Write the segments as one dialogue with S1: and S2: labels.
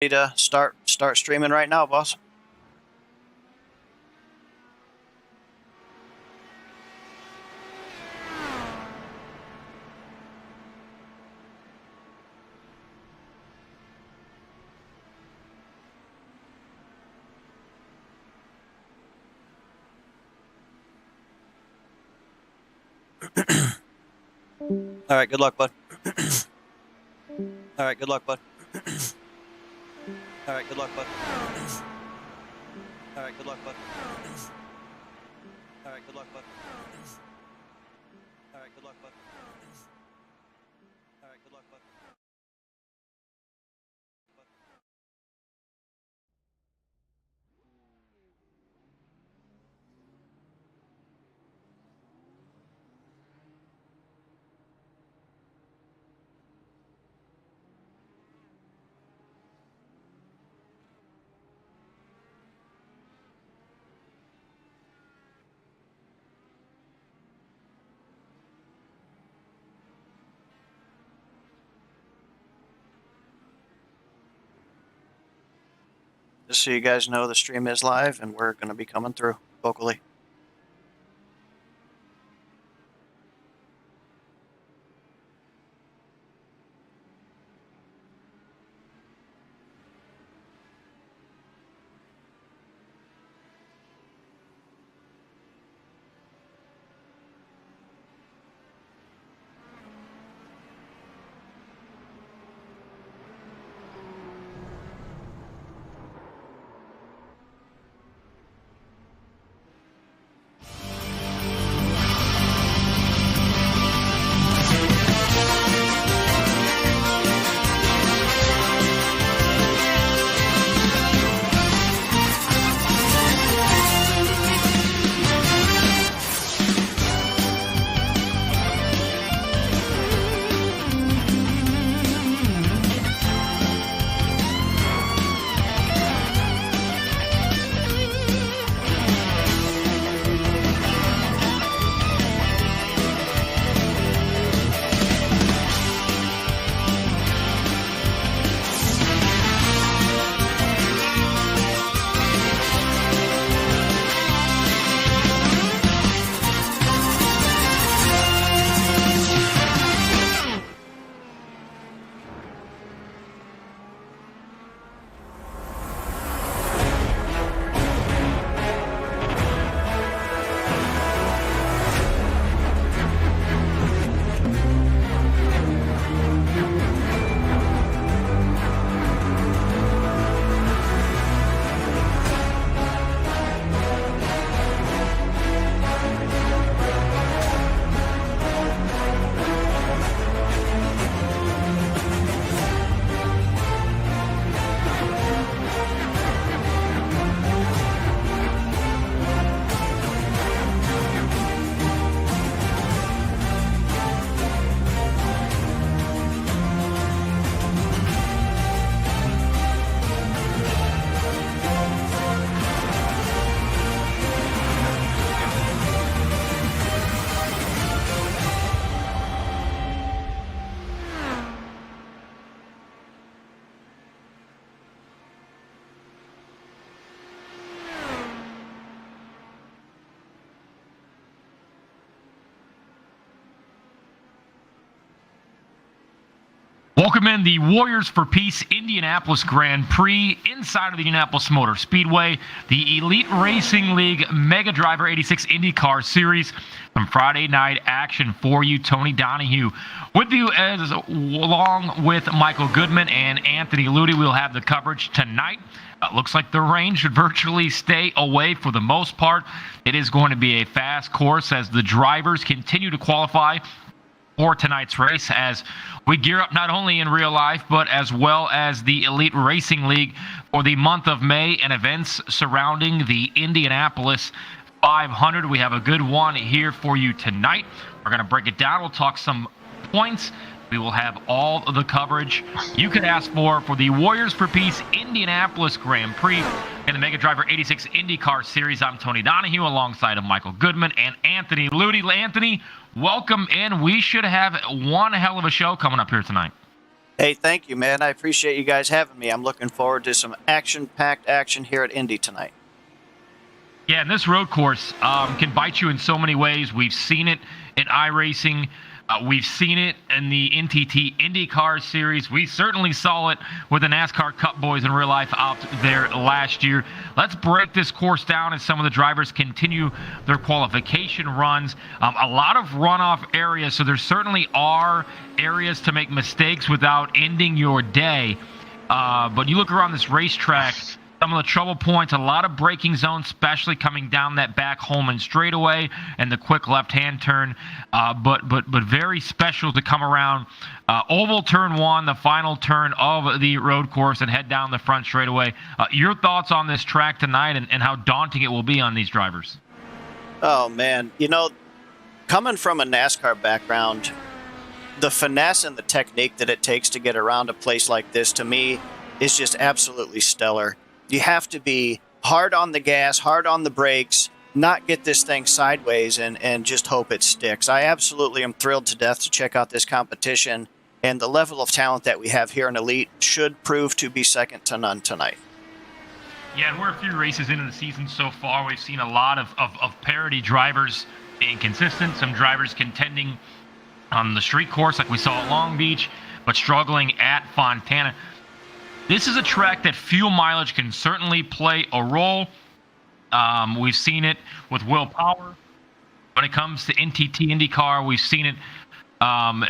S1: Ready to start streaming right now, boss. All right, good luck, bud. All right, good luck, bud. All right, good luck, bud. All right, good luck, bud. All right, good luck, bud. All right, good luck, bud. All right, good luck, bud. Just so you guys know, the stream is live, and we're going to be coming through locally.
S2: Welcome in the Warriors for Peace Indianapolis Grand Prix inside of the Indianapolis Motor Speedway, the Elite Racing League Mega Driver 86 IndyCar Series. Some Friday night action for you. Tony Donahue with you as along with Michael Goodman and Anthony Ludi. We'll have the coverage tonight. Looks like the rain should virtually stay away for the most part. It is going to be a fast course as the drivers continue to qualify for tonight's race as we gear up not only in real life but as well as the Elite Racing League for the month of May and events surrounding the Indianapolis 500. We have a good one here for you tonight. We're going to break it down. We'll talk some points. We will have all of the coverage you could ask for the Warriors for Peace Indianapolis Grand Prix and the Mega Driver 86 IndyCar Series. I'm Tony Donahue alongside of Michael Goodman and Anthony Ludi. Anthony, welcome in. We should have one hell of a show coming up here tonight.
S1: Hey, thank you, man. I appreciate you guys having me. I'm looking forward to some action-packed action here at Indy tonight.
S2: Yeah, and this road course can bite you in so many ways. We've seen it in iRacing. We've seen it in the NTT IndyCar Series. We certainly saw it with the NASCAR Cup boys in real life out there last year. Let's break this course down as some of the drivers continue their qualification runs. A lot of runoff areas, so there certainly are areas to make mistakes without ending your day. But you look around this racetrack, some of the trouble points, a lot of braking zones, especially coming down that back Holman straightaway and the quick left-hand turn. But very special to come around oval turn 1, the final turn of the road course, and head down the front straightaway. Your thoughts on this track tonight and how daunting it will be on these drivers?
S1: Oh, man. You know, coming from a NASCAR background, the finesse and the technique that it takes to get around a place like this, to me, is just absolutely stellar. You have to be hard on the gas, hard on the brakes, not get this thing sideways and just hope it sticks. I absolutely am thrilled to death to check out this competition, and the level of talent that we have here in Elite should prove to be second to none tonight.
S2: Yeah, and we're a few races into the season so far. We've seen a lot of parity drivers being consistent, some drivers contending on the street course like we saw at Long Beach, but struggling at Fontana. This is a track that fuel mileage can certainly play a role. We've seen it with Will Power. When it comes to NTT IndyCar, we've seen it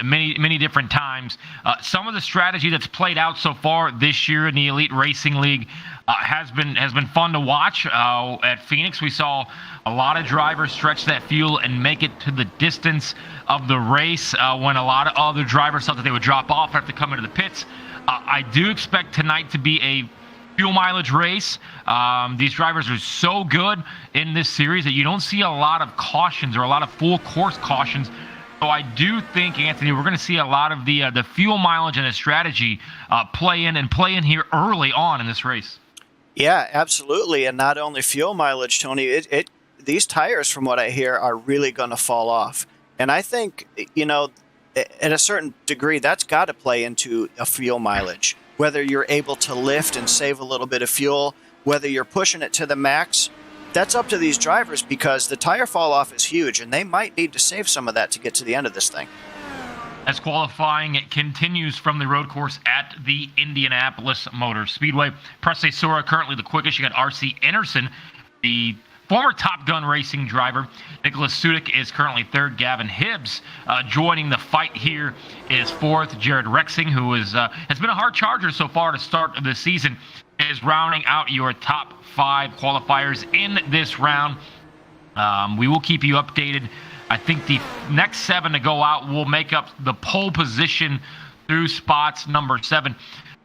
S2: many different times. Some of the strategy that's played out so far this year in the Elite Racing League has been fun to watch. At Phoenix, we saw a lot of drivers stretch that fuel and make it to the distance of the race when a lot of other drivers thought that they would drop off after coming to the pits. I do expect tonight to be a fuel mileage race. These drivers are so good in this series that you don't see a lot of cautions or a lot of full course cautions. So I do think, Anthony, we're going to see a lot of the fuel mileage and the strategy play in here early on in this race.
S1: Yeah, absolutely. And not only fuel mileage, Tony, these tires, from what I hear, are really going to fall off. And I think, you know, at a certain degree, that's got to play into a fuel mileage. Whether you're able to lift and save a little bit of fuel, whether you're pushing it to the max, that's up to these drivers because the tire fall off is huge, and they might need to save some of that to get to the end of this thing.
S2: As qualifying continues from the road course at the Indianapolis Motor Speedway. Press Sora currently the quickest. You got R.C. Anderson, the former Top Gun racing driver. Nicholas Sudik is currently third. Gavin Hibbs joining the fight here is fourth. Jared Ruxin, who has been a hard charger so far to start the season, is rounding out your top 5 qualifiers in this round. We will keep you updated. I think the next 7 to go out will make up the pole position through spots number 7.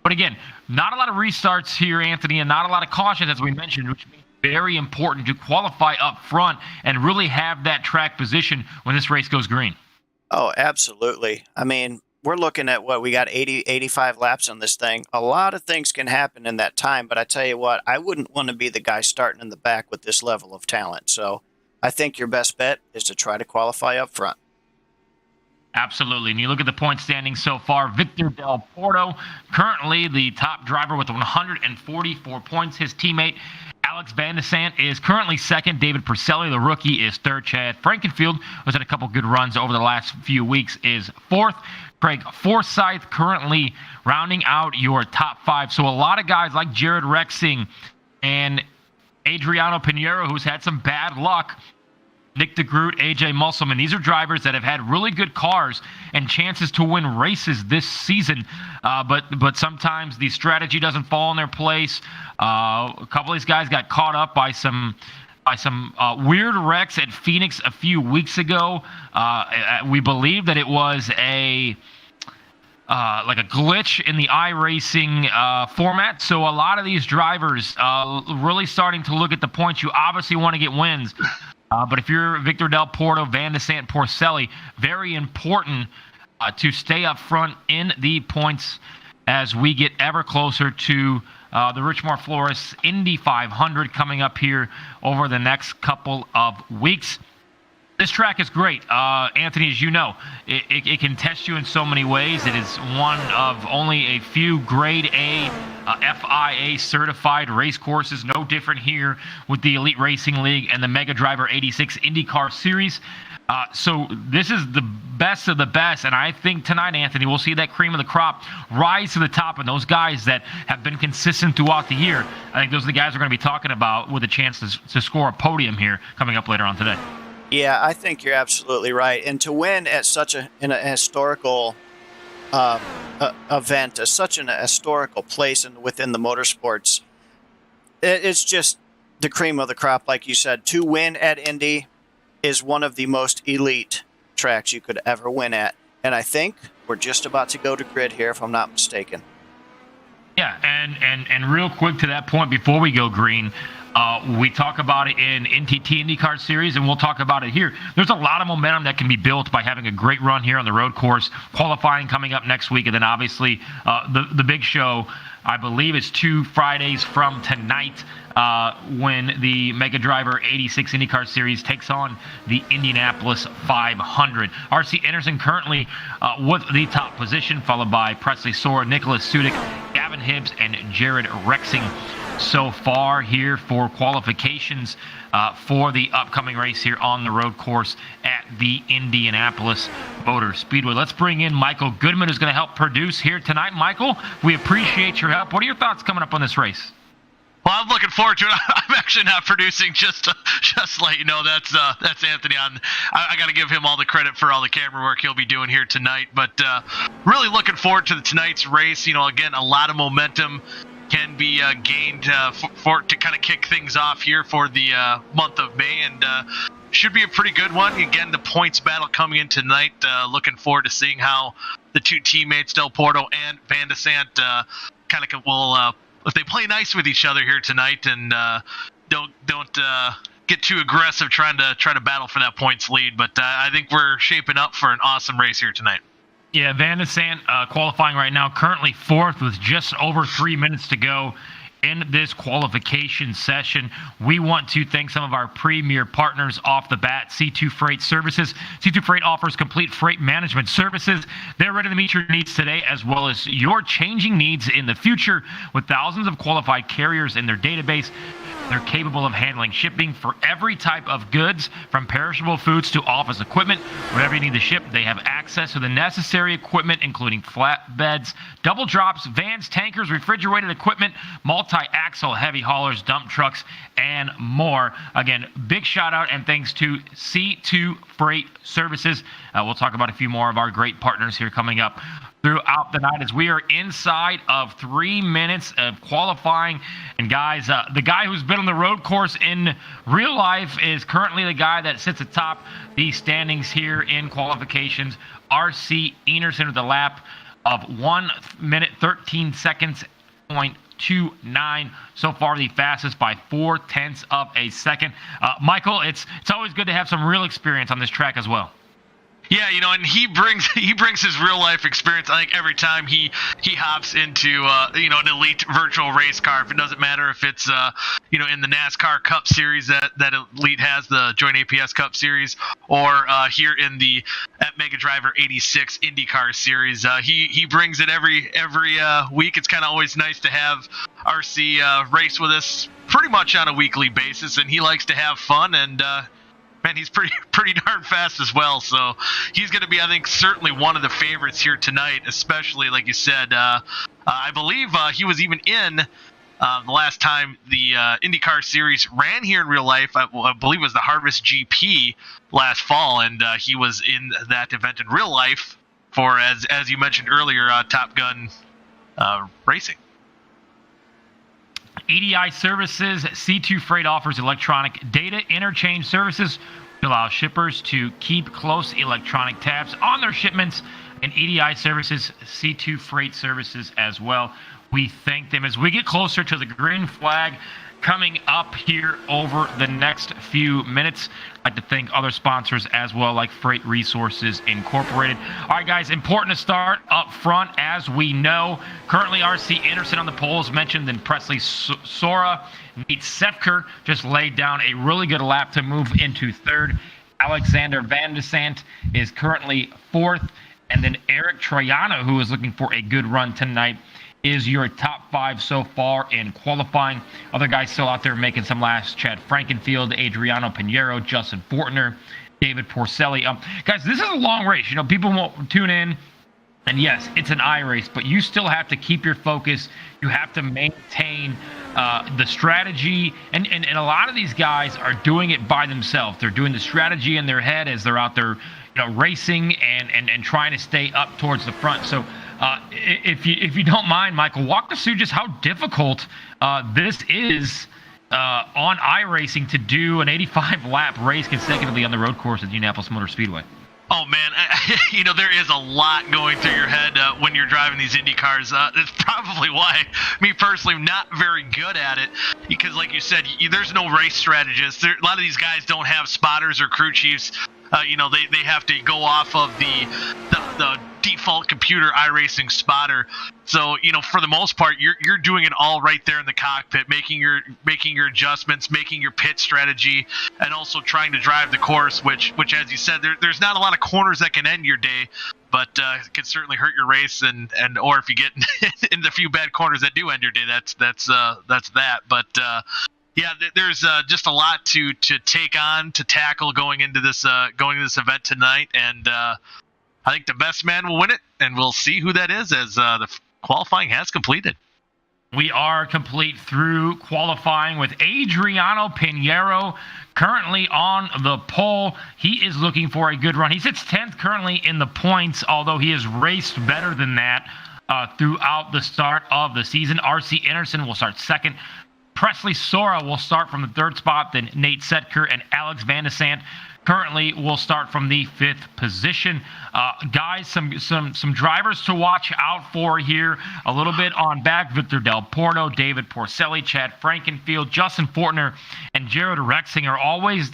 S2: But again, not a lot of restarts here, Anthony, and not a lot of cautions, as we mentioned, which means very important to qualify up front and really have that track position when this race goes green.
S1: Oh, absolutely. I mean, we're looking at we got 80, 85 laps on this thing. A lot of things can happen in that time, but I tell you what, I wouldn't want to be the guy starting in the back with this level of talent. So I think your best bet is to try to qualify up front.
S2: Absolutely. And you look at the point standing so far, Victor Del Porto, currently the top driver with 144 points. His teammate, Alex Van de Sant, is currently second. David Purcelli, the rookie, is third. Chad Frankenfield, who's had a couple good runs over the last few weeks, is fourth. Craig Forsyth currently rounding out your top 5. So a lot of guys like Jared Ruxin and Adriano Pinheiro, who's had some bad luck, Nick DeGroot, AJ Musselman. These are drivers that have had really good cars and chances to win races this season. But sometimes the strategy doesn't fall in their place. A couple of these guys got caught up by some weird wrecks at Phoenix a few weeks ago. We believe that it was like a glitch in the iRacing format. So a lot of these drivers really starting to look at the points. You obviously want to get wins. But if you're Victor Del Porto, Van de Sant, Porcelli, very important to stay up front in the points as we get ever closer to the Richmar Flores Indy 500 coming up here over the next couple of weeks. This track is great. Anthony, as you know, it can test you in so many ways. It is one of only a few Grade A FIA certified race courses. No different here with the Elite Racing League and the Mega Driver 86 IndyCar Series. So this is the best of the best, and I think tonight, Anthony, we'll see that cream of the crop rise to the top, and those guys that have been consistent throughout the year, I think those are the guys we're going to be talking about with a chance to score a podium here coming up later on today.
S1: Yeah, I think you're absolutely right. And to win at in a historical event, such an historical place within the motorsports, it's just the cream of the crop, like you said. To win at Indy is one of the most elite tracks you could ever win at. And I think we're just about to go to grid here, if I'm not mistaken.
S2: Yeah, and real quick to that point before we go green, we talk about it in NTT IndyCar Series, and we'll talk about it here. There's a lot of momentum that can be built by having a great run here on the road course, qualifying coming up next week, and then obviously the big show, I believe it's 2 Fridays from tonight, when the Mega Driver 86 IndyCar Series takes on the Indianapolis 500. RC Anderson currently with the top position, followed by Presley Sora, Nicholas Sudik, Gavin Hibbs, and Jared Ruxin so far here for qualifications for the upcoming race here on the road course at the Indianapolis Motor Speedway. Let's bring in Michael Goodman, who's going to help produce here tonight. Michael, we appreciate your help. What are your thoughts coming up on this race?
S3: Well, I'm looking forward to it. I'm actually not producing, just to let you know. That's Anthony. I got to give him all the credit for all the camera work he'll be doing here tonight. But really looking forward to tonight's race. Again, a lot of momentum can be gained for to kind of kick things off here for the month of May, and should be a pretty good one. Again, the points battle coming in tonight. Looking forward to seeing how the two teammates, Del Porto and Van de Sant, kind of will. If they play nice with each other here tonight and don't get too aggressive trying to battle for that points lead, but I think we're shaping up for an awesome race here tonight.
S2: Yeah, Van de Sant qualifying right now, currently fourth with just over 3 minutes to go in this qualification session. We want to thank some of our premier partners off the bat, C2 Freight Services. C2 Freight offers complete freight management services. They're ready to meet your needs today as well as your changing needs in the future. With thousands of qualified carriers in their database, they're capable of handling shipping for every type of goods, from perishable foods to office equipment. Whatever you need to ship, they have access to the necessary equipment, including flatbeds, double drops, vans, tankers, refrigerated equipment, multi-axle heavy haulers, dump trucks, and more. Again, big shout out and thanks to C2 Freight Services. We'll talk about a few more of our great partners here coming up throughout the night as we are inside of 3 minutes of qualifying. And guys, the guy who's been on the road course in real life is currently the guy that sits atop the standings here in qualifications, RC Enerson, with a lap of 1 minute 13 seconds, 0.29. So far the fastest by 0.4 of a second. Michael, it's always good to have some real experience on this track as well.
S3: Yeah, and he brings his real life experience. I think every time he hops into an elite virtual race car, if it doesn't matter if it's in the NASCAR Cup Series that Elite has, the Joint APS Cup Series, or here in the at Mega Driver 86 IndyCar Series, he brings it every week. It's kind of always nice to have RC race with us pretty much on a weekly basis, and he likes to have fun and. Man, he's pretty darn fast as well. So he's going to be, I think, certainly one of the favorites here tonight, especially, like you said, I believe he was even in the last time the IndyCar Series ran here in real life. I believe it was the Harvest GP last fall, and he was in that event in real life for, as you mentioned earlier, Top Gun racing.
S2: EDI Services, C2 Freight offers electronic data interchange services to allow shippers to keep close electronic tabs on their shipments. And EDI Services, C2 Freight Services as well. We thank them as we get closer to the green flag coming up here over the next few minutes. I'd like to thank other sponsors as well, like Freight Resources Incorporated. All right, guys, important to start up front. As we know, currently RC Anderson on the pole, as mentioned, then Presley Sora. Nate Sefker just laid down a really good lap to move into third. Alexander Van de Sant is currently 4th. And then Eric Troiano, who is looking for a good run tonight, is your top 5 so far in qualifying. Other guys still out there making some laps: Chad Frankenfield, Adriano Pinheiro, Justin Fortner, David Porcelli. Guys, this is a long race. People won't tune in. And yes, it's an I race, but you still have to keep your focus. You have to maintain the strategy. And a lot of these guys are doing it by themselves. They're doing the strategy in their head as they're out there racing and trying to stay up towards the front. So if you don't mind, Michael, walk us through just how difficult this is on iRacing to do an 85-lap race consecutively on the road course at Indianapolis Motor Speedway.
S3: Oh, man, there is a lot going through your head when you're driving these Indy cars. It's probably why, me personally, I'm not very good at it because, like you said, there's no race strategists. A lot of these guys don't have spotters or crew chiefs. They have to go off of the default computer iRacing spotter. So, for the most part, you're doing it all right there in the cockpit, making your adjustments, making your pit strategy, and also trying to drive the course, which as you said, there's not a lot of corners that can end your day, but it can certainly hurt your race, and or if you get in the few bad corners that do end your day, that's that. But yeah, there's just a lot to take on, to tackle going into this event tonight, and I think the best man will win it, and we'll see who that is as the qualifying has completed.
S2: We are complete through qualifying with Adriano Pinheiro currently on the pole. He is looking for a good run. He sits 10th currently in the points, although he has raced better than that throughout the start of the season. R.C. Anderson will start 2nd. Presley Sora will start from the 3rd spot. Then Nate Setker and Alex Van de Sant currently will start from the 5th position. Guys, some drivers to watch out for here. A little bit on back: Victor Del Porto, David Porcelli, Chad Frankenfield, Justin Fortner, and Jared Ruxin are always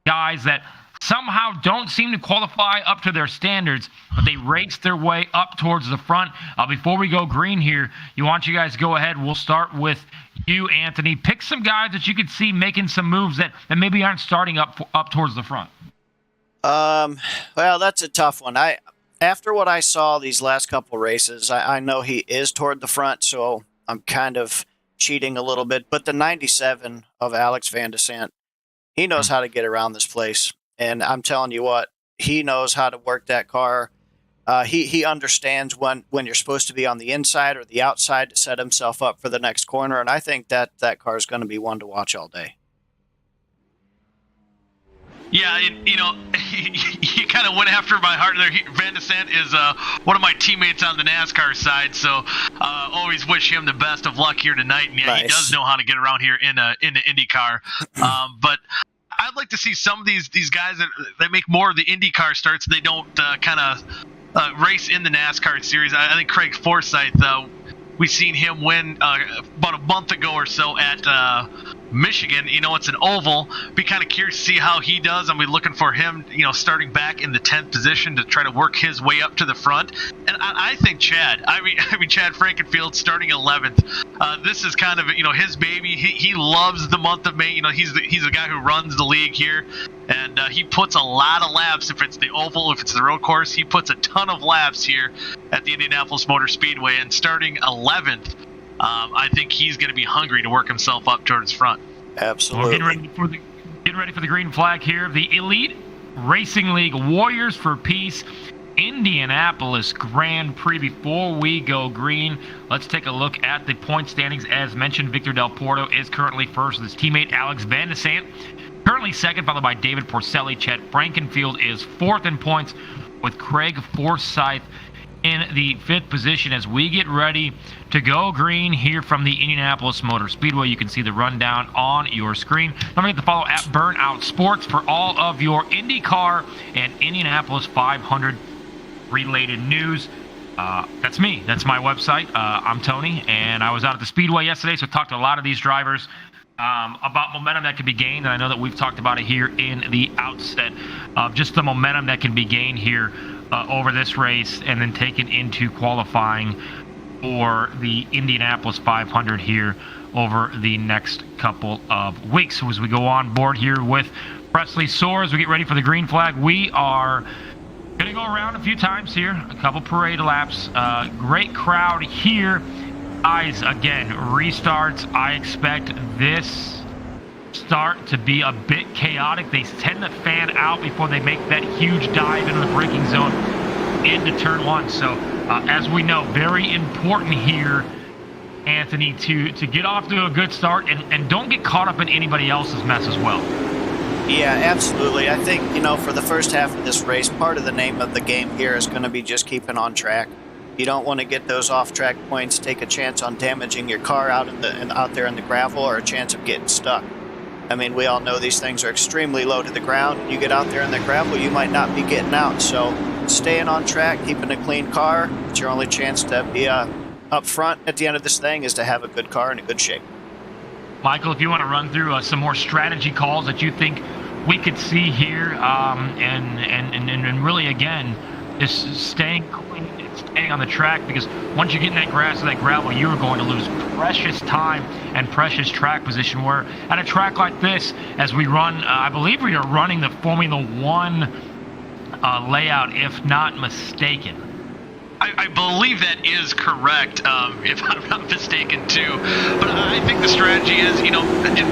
S2: guys that somehow don't seem to qualify up to their standards, but they race their way up towards the front. Before we go green here, you guys to go ahead. We'll start with you, Anthony. Pick some guys that you could see making some moves that maybe aren't starting up towards the front.
S1: Well, that's a tough one. After what I saw these last couple races, I know he is toward the front, so I'm kind of cheating a little bit. But the 97 of Alex Van de Sant, he knows how to get around this place. And I'm telling you what, he knows how to work that car. He understands when you're supposed to be on the inside or the outside to set himself up for the next corner. And I think that car is going to be one to watch all day.
S3: Yeah, you kind of went after my heart there. Van de Sant is one of my teammates on the NASCAR side, so always wish him the best of luck here tonight. And yeah, nice. He does know how to get around here in the IndyCar. But I'd like to see some of these guys that make more of the IndyCar starts. They don't kind of race in the NASCAR series. I think Craig Forsyth, we've seen him win about a month ago or so at Michigan. It's an oval. Be kind of curious to see how he does. I'm looking for him, starting back in the 10th position to try to work his way up to the front. And I think Chad Frankenfield starting 11th. This is kind of his baby. He loves the month of May. He's the guy who runs the league here, and he puts a lot of laps. If it's the oval, if it's the road course, he puts a ton of laps here at the Indianapolis Motor Speedway. And starting 11th. I think he's going to be hungry to work himself up towards front.
S1: Absolutely.
S2: We're getting ready for the green flag here. The Elite Racing League Warriors for Peace Indianapolis Grand Prix. Before we go green, let's take a look at the point standings. As mentioned, Victor Del Porto is currently first with his teammate Alex Van de Sant. Currently second, followed by David Porcelli. Chad Frankenfield is 4th in points with Craig Forsyth in the 5th position. As we get ready to go green here from the Indianapolis Motor Speedway, you can see the rundown on your screen. Don't forget to follow at Burnout Sports for all of your IndyCar and Indianapolis 500 related news. That's me. That's my website. I'm Tony, and I was out at the Speedway yesterday, so I talked to a lot of these drivers about momentum that can be gained, and I know that we've talked about it here in the outset of just the momentum that can be gained here over this race and then taken into qualifying for the Indianapolis 500 here over the next couple of weeks. So as we go on board here with Presley soars. We get ready for the green flag. We are going to go around a few times here, a couple parade laps. Great crowd here. Guys, again, restarts. I expect this start to be a bit chaotic. They tend to fan out before they make that huge dive into the braking zone into turn one. So, as we know, very important here, Anthony, to get off to a good start and don't get caught up in anybody else's mess as well.
S1: Yeah, absolutely. I think, for the first half of this race, part of the name of the game here is going to be just keeping on track. You don't want to get those off-track points, take a chance on damaging your car out there in the gravel, or a chance of getting stuck. I mean, we all know these things are extremely low to the ground. You get out there in the gravel, you might not be getting out. So staying on track, keeping a clean car, it's your only chance to be up front at the end of this thing is to have a good car in a good shape.
S2: Michael, if you want to run through some more strategy calls that you think we could see here, and really, again, just staying clean and staying on the track, because once you get in that grass or that gravel, you are going to lose precious time and precious track position, where at a track like this, as we run, I believe we are running the Formula One layout, if not mistaken.
S3: I believe that is correct, if I'm not mistaken, too. But I think the strategy is,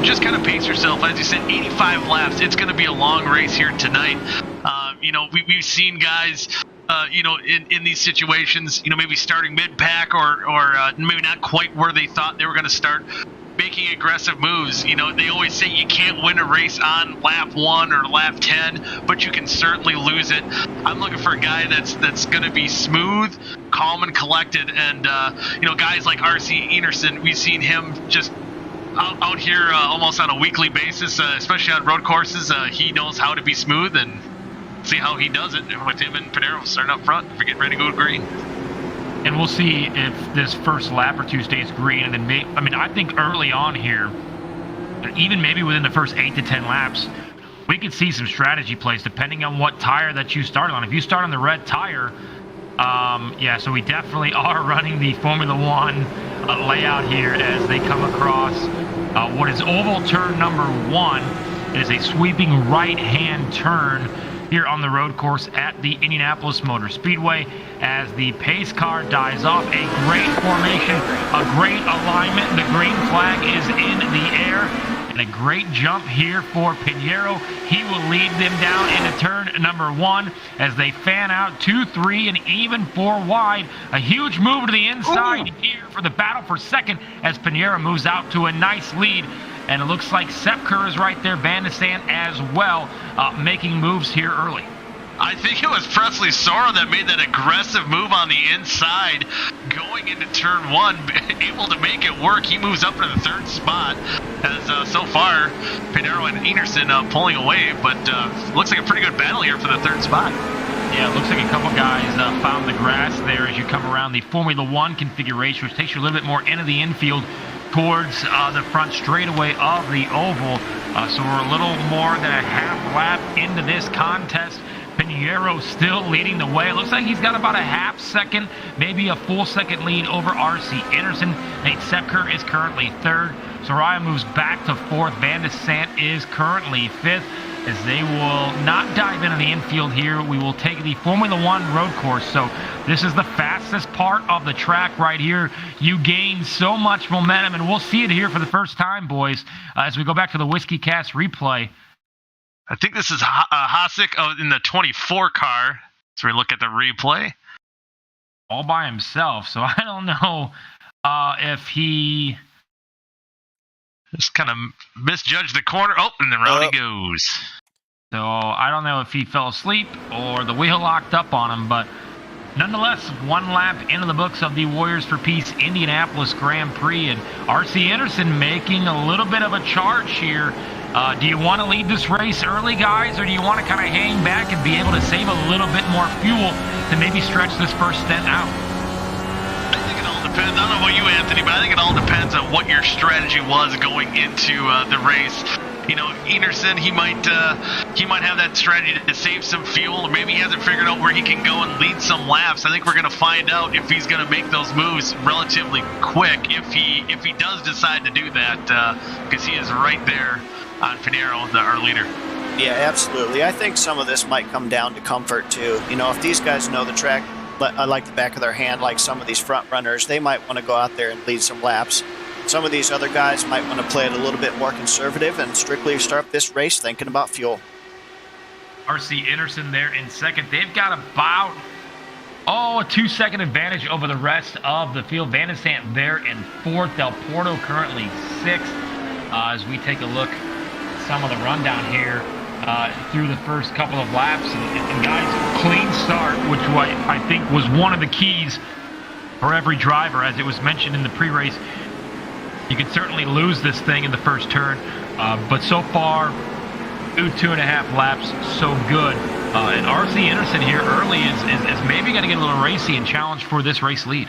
S3: just kind of pace yourself. As you said, 85 laps. It's going to be a long race here tonight. We've seen guys, in these situations, maybe starting mid-pack or maybe not quite where they thought they were going to start, making aggressive moves. They always say you can't win a race on lap 1 or lap 10, but you can certainly lose it. I'm looking for a guy that's going to be smooth, calm, and collected. And guys like R.C. Enerson, we've seen him just out here almost on a weekly basis, especially on road courses. He knows how to be smooth, and see how he does it with him and Pinero starting up front if we're getting ready to go green.
S2: And we'll see if this first lap or two stays green. And then, I think early on here, even maybe within the first 8 to 10 laps, we could see some strategy plays depending on what tire that you start on. If you start on the red tire, so we definitely are running the Formula One layout here as they come across what is oval turn number 1. It is a sweeping right-hand turn here on the road course at the Indianapolis Motor Speedway as the pace car dies off. A great formation, a great alignment. The green flag is in the air, and a great jump here for Pinero. He will lead them down into turn number 1 as they fan out 2, 3, and even 4 wide. A huge move to the inside here for the battle for second as Pinero moves out to a nice lead. And it looks like Sepker is right there, Van de Sand as well, making moves here early.
S3: I think it was Presley Sora that made that aggressive move on the inside going into turn 1, able to make it work. He moves up to the 3rd spot as so far Pinero and Enerson pulling away, but looks like a pretty good battle here for the 3rd spot.
S2: Yeah, it looks like a couple guys found the grass there as you come around the Formula One configuration, which takes you a little bit more into the infield towards the front straightaway of the oval. So we're a little more than a half lap into this contest. Pinero still leading the way. It looks like he's got about a half second, maybe a full second lead over R.C. Anderson. Nate Sepker is currently 3rd. Soraya moves back to 4th. Van de Sant is currently 5th. As they will not dive into the infield here, we will take the Formula One road course. So this is the fastest part of the track right here. You gain so much momentum, and we'll see it here for the first time, boys, as we go back to the Whiskey Cast replay.
S3: I think this is Hasek in the 24 car. So we look at the replay.
S2: All by himself, so I don't know if he
S3: just kind of misjudged the corner. Oh, and then round he goes.
S2: So I don't know if he fell asleep or the wheel locked up on him, but nonetheless, 1 lap into the books of the Warriors for Peace Indianapolis Grand Prix, and R.C. Anderson making a little bit of a charge here. Do you want to lead this race early, guys, or do you want to kind of hang back and be able to save a little bit more fuel to maybe stretch this first stint out?
S3: I think it all depends. I don't know about you, Anthony, but I think it all depends on what your strategy was going into the race. Enerson, he might have that strategy to save some fuel, or maybe he hasn't figured out where he can go and lead some laps. I think we're going to find out if he's going to make those moves relatively quick, if he does decide to do that, because he is right there on Pinero, our leader.
S1: Yeah, absolutely. I think some of this might come down to comfort too. You know, if these guys know the track like the back of their hand, like some of these front runners, they might want to go out there and lead some laps. Some of these other guys might want to play it a little bit more conservative and strictly start this race thinking about fuel.
S2: RC Anderson there in second. They've got about, a 2-second advantage over the rest of the field. Vanessa there in fourth. Del Porto currently sixth. As we take a look at some of the rundown here through the first couple of laps. And guys, clean start, which I think was one of the keys for every driver. As it was mentioned in the pre-race, you can certainly lose this thing in the first turn. But so far, 2.5 laps, so good. And RC Anderson here early is maybe going to get a little racy and challenge for this race lead.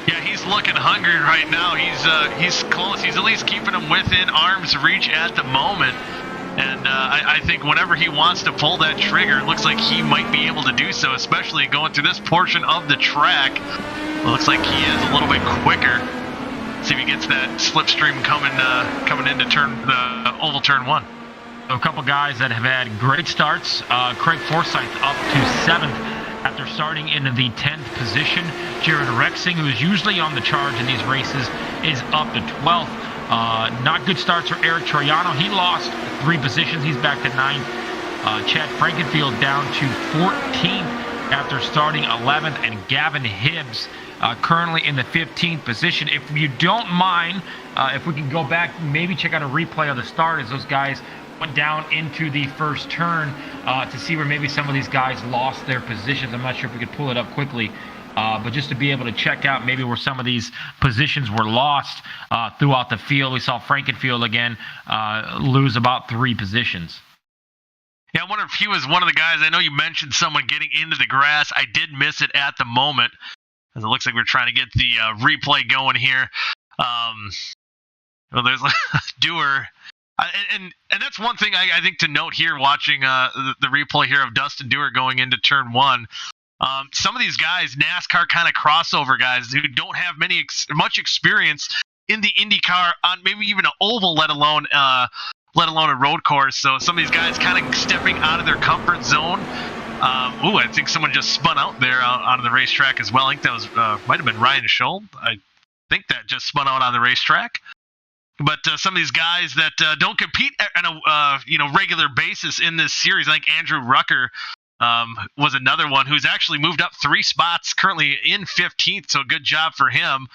S3: Yeah, he's looking hungry right now. He's close. He's at least keeping him within arm's reach at the moment. And I think whenever he wants to pull that trigger, it looks like he might be able to do so, especially going through this portion of the track. It looks like he is a little bit quicker. See if he gets that slipstream coming into the oval turn one.
S2: A couple guys that have had great starts. Craig Forsyth up to 7th after starting in the 10th position. Jared Ruxin, who is usually on the charge in these races, is up to 12th. Not good starts for Eric Troiano. He lost 3 positions. He's back to 9th. Chad Frankenfield down to 14th after starting 11th. And Gavin Hibbs currently in the 15th position. If you don't mind, if we can go back, maybe check out a replay of the start as those guys went down into the first turn to see where maybe some of these guys lost their positions. I'm not sure if we could pull it up quickly, but just to be able to check out maybe where some of these positions were lost throughout the field. We saw Frankenfield again lose about 3 positions.
S3: Yeah, I wonder if he was one of the guys. I know you mentioned someone getting into the grass. I did miss it at the moment, as it looks like we're trying to get the replay going here. Well, there's Dewer. And that's one thing I think to note here, watching the replay here of Dustin Dewer going into turn 1. Some of these guys, NASCAR kind of crossover guys who don't have much experience in the IndyCar on maybe even an oval, let alone a road course. So some of these guys kind of stepping out of their comfort zone. I think someone just spun out there out on the racetrack as well. I think that was might have been Ryan Schull. I think that just spun out on the racetrack. But some of these guys that don't compete on a regular basis in this series, I think Andrew Rucker was another one who's actually moved up 3 spots, currently in 15th. So good job for him,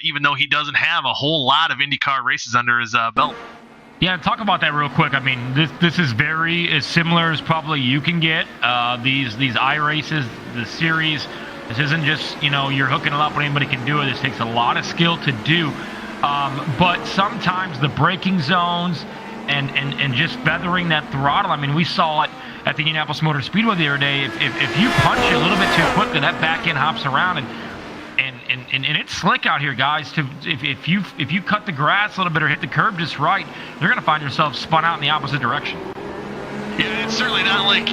S3: even though he doesn't have a whole lot of IndyCar races under his belt.
S2: Yeah, talk about that real quick. I mean, this is very as similar as probably you can get. These I races, the series. This isn't just you're hooking it up when anybody can do it. This takes a lot of skill to do. But sometimes the braking zones and just feathering that throttle. I mean, we saw it at the Indianapolis Motor Speedway the other day. If you punch it a little bit too quickly, that back end hops around and it's slick out here, guys. If you cut the grass a little bit or hit the curb just right, you're going to find yourself spun out in the opposite direction.
S3: Yeah, it's certainly not like,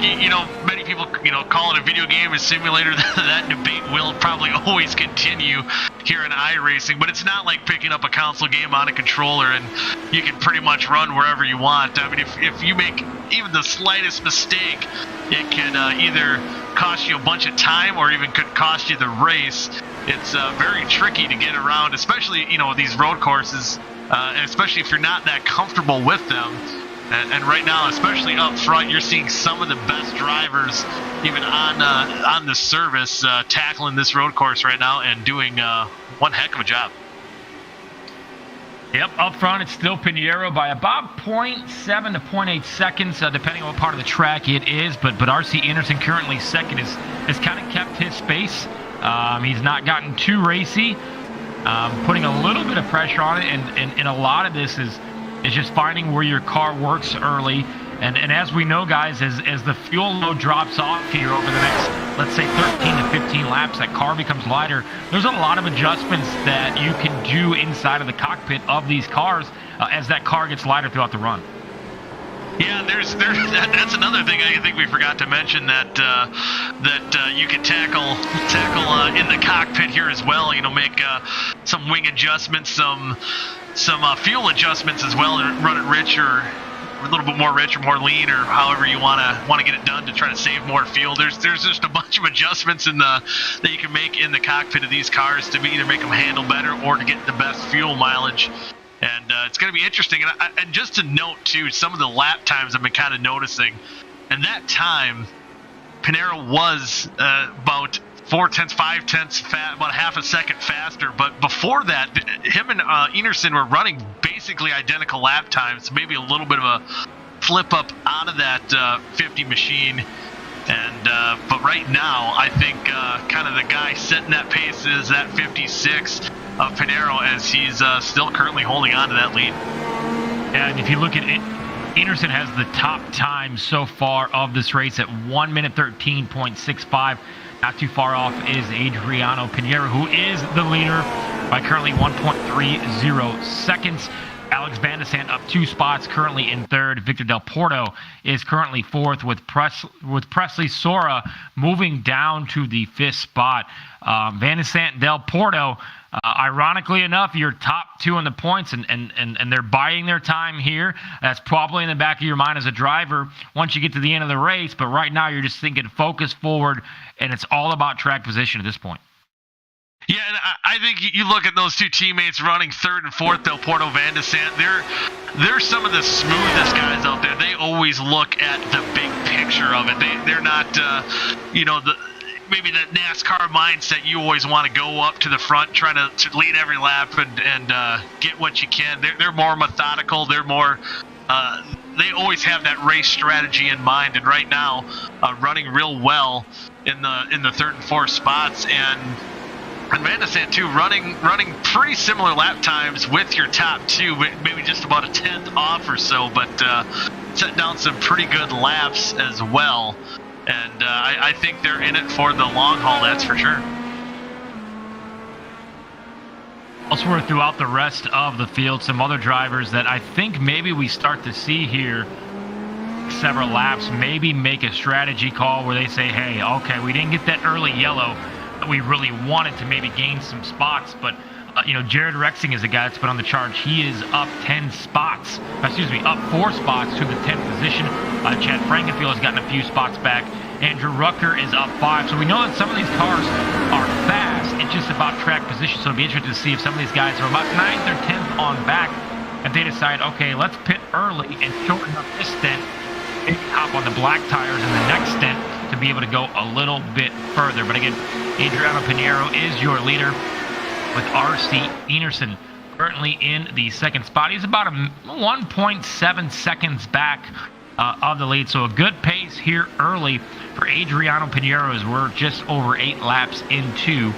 S3: many people, call it a video game, a simulator. That debate will probably always continue here in iRacing, but it's not like picking up a console game on a controller and you can pretty much run wherever you want. I mean, if you make even the slightest mistake, it can either cost you a bunch of time or even could cost you the race. It's very tricky to get around, especially, these road courses, and especially if you're not that comfortable with them. And right now, especially up front, you're seeing some of the best drivers, even on the service, tackling this road course right now and doing one heck of a job.
S2: Yep, up front, it's still Pinheiro by about 0.7 to 0.8 seconds, depending on what part of the track it is. But RC Anderson, currently second, has kind of kept his space. He's not gotten too racy, putting a little bit of pressure on it. And a lot of this is just finding where your car works early. And as we know, guys, as the fuel load drops off here over the next, let's say, 13 to 15 laps, that car becomes lighter. There's a lot of adjustments that you can do inside of the cockpit of these cars as that car gets lighter throughout the run.
S3: Yeah, that's another thing I think we forgot to mention that you can tackle in the cockpit here as well. Make some wing adjustments, some fuel adjustments as well, and run it rich or a little bit more rich or more lean, or however you want to get it done to try to save more fuel. There's just a bunch of adjustments that you can make in the cockpit of these cars to either make them handle better or to get the best fuel mileage. And it's going to be interesting. And just to note too, some of the lap times I've been kind of noticing, and that time Pinheiro was about 0.4, 0.5, about half a second faster. But before that, him and Enerson were running basically identical lap times, maybe a little bit of a flip up out of that 50 machine. And but right now, I think kind of the guy setting that pace is that 56 of Pinheiro, as he's still currently holding on to that lead.
S2: And if you look at it, Enerson has the top time so far of this race at 1 minute 13.65. Not too far off is Adriano Pinheiro, who is the leader by currently 1.30 seconds. Alex Van de Sant up 2 spots, currently in third. Victor Del Porto is currently fourth, with Presley Sora moving down to the 5th spot. Van de Sant, Del Porto, ironically enough, you're top 2 in the points, and they're buying their time here. That's probably in the back of your mind as a driver once you get to the end of the race, but right now you're just thinking focus forward, and it's all about track position at this point.
S3: Yeah, and I think you look at those two teammates running third and fourth, Del Porto, Van de Sant. They're some of the smoothest guys out there. They always look at the big picture of it. They're not, maybe that NASCAR mindset. You always want to go up to the front, trying to lead every lap and get what you can. They're more methodical. They're more. They always have that race strategy in mind. And right now, running real well in the third and fourth spots, and Van de Sant too, running pretty similar lap times with your top 2, maybe just about a 10th off or so, but set down some pretty good laps as well. And I think they're in it for the long haul, that's for sure.
S2: Elsewhere throughout the rest of the field, some other drivers that I think maybe we start to see here several laps maybe make a strategy call where they say, hey, okay, we didn't get that early yellow. We really wanted to maybe gain some spots, but Jared Ruxin is a guy that's been on the charge. He is up 4 spots to the 10th position. Chad Frankenfield has gotten a few spots back. Andrew Rucker is up 5. So we know that some of these cars are fast. It's just about track position. So it'll be interesting to see if some of these guys are about 9th or 10th on back, if they decide, okay, let's pit early and shorten up this stint, maybe hop on the black tires in the next stint to be able to go a little bit further. But again, Adriano Pinheiro is your leader, with R.C. Enerson currently in the 2nd spot. He's about 1.7 seconds back of the lead, so a good pace here early for Adriano Pinheiro, as we're just over 8 laps into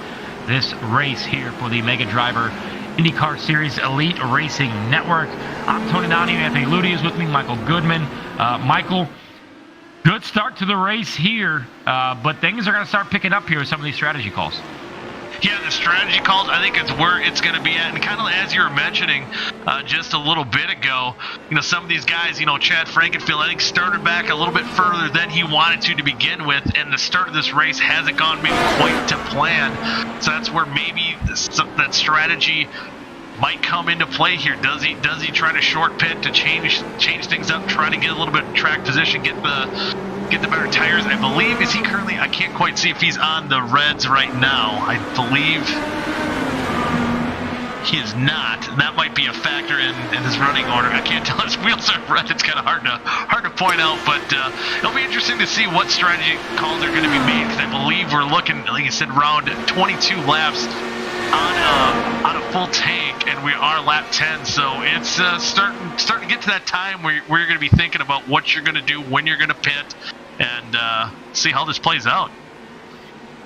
S2: this race here for the Mega Driver IndyCar Series Elite Racing Network. I'm Tony Downey. Anthony Ludi is with me, Michael Goodman. Michael, good start to the race here, but things are going to start picking up here with some of these strategy calls.
S3: Yeah, the strategy calls, I think it's where it's going to be at. And kind of as you were mentioning just a little bit ago, some of these guys, Chad Frankenfield, I think started back a little bit further than he wanted to begin with. And the start of this race hasn't gone maybe quite to plan. So that's where maybe that strategy might come into play here. Does he try to short pit to change things up, try to get a little bit of track position, get the better tires? I believe, is he currently, I can't quite see if he's on the reds right now. I believe he is not. That might be a factor in his running order. I can't tell. His wheels are red. It's kind of hard to point out, but it'll be interesting to see what strategy calls are going to be made, because I believe we're looking, like you said, around 22 laps on a full tank, and we are lap 10, so it's starting to get to that time where you're going to be thinking about what you're going to do, when you're going to pit, and see how this plays out.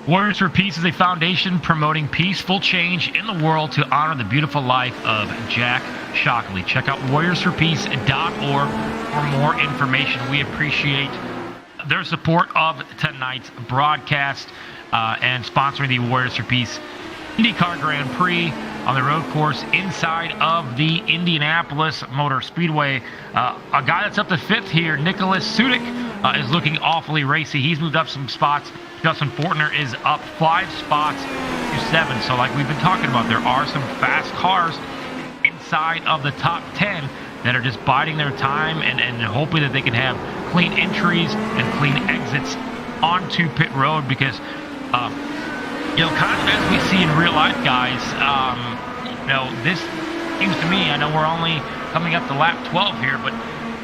S2: Warriors for Peace is a foundation promoting peaceful change in the world to honor the beautiful life of Jack Shockley. Check out warriorsforpeace.org for more information. We appreciate their support of tonight's broadcast and sponsoring the Warriors for Peace IndyCar Grand Prix on the road course inside of the Indianapolis Motor Speedway. A guy that's up to 5th here, Nicholas Sudik, is looking awfully racy. He's moved up some spots. Justin Fortner is up 5 spots to 7. So like we've been talking about, there are some fast cars inside of the top 10 that are just biding their time and hoping that they can have clean entries and clean exits onto pit road, because kind of as we see in real life, guys, this seems to me, I know we're only coming up to lap 12 here, but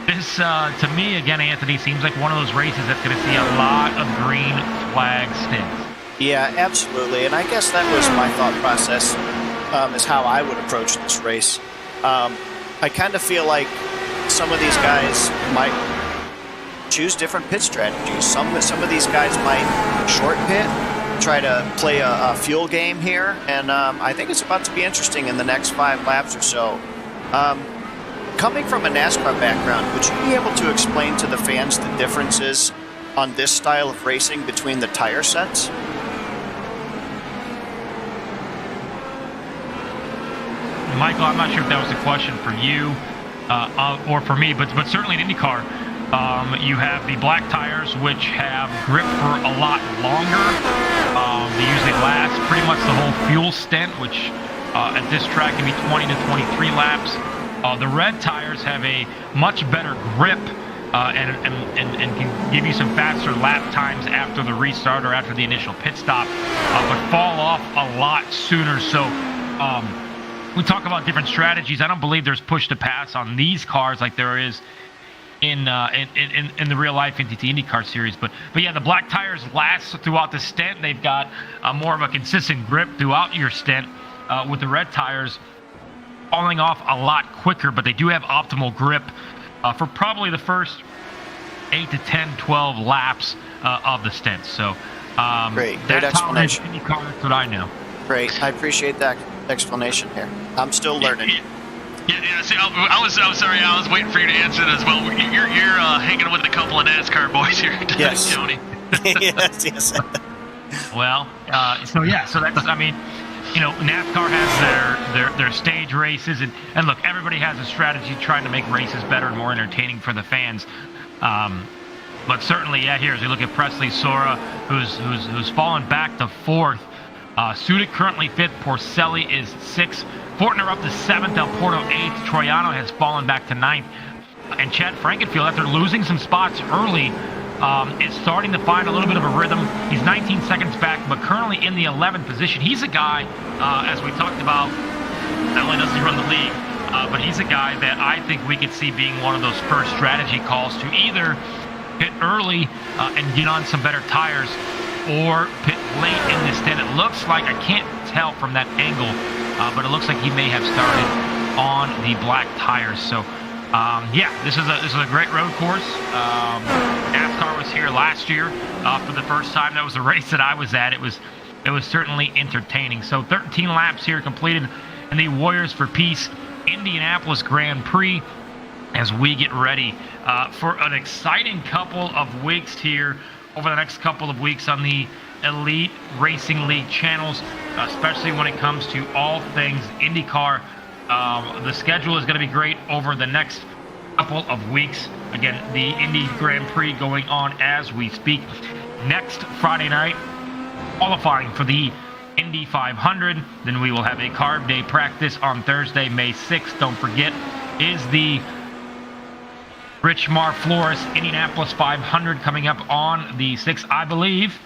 S2: this, to me, again, Anthony, seems like one of those races that's going to see a lot of green flag stints.
S1: Yeah, absolutely. And I guess that was my thought process, is how I would approach this race. I kind of feel like some of these guys might choose different pit strategies. Some of these guys might short pit, try to play a fuel game here, and I think it's about to be interesting in the next 5 laps or so. Coming from a NASCAR background, would you be able to explain to the fans the differences on this style of racing between the tire sets?
S2: Michael, I'm not sure if that was a question for you or for me, but certainly in IndyCar, you have the black tires, which have grip for a lot longer. They usually last pretty much the whole fuel stint, which at this track can be 20 to 23 laps. The red tires have a much better grip and can give you some faster lap times after the restart or after the initial pit stop, but fall off a lot sooner. So we talk about different strategies. I don't believe there's push to pass on these cars like there is in the real life NTT IndyCar Series. But yeah, the black tires last throughout the stint. They've got more of a consistent grip throughout your stint, with the red tires falling off a lot quicker, but they do have optimal grip for probably the first 8 to 10, 12 laps of the stint. So
S1: Great
S2: that's
S1: explanation.
S2: how IndyCar, that's what I know.
S1: Great, I appreciate that explanation here. I'm still learning.
S3: Yeah. See, I was sorry. I was waiting for you to answer that as well. You're hanging with a couple of NASCAR boys here tonight,
S1: Yes.
S3: Tony.
S1: yes.
S2: Well, so that's, I mean, NASCAR has their stage races, and look, everybody has a strategy trying to make races better and more entertaining for the fans. But certainly, here as we look at Presley Sora, who's fallen back to 4th. Sudik currently 5th. Porcelli is 6th. Fortner up to 7th. Del Porto 8th. Troiano has fallen back to 9th. And Chad Frankenfield, after losing some spots early, is starting to find a little bit of a rhythm. He's 19 seconds back, but currently in the 11th position. He's a guy, as we talked about, not only does he run the league, but he's a guy that I think we could see being one of those first strategy calls to either pit early and get on some better tires, or pit late in this stint. It looks like, I can't tell from that angle, but it looks like he may have started on the black tires. So this is a great road course. NASCAR was here last year for the first time. That was the race that I was at. It was certainly entertaining. So 13 laps here completed in the Warriors for Peace Indianapolis Grand Prix, as we get ready for an exciting couple of weeks here over the next couple of weeks on the Elite Racing League channels, especially when it comes to all things IndyCar. The schedule is going to be great over the next couple of weeks. Again, the Indy Grand Prix going on as we speak. Next Friday night, qualifying for the Indy 500. Then we will have a carb day practice on Thursday, May 6th. Don't forget, is the Rich Mar Flores Indianapolis 500 coming up on the 6th, I believe.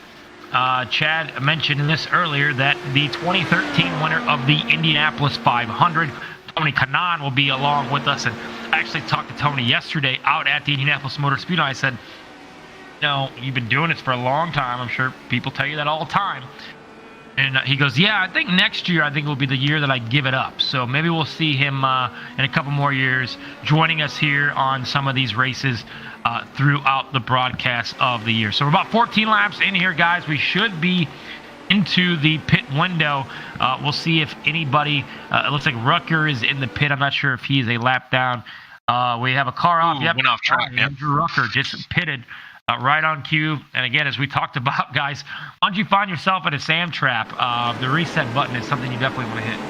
S2: Chad mentioned this earlier, that the 2013 winner of the Indianapolis 500, Tony Kanaan, will be along with us. And I actually talked to Tony yesterday out at the Indianapolis Motor Speedway. I said, you've been doing this for a long time. I'm sure people tell you that all the time. And he goes, yeah, I think next year, will be the year that I give it up. So maybe we'll see him in a couple more years joining us here on some of these races throughout the broadcast of the year. So we're about 14 laps in here, guys. We should be into the pit window. We'll see if anybody, it looks like Rucker is in the pit. I'm not sure if he's a lap down. We have a car off.
S3: Went off track.
S2: Andrew Rucker just pitted. Right on cue. And again, as we talked about, guys, once you find yourself at a Sam trap, the reset button is something you definitely want to hit.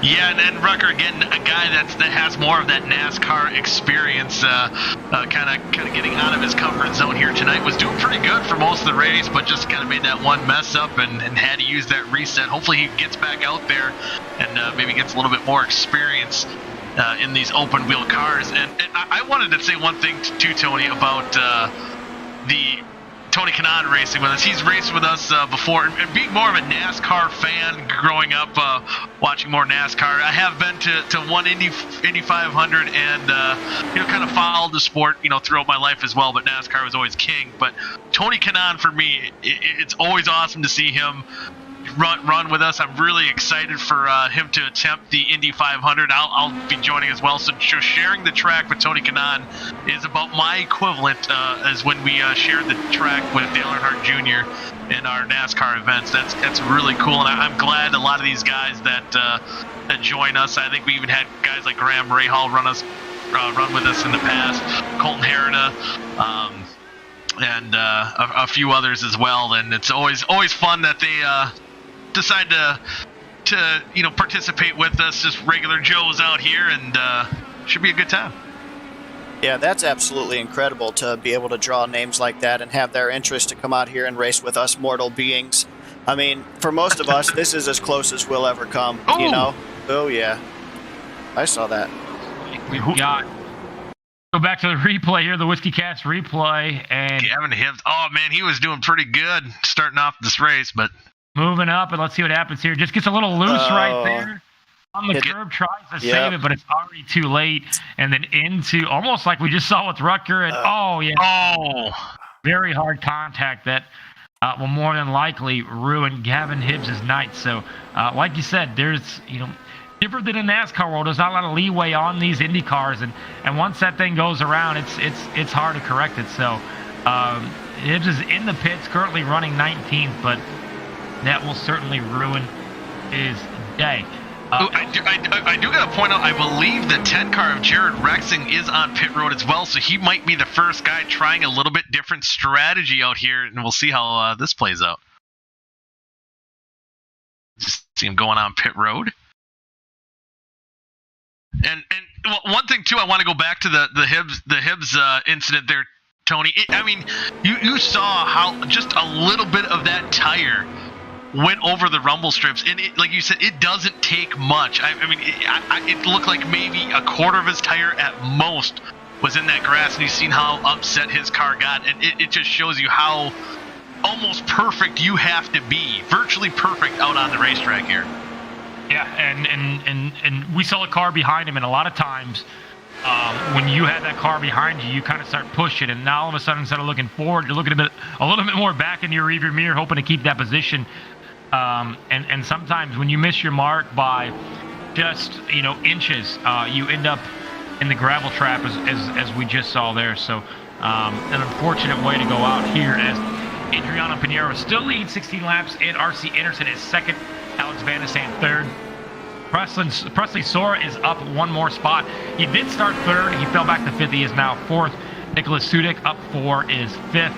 S3: Yeah, and then Rucker, again, a guy that has more of that NASCAR experience, kind of getting out of his comfort zone here tonight. Was doing pretty good for most of the race, but just kind of made that one mess up and had to use that reset. Hopefully he gets back out there and maybe gets a little bit more experience in these open wheel cars. And I wanted to say one thing too, Tony, about the Tony Kanaan racing with us. He's raced with us before, and being more of a NASCAR fan growing up, watching more NASCAR. I have been to one Indy 500 and kind of followed the sport throughout my life as well, but NASCAR was always king. But Tony Kanaan, for me, it's always awesome to see him run with us. I'm really excited for him to attempt the Indy 500. I'll be joining as well. So just sharing the track with Tony Kanaan is about my equivalent as when we shared the track with Dale Earnhardt Jr. in our NASCAR events. That's really cool, and I'm glad a lot of these guys that join us. I think we even had guys like Graham Rahal run with us in the past, Colton Herita, and a few others as well. And it's always fun that they decide to participate with us, just regular Joes out here, and should be a good time.
S1: Yeah, that's absolutely incredible to be able to draw names like that and have their interest to come out here and race with us mortal beings. I mean, for most of us, this is as close as we'll ever come, Oh, yeah. I saw that.
S2: We've got... Go back to the replay here, the Whiskey Cast replay, and...
S3: Gavin Hibbs. Oh, man, he was doing pretty good starting off this race, but...
S2: Moving up, and let's see what happens here. Just gets a little loose right there. On the curb, tries to save it, but it's already too late. And then into, almost like we just saw with Rucker, and very hard contact that will more than likely ruin Gavin Hibbs' night. So, like you said, there's, different than in NASCAR world, there's not a lot of leeway on these Indy cars, and once that thing goes around, it's hard to correct it. So, Hibbs is in the pits, currently running 19th, but that will certainly ruin his day.
S3: I do got to point out, I believe the 10 car of Jared Ruxin is on pit road as well, so he might be the first guy trying a little bit different strategy out here, and we'll see how this plays out. Just see him going on pit road. And one thing too, I want to go back to the Hibbs incident there, Tony. You saw how just a little bit of that tire went over the rumble strips, and like you said, it doesn't take much. It looked like maybe a quarter of his tire at most was in that grass, and you've seen how upset his car got, and it just shows you how almost perfect you have to be, virtually perfect out on the racetrack here.
S2: Yeah, and we saw a car behind him, and a lot of times when you have that car behind you, you kind of start pushing, and now all of a sudden, instead of looking forward, you're looking a little bit more back in your rearview mirror, hoping to keep that position. And sometimes when you miss your mark by just inches, you end up in the gravel trap as we just saw there. So an unfortunate way to go out here, as Adriano Pinheiro still leads 16 laps, and RC Anderson is second, Alex Van de Sande third. Presley Sora is up one more spot. He did start third. He fell back to fifth. He is now fourth. Nicholas Sudik up four is fifth.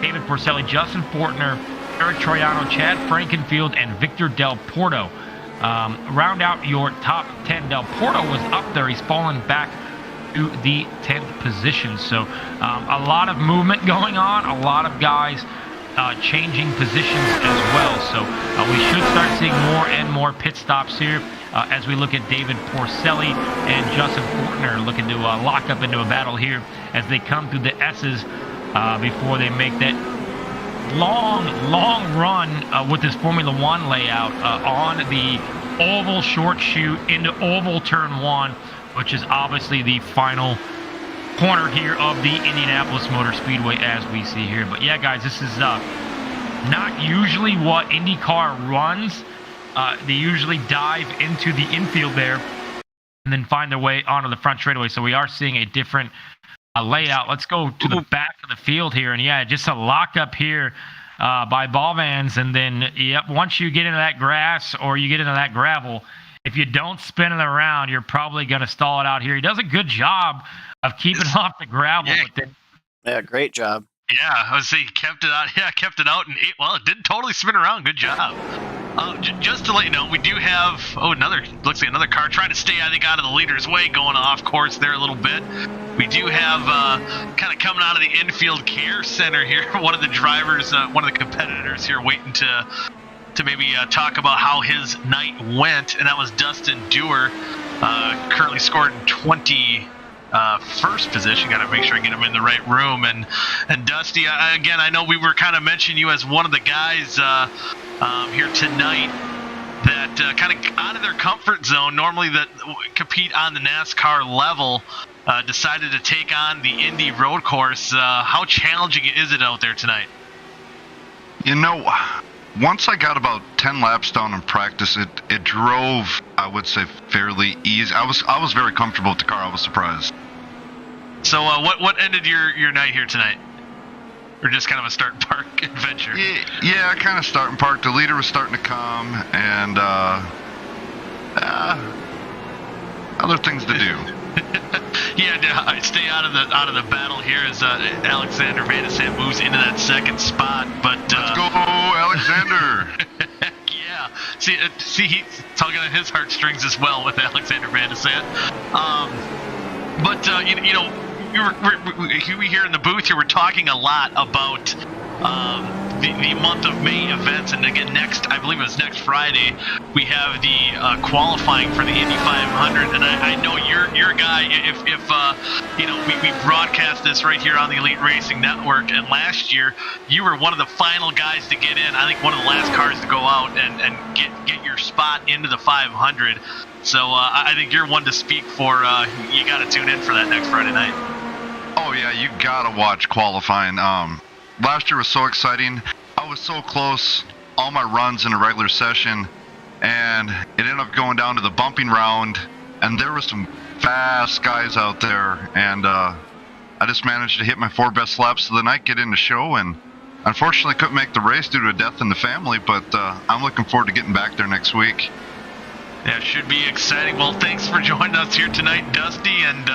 S2: David Porcelli, Justin Fortner, Eric Troiano, Chad Frankenfield, and Victor Del Porto. Round out your top 10. Del Porto was up there. He's fallen back to the 10th position. So a lot of movement going on. A lot of guys changing positions as well. So we should start seeing more and more pit stops here as we look at David Porcelli and Justin Fortner looking to lock up into a battle here as they come through the S's before they make that long run with this Formula One layout on the oval short chute into oval turn one, which is obviously the final corner here of the Indianapolis Motor Speedway as we see here. But yeah, guys, this is not usually what IndyCar runs. They usually dive into the infield there and then find their way onto the front straightaway. So we are seeing a different layout. Let's go to the back of the field here, and yeah, just a lockup here by Balvans, and then once you get into that grass or you get into that gravel, if you don't spin it around, you're probably going to stall it out here. He does a good job of keeping off the gravel.
S1: Yeah, great job.
S3: Yeah, I would say he kept it out. Yeah, kept it out, and it didn't totally spin around. Good job. Just to let you know, we do have looks like another car trying to stay, I think, out of the leader's way, going off course there a little bit. We do have kind of coming out of the infield care center here. One of the drivers, one of the competitors here, waiting to maybe talk about how his night went, and that was Dustin Dewer. currently scored in 21st position. Got to make sure I get him in the right room. And Dusty, again, I know we were kind of mentioning you as one of the guys here tonight that kind of out of their comfort zone, normally that compete on the NASCAR level, decided to take on the Indy road course. How challenging is it out there tonight?
S4: Once I got about 10 laps down in practice, it drove, I would say, fairly easy. I was very comfortable with the car. I was surprised.
S3: So what ended your night here tonight? Or just kind of a start and park adventure?
S4: Yeah, kind of start and park. The leader was starting to come, and other things to do.
S3: Yeah, stay out of the battle here as Alexander Vanessa moves into that second spot. But
S4: let's go, Alexander!
S3: Yeah, see, he's tugging at his heartstrings as well with Alexander Vanessa. But we here in the booth here, we're talking a lot about the month of May events, and again, I believe it was next Friday, we have the qualifying for the Indy 500, and I know you're a guy. If we broadcast this right here on the Elite Racing Network, and last year you were one of the final guys to get in. I think one of the last cars to go out and get your spot into the 500. So I think you're one to speak for. You got to tune in for that next Friday night.
S4: Oh yeah, you gotta watch qualifying. Last year was so exciting. I was so close all my runs in a regular session, and it ended up going down to the bumping round, and there were some fast guys out there, and I just managed to hit my 4 best laps of the night, get in the show, and unfortunately couldn't make the race due to a death in the family, but I'm looking forward to getting back there next week.
S3: Yeah, should be exciting. Well, thanks for joining us here tonight, Dusty, and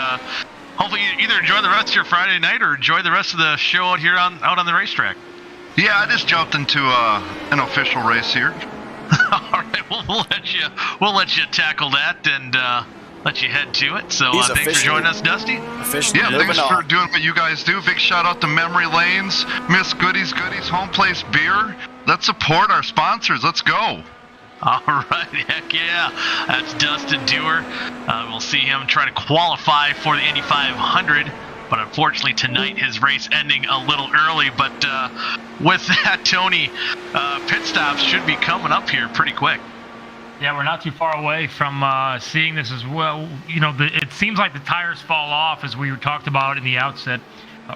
S3: hopefully you either enjoy the rest of your Friday night or enjoy the rest of the show out here out on the racetrack.
S4: Yeah, I just jumped into an official race here.
S3: All right, we'll let you tackle that and let you head to it. So thanks for joining us, Dusty.
S4: Yeah, thanks for doing what you guys do. Big shout out to Memory Lanes, Miss Goodies, Home Place Beer. Let's support our sponsors. Let's go.
S3: All right, heck yeah. That's Dustin Dewer. We'll see him try to qualify for the Indy 500, but unfortunately tonight his race ending a little early. But with that, Tony, pit stops should be coming up here pretty quick.
S2: Yeah, we're not too far away from seeing this as well. It seems like the tires fall off, as we talked about in the outset,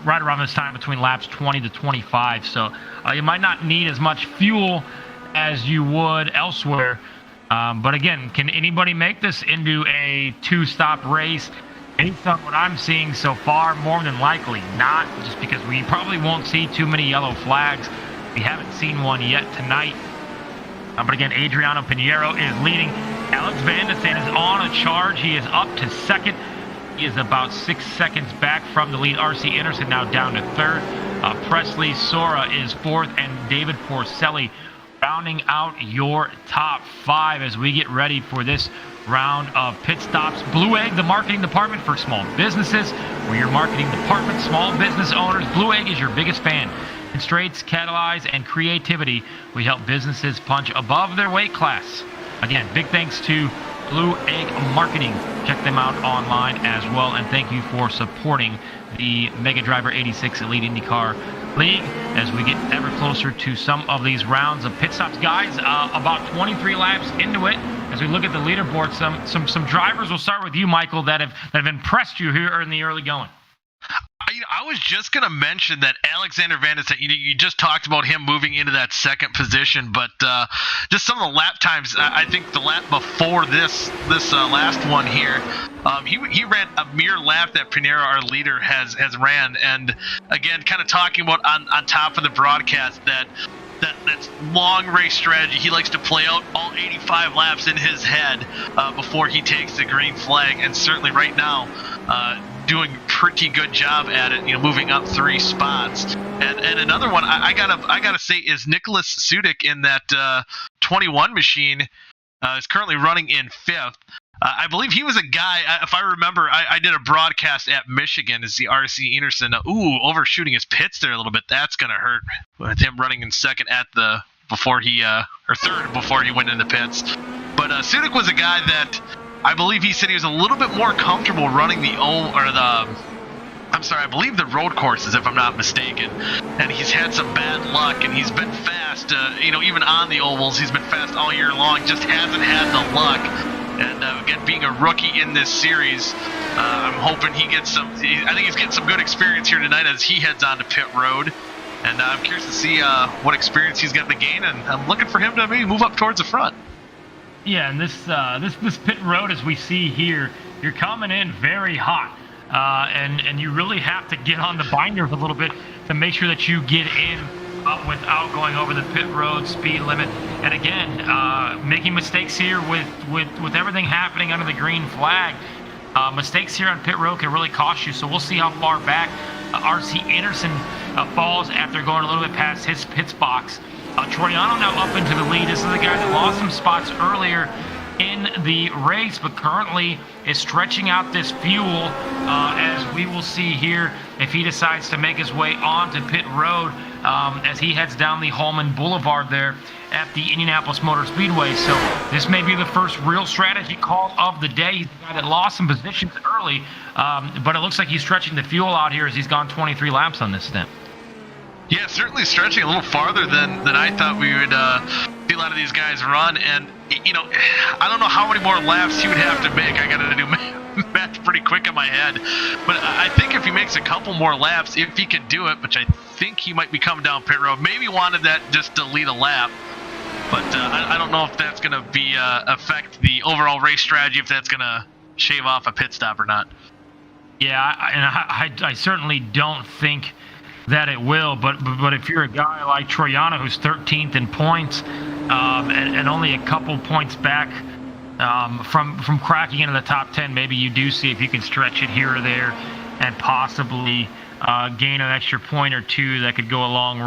S2: right around this time between laps 20 to 25. So you might not need as much fuel as you would elsewhere. But again, can anybody make this into a 2-stop race? Based on what I'm seeing so far, more than likely not, just because we probably won't see too many yellow flags. We haven't seen one yet tonight. But again, Adriano Pinheiro is leading. Alex Van de Sand is on a charge. He is up to second. He is about 6 seconds back from the lead. R.C. Anderson now down to third. Presley Sora is fourth, and David Porcelli rounding out your top 5 as we get ready for this round of pit stops. Blue Egg, the marketing department for small businesses. We're your marketing department, small business owners. Blue Egg is your biggest fan. In straights, catalyze, and creativity, we help businesses punch above their weight class. Again, big thanks to Blue Egg Marketing. Check them out online as well, and thank you for supporting the Mega Driver 86 Elite IndyCar League as we get ever closer to some of these rounds of pit stops. Guys, about 23 laps into it, as we look at the leaderboard, some drivers. We'll start with you, Michael, that have impressed you here in the early going.
S3: I was just going to mention that Alexander Van de Sand, you just talked about him moving into that second position, but just some of the lap times, I think the lap before this last one here, he ran a mere lap that Pinheiro, our leader, has ran. And again, kind of talking about on top of the broadcast that's long race strategy. He likes to play out all 85 laps in his head before he takes the green flag, and certainly right now doing pretty good job at it, moving up 3 spots. And another one I gotta say is Nicholas Sudik in that 21 machine is currently running in 5th. I believe he was a guy, if I remember, I did a broadcast at Michigan as the R.C. Anderson. Overshooting his pits there a little bit. That's going to hurt with him running in second or third before he went in the pits. But Sudik was a guy that I believe he said he was a little bit more comfortable running I believe the road courses, if I'm not mistaken. And he's had some bad luck, and he's been fast, even on the ovals. He's been fast all year long, just hasn't had the luck. And again, being a rookie in this series, I'm hoping he gets I think he's getting some good experience here tonight as he heads on to pit road. And I'm curious to see what experience he's going to gain, and I'm looking for him to maybe move up towards the front.
S2: Yeah, and this pit road, as we see here, you're coming in very hot. And you really have to get on the binders a little bit to make sure that you get in without going over the pit road speed limit. And again, making mistakes here with everything happening under the green flag. Mistakes here on pit road can really cost you. So we'll see how far back R.C. Anderson falls after going a little bit past his pits box. Troiano now up into the lead. This is the guy that lost some spots earlier in the race, but currently is stretching out this fuel, as we will see here if he decides to make his way onto pit road as he heads down the Holman Boulevard there at the Indianapolis Motor Speedway. So this may be the first real strategy call of the day. He's the guy that lost some positions early, but it looks like he's stretching the fuel out here as he's gone 23 laps on this stint.
S3: Yeah, certainly stretching a little farther than I thought we would see a lot of these guys run. And, I don't know how many more laps he would have to make. I got to do math pretty quick in my head. But I think if he makes a couple more laps, if he can do it, which I think he might be coming down pit road, maybe wanted that just to lead a lap. But I don't know if that's going to be affect the overall race strategy, if that's going to shave off a pit stop or not.
S2: Yeah, I certainly don't think that it will, but if you're a guy like Troiano, who's 13th in points, and only a couple points back from cracking into the top 10, maybe you do see if you can stretch it here or there and possibly gain an extra point or two that could go a long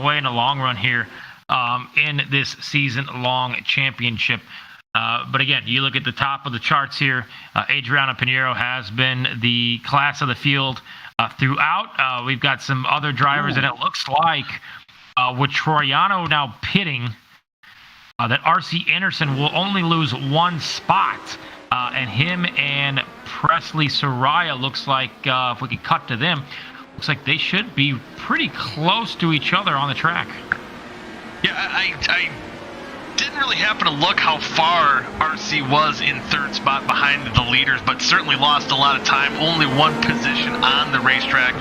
S2: way in the long run here in this season-long championship. But again, you look at the top of the charts here, Adriano Pinheiro has been the class of the field throughout. We've got some other drivers, and it looks like with Troiano now pitting, that R.C. Anderson will only lose one spot, and him and Presley Soraya looks like, if we could cut to them, looks like they should be pretty close to each other on the track.
S3: Yeah, I didn't really happen to look how far RC was in third spot behind the leaders, but certainly lost a lot of time, only one position on the racetrack.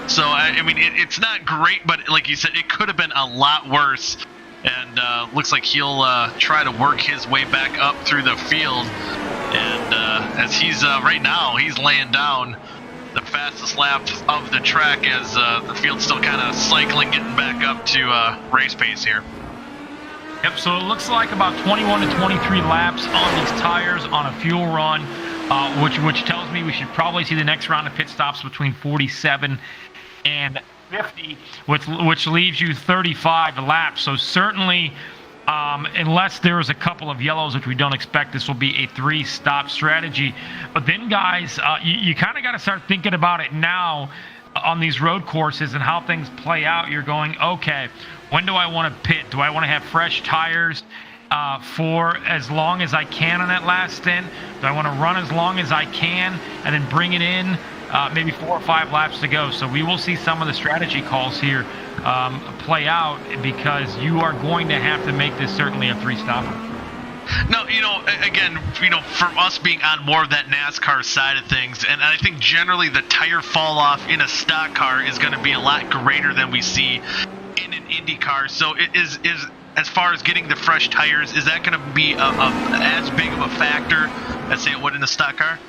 S3: So, I mean, it's not great, but like you said, it could have been a lot worse. And looks like he'll try to work his way back up through the field. And as he's right now, he's laying down the fastest lap of the track as the field's still kind of cycling, getting back up to race pace here.
S2: Yep, so it looks like about 21 to 23 laps on these tires on a fuel run, which tells me we should probably see the next round of pit stops between 47 and 50, which leaves you 35 laps. So certainly, unless there's a couple of yellows, which we don't expect, this will be a 3-stop strategy. But then, guys, you kind of got to start thinking about it now on these road courses and how things play out. You're going, okay, when do I want to pit? Do I want to have fresh tires for as long as I can on that last stint? Do I want to run as long as I can and then bring it in maybe 4 or 5 laps to go? So we will see some of the strategy calls here play out, because you are going to have to make this certainly a 3-stopper.
S3: No, again, from us being on more of that NASCAR side of things, and I think generally the tire fall off in a stock car is going to be a lot greater than we see in an IndyCar. So it is as far as getting the fresh tires, is that going to be as big of a factor as say it would in a stock car?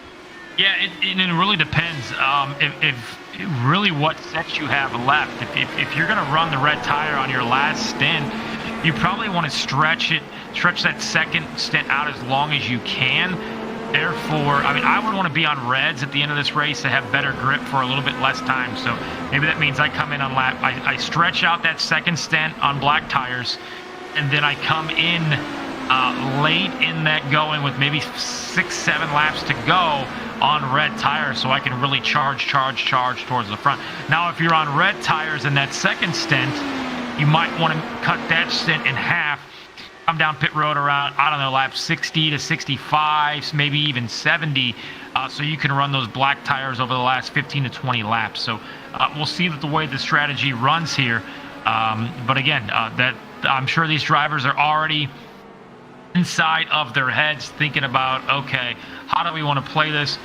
S2: Yeah, it really depends. If really what sets you have left. If you're going to run the red tire on your last stint, you probably want to stretch that second stint out as long as you can. Therefore, I mean, I would want to be on reds at the end of this race to have better grip for a little bit less time. So maybe that means I come in on lap, I stretch out that second stint on black tires, and then I come in late in that going with maybe 6-7 laps to go on red tires, so I can really charge towards the front. Now, if you're on red tires in that second stint, you might want to cut that stint in half come down pit road around, I don't know, laps 60 to 65, maybe even 70, so you can run those black tires over the last 15 to 20 laps. So we'll see the way the strategy runs here. But again, that I'm sure these drivers are already inside of their heads thinking about, okay, how do we want to play this?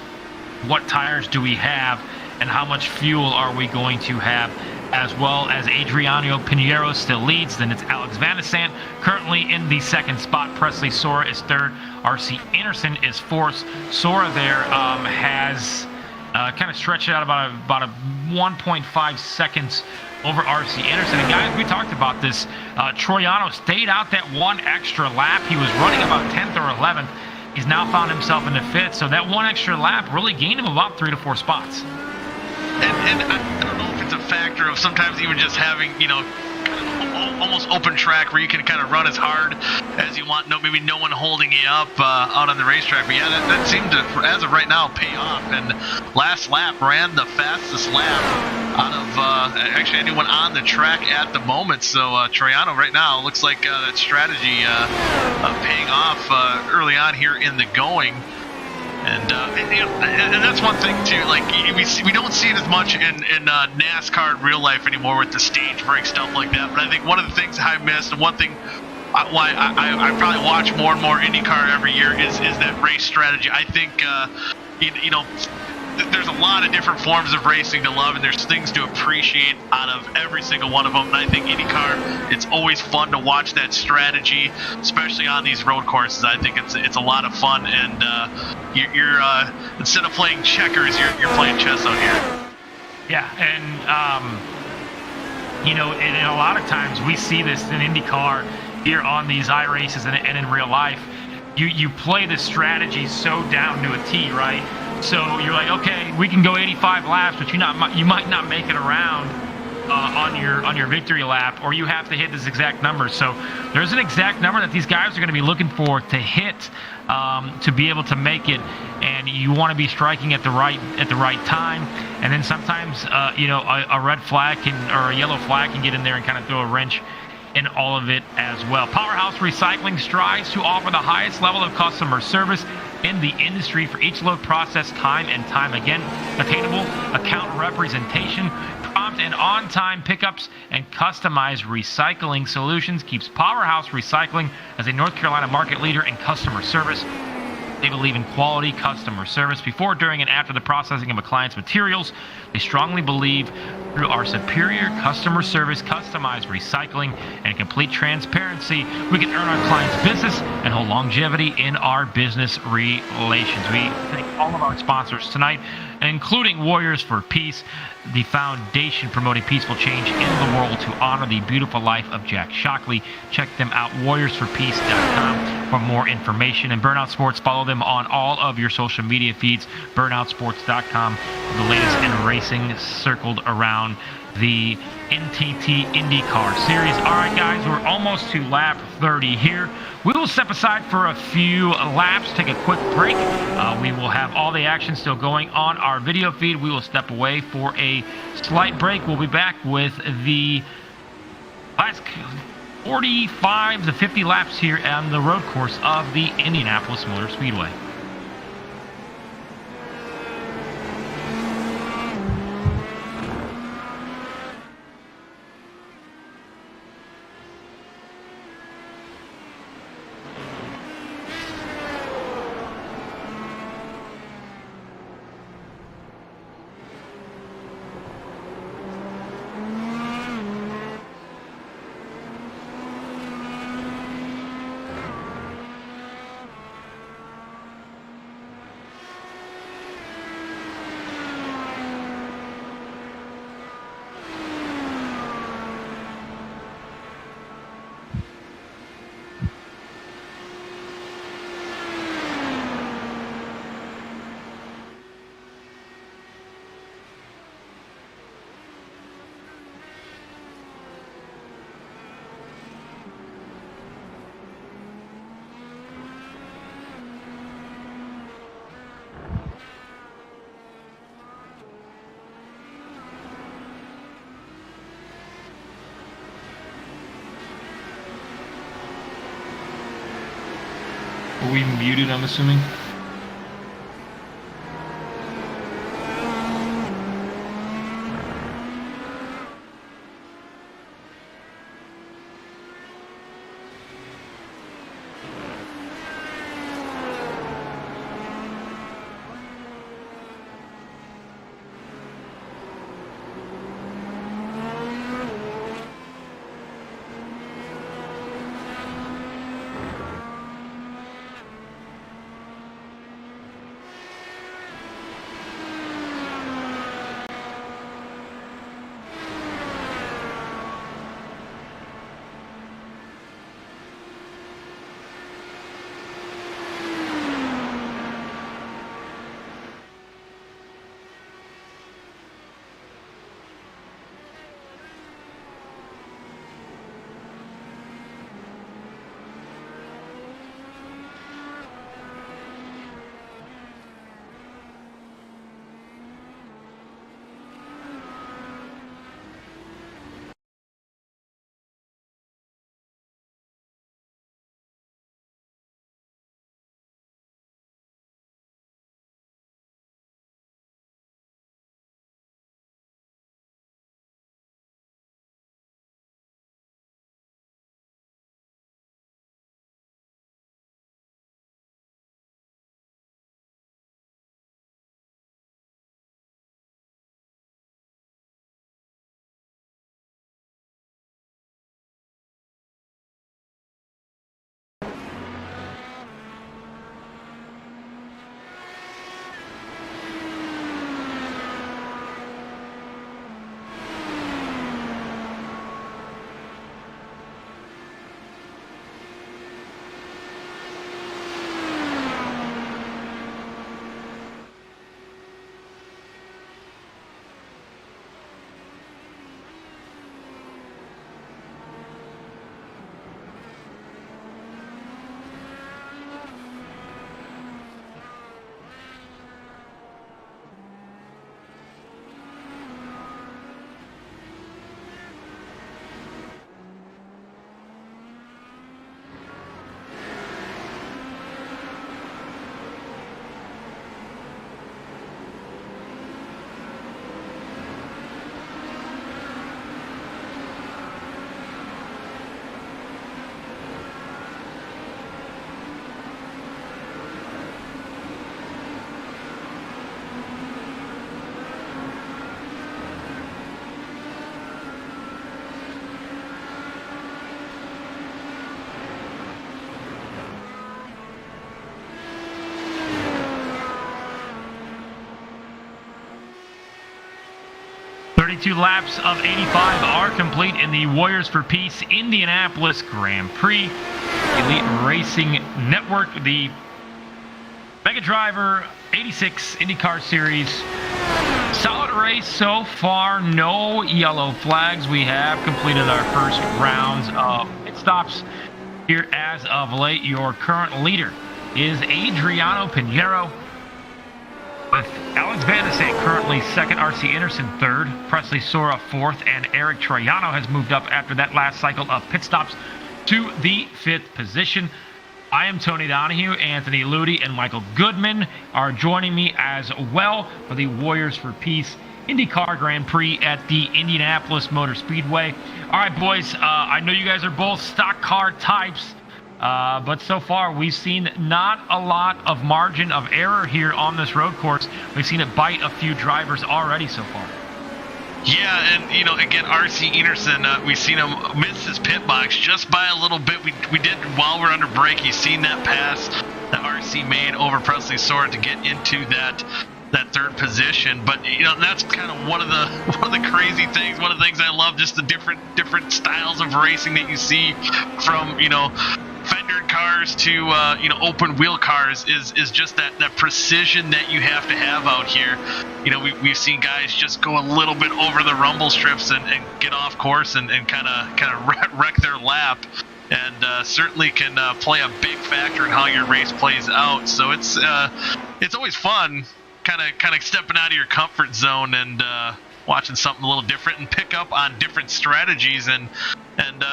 S2: What tires do we have? And how much fuel are we going to have? As well as Adriano Pinheiro still leads. Then it's Alex Van de Sant currently in the second spot. Presley Sora is third. RC Anderson is fourth. Sora there has kind of stretched it out about a 1.5 seconds over RC Anderson. And guys, we talked about this. Troiano stayed out that one extra lap. He was running about 10th or 11th. He's now found himself in the fifth. So that one extra lap really gained him about 3 to 4 spots.
S3: And I don't know if it's a factor of sometimes even just having, almost open track where you can kind of run as hard as you want. Maybe no one holding you up out on the racetrack. But yeah, that seemed to, as of right now, pay off. And last lap ran the fastest lap out of actually anyone on the track at the moment. So Troiano right now looks like that strategy paying off early on here in the going. And that's one thing too. Like we don't see it as much in NASCAR in real life anymore with the stage break stuff like that. But I think one of the things I missed, and one thing why I probably watch more and more IndyCar every year is that race strategy. I think there's a lot of different forms of racing to love, and there's things to appreciate out of every single one of them. And I think IndyCar, it's always fun to watch that strategy, especially on these road courses. I think it's a lot of fun, and you're instead of playing checkers, you're playing chess out here.
S2: Yeah, and and a lot of times we see this in IndyCar here on these iRaces and in real life. You play the strategy so down to a T, right? So you're like, okay, we can go 85 laps, but you might not make it around on your victory lap, or you have to hit this exact number. So there's an exact number that these guys are going to be looking for to hit to be able to make it, and you want to be striking at the right time. And then sometimes a red flag or a yellow flag can get in there and kind of throw a wrench in all of it as well. Powerhouse Recycling strives to offer the highest level of customer service in the industry for each load process time and time again. Attainable account representation, prompt and on-time pickups, and customized recycling solutions keeps Powerhouse Recycling as a North Carolina market leader in customer service. They believe in quality customer service before, during, and after the processing of a client's materials. They strongly believe through our superior customer service, customized recycling, and complete transparency, we can earn our clients' business and hold longevity in our business relations. We thank all of our sponsors tonight, including Warriors for Peace, the foundation promoting peaceful change in the world to honor the beautiful life of Jack Shockley. Check them out, warriorsforpeace.com, for more information. And Burnout Sports, follow them on all of your social media feeds, burnoutsports.com, for the latest in racing circled around the NTT IndyCar Series. All right, guys, we're almost to lap 30 here. We will step aside for a few laps, take a quick break. We will have all the action still going on our video feed. We will step away for a slight break. We'll be back with the last 45 to 50 laps here on the road course of the Indianapolis Motor Speedway. Are we muted, I'm assuming? Laps of 85 are complete in the Warriors for Peace Indianapolis Grand Prix. Elite Racing Network, the Mega Driver 86 IndyCar Series. Solid race so far, no yellow flags. We have completed our first rounds of pit stops here as of late. Your current leader is Adriano Pinheiro, with Alex Vanessa currently second, R.C. Anderson third, Presley Sora fourth, and Eric Troiano has moved up after that last cycle of pit stops to the fifth position. I am Tony Donahue. Anthony Ludi and Michael Goodman are joining me as well for the Warriors for Peace IndyCar Grand Prix at the Indianapolis Motor Speedway. All right, boys, I know you guys are both stock car types. But so far, we've seen not a lot of margin of error here on this road course. We've seen it bite a few drivers already so far.
S3: Yeah, and, you know, again, R.C. Anderson, we've seen him miss his pit box just by a little bit. We did, while we're under break, you've seen that pass that R.C. made over Presley Sora to get into that third position. But, you know, that's kind of one of the crazy things, one of the things I love, just the different styles of racing that you see from, you know, fendered cars to you know, open wheel cars is just that precision that you have to have out here. You know, we've seen guys just go a little bit over the rumble strips and get off course and kind of wreck their lap, and certainly can play a big factor in how your race plays out. So it's always fun kind of stepping out of your comfort zone and watching something a little different and pick up on different strategies. And And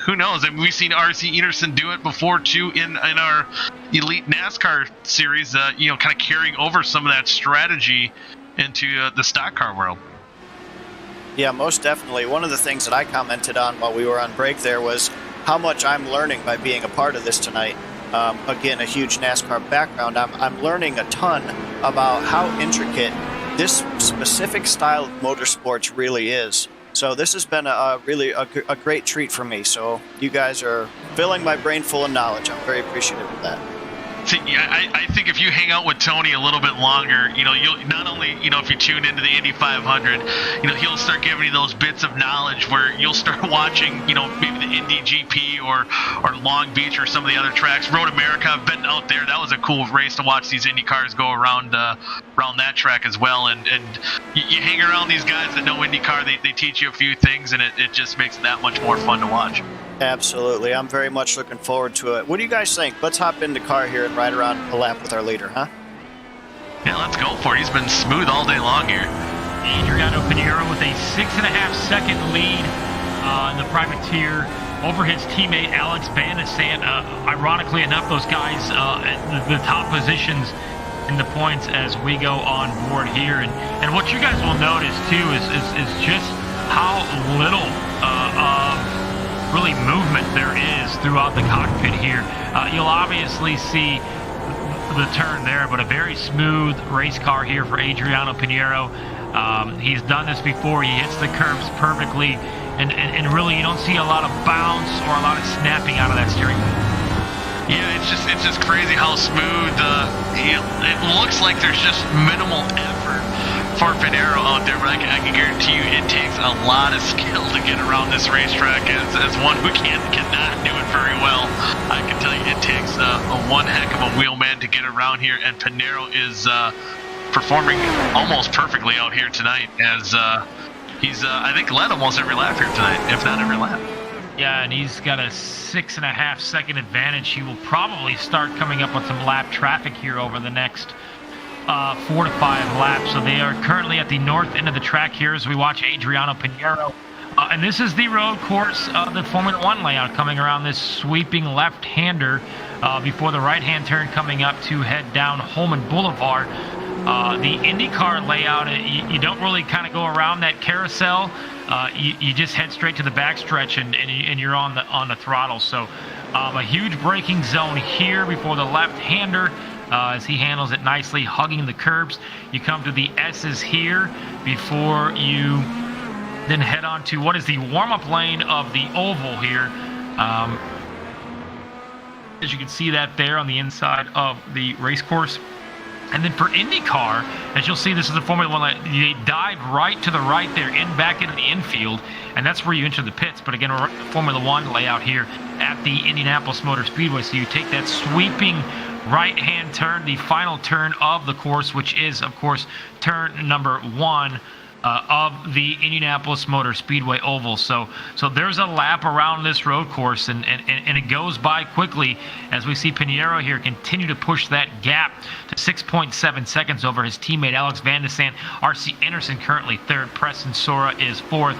S3: who knows? I mean, we've seen R.C. Enerson do it before too in our Elite NASCAR series. Kind of carrying over some of that strategy into the stock car world.
S1: Yeah, most definitely. One of the things that I commented on while we were on break there was how much I'm learning by being a part of this tonight. Again, a huge NASCAR background. I'm learning a ton about how intricate this specific style of motorsports really is. So this has been a great treat for me. So you guys are filling my brain full of knowledge. I'm very appreciative of that.
S3: See, I think if you hang out with Tony a little bit longer, you'll not only, if you tune into the Indy 500, he'll start giving you those bits of knowledge where you'll start watching, maybe the Indy GP or Long Beach or some of the other tracks. Road America, I've been out there. That was a cool race to watch these Indy cars go around that track as well. And you hang around these guys that know IndyCar, they teach you a few things, and it just makes it that much more fun to watch.
S1: Absolutely. I'm very much looking forward to it. What do you guys think? Let's hop in the car here and ride around a lap with our leader, huh?
S3: Yeah, let's go for it. He's been smooth all day long here.
S2: Adriano Pinheiro with a 6.5-second lead in the privateer over his teammate Alex Van de Sant. Ironically enough, those guys at the top positions in the points as we go on board here. And what you guys will notice too is just how little really movement there is throughout the cockpit here. You'll obviously see the turn there, but a very smooth race car here for Adriano Pinheiro. He's done this before. He hits the curbs perfectly, and really you don't see a lot of bounce or a lot of snapping out of that steering wheel.
S3: Yeah, it's just crazy how smooth. It looks like there's just minimal effort for Pinheiro out there, but I can guarantee you it takes a lot of skill to get around this racetrack. As one who cannot do it very well, I can tell you it takes a one heck of a wheelman to get around here, and Pinheiro is performing almost perfectly out here tonight, as he's I think led almost every lap here tonight, if not every lap.
S2: Yeah, and he's got a 6.5-second advantage. He will probably start coming up with some lap traffic here over the next 4 to 5 laps. So they are currently at the north end of the track here as we watch Adriano Pinheiro. And this is the road course of the Formula One layout, coming around this sweeping left-hander before the right-hand turn coming up to head down Holman Boulevard. The IndyCar layout, you don't really kind of go around that carousel. You just head straight to the backstretch and you're on the throttle. So a huge braking zone here before the left-hander as he handles it nicely, hugging the curbs. You come to the S's here before you then head on to what is the warm-up lane of the oval here. As you can see that there on the inside of the race course. And then for IndyCar, as you'll see, this is the Formula One. They dive right to the right there, back into the infield, and that's where you enter the pits. But again, we're the Formula One layout here at the Indianapolis Motor Speedway. So you take that sweeping right-hand turn, the final turn of the course, which is, of course, turn number 1 of the Indianapolis Motor Speedway oval. So there's a lap around this road course, and it goes by quickly as we see Pinheiro here continue to push that gap to 6.7 seconds over his teammate Alex Van de Sant. R.C. Enerson currently 3rd, Preston Sora is 4th,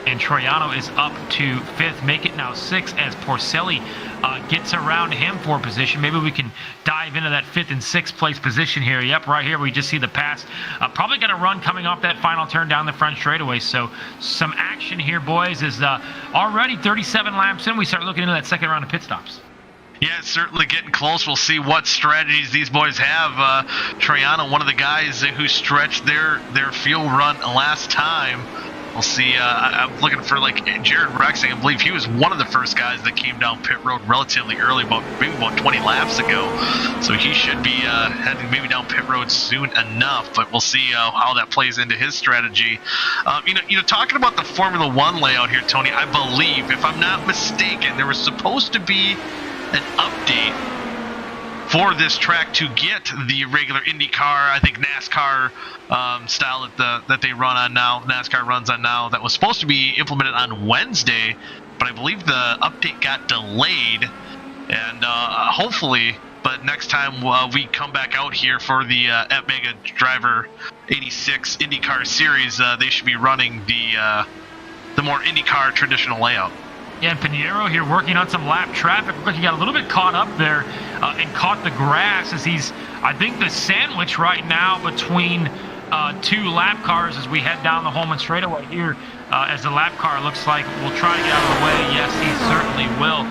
S2: and Troiano is up to 5th. Make it now 6th as Porcelli gets around him for position. Maybe we can dive into that 5th and 6th place position here. Yep, right here we just see the pass. Probably going to run coming off that final turn down the front straightaway. So some action here, boys, is already 37 laps in. We start looking into that second round of pit stops.
S3: Yeah, it's certainly getting close. We'll see what strategies these boys have. Troiano, one of the guys who stretched their fuel run last time. We'll see. I'm looking for Jared Ruxin. I believe he was one of the first guys that came down pit road relatively early, maybe about 20 laps ago. So he should be heading maybe down pit road soon enough. But we'll see how that plays into his strategy. Talking about the Formula One layout here, Tony, I believe, if I'm not mistaken, there was supposed to be an update for this track to get the regular IndyCar, I think NASCAR style that they run on now, NASCAR runs on now, that was supposed to be implemented on Wednesday, but I believe the update got delayed, and hopefully, but next time we come back out here for the at Mega Driver 86 IndyCar Series, they should be running the more IndyCar traditional layout.
S2: Yeah, and Pinheiro here working on some lap traffic. Look like he got a little bit caught up there and caught the grass as he's, I think, the sandwich right now between two lap cars as we head down the Holman straightaway here. As the lap car looks like will try to get out of the way. Yes, he certainly will.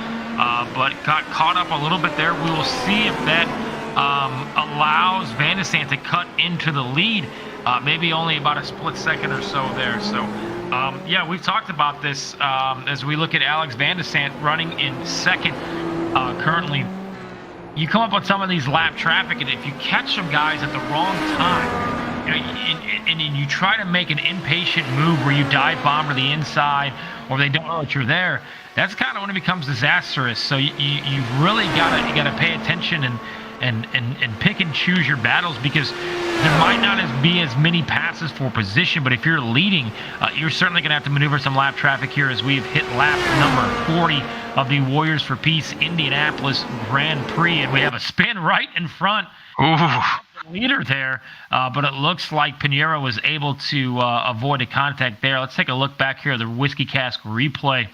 S2: But got caught up a little bit there. We will see if that allows Van de Sant to cut into the lead. Maybe only about a split second or so there. So, yeah, we've talked about this as we look at Alex Van de Sant running in second currently. You come up on some of these lap traffic, and if you catch some guys at the wrong time, and you try to make an impatient move where you dive bomb to the inside or they don't know that you're there, that's kind of when it becomes disastrous. So you've really got to pay attention and pick and choose your battles, because there might not be as many passes for position, but if you're leading, you're certainly going to have to maneuver some lap traffic here as we've hit lap number 40 of the Warriors for Peace Indianapolis Grand Prix, and we have a spin right in front. Ooh. Leader there, but it looks like Pinheiro was able to avoid a contact there. Let's take a look back here at the Whiskey Cask replay.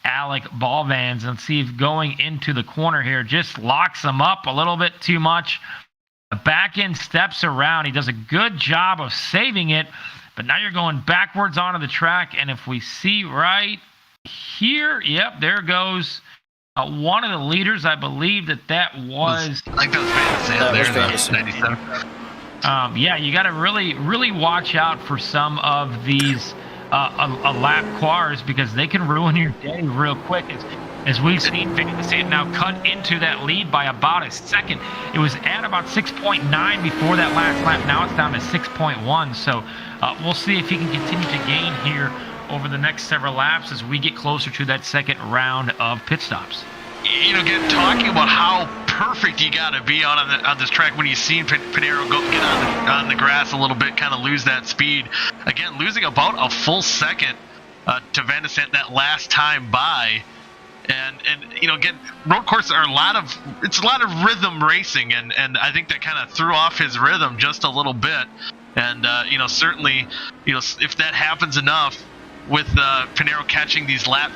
S2: Alec Ballvans, and see if going into the corner here just locks him up a little bit too much. The back end steps around. He does a good job of saving it, but now you're going backwards onto the track, and if we see right here, yep, there goes one of the leaders. I believe that was...
S3: I think that was Van de Sant there in 97.
S2: Yeah, you got to really watch out for some of these lap cars, because they can ruin your day real quick. As we've seen Van de Sant now cut into that lead by about a second. It was at about 6.9 before that last lap. Now it's down to 6.1. So we'll see if he can continue to gain here over the next several laps as we get closer to that second round of pit stops.
S3: You know, again, talking about how perfect you got to be on this track when you've seen Pinheiro get on the grass a little bit, kind of lose that speed. Again, losing about a full second to Van de Sant that last time by. And you know, again, road courses are a lot of rhythm racing, and I think that kind of threw off his rhythm just a little bit. And you know, certainly, you know, if that happens enough with Pinheiro catching this lap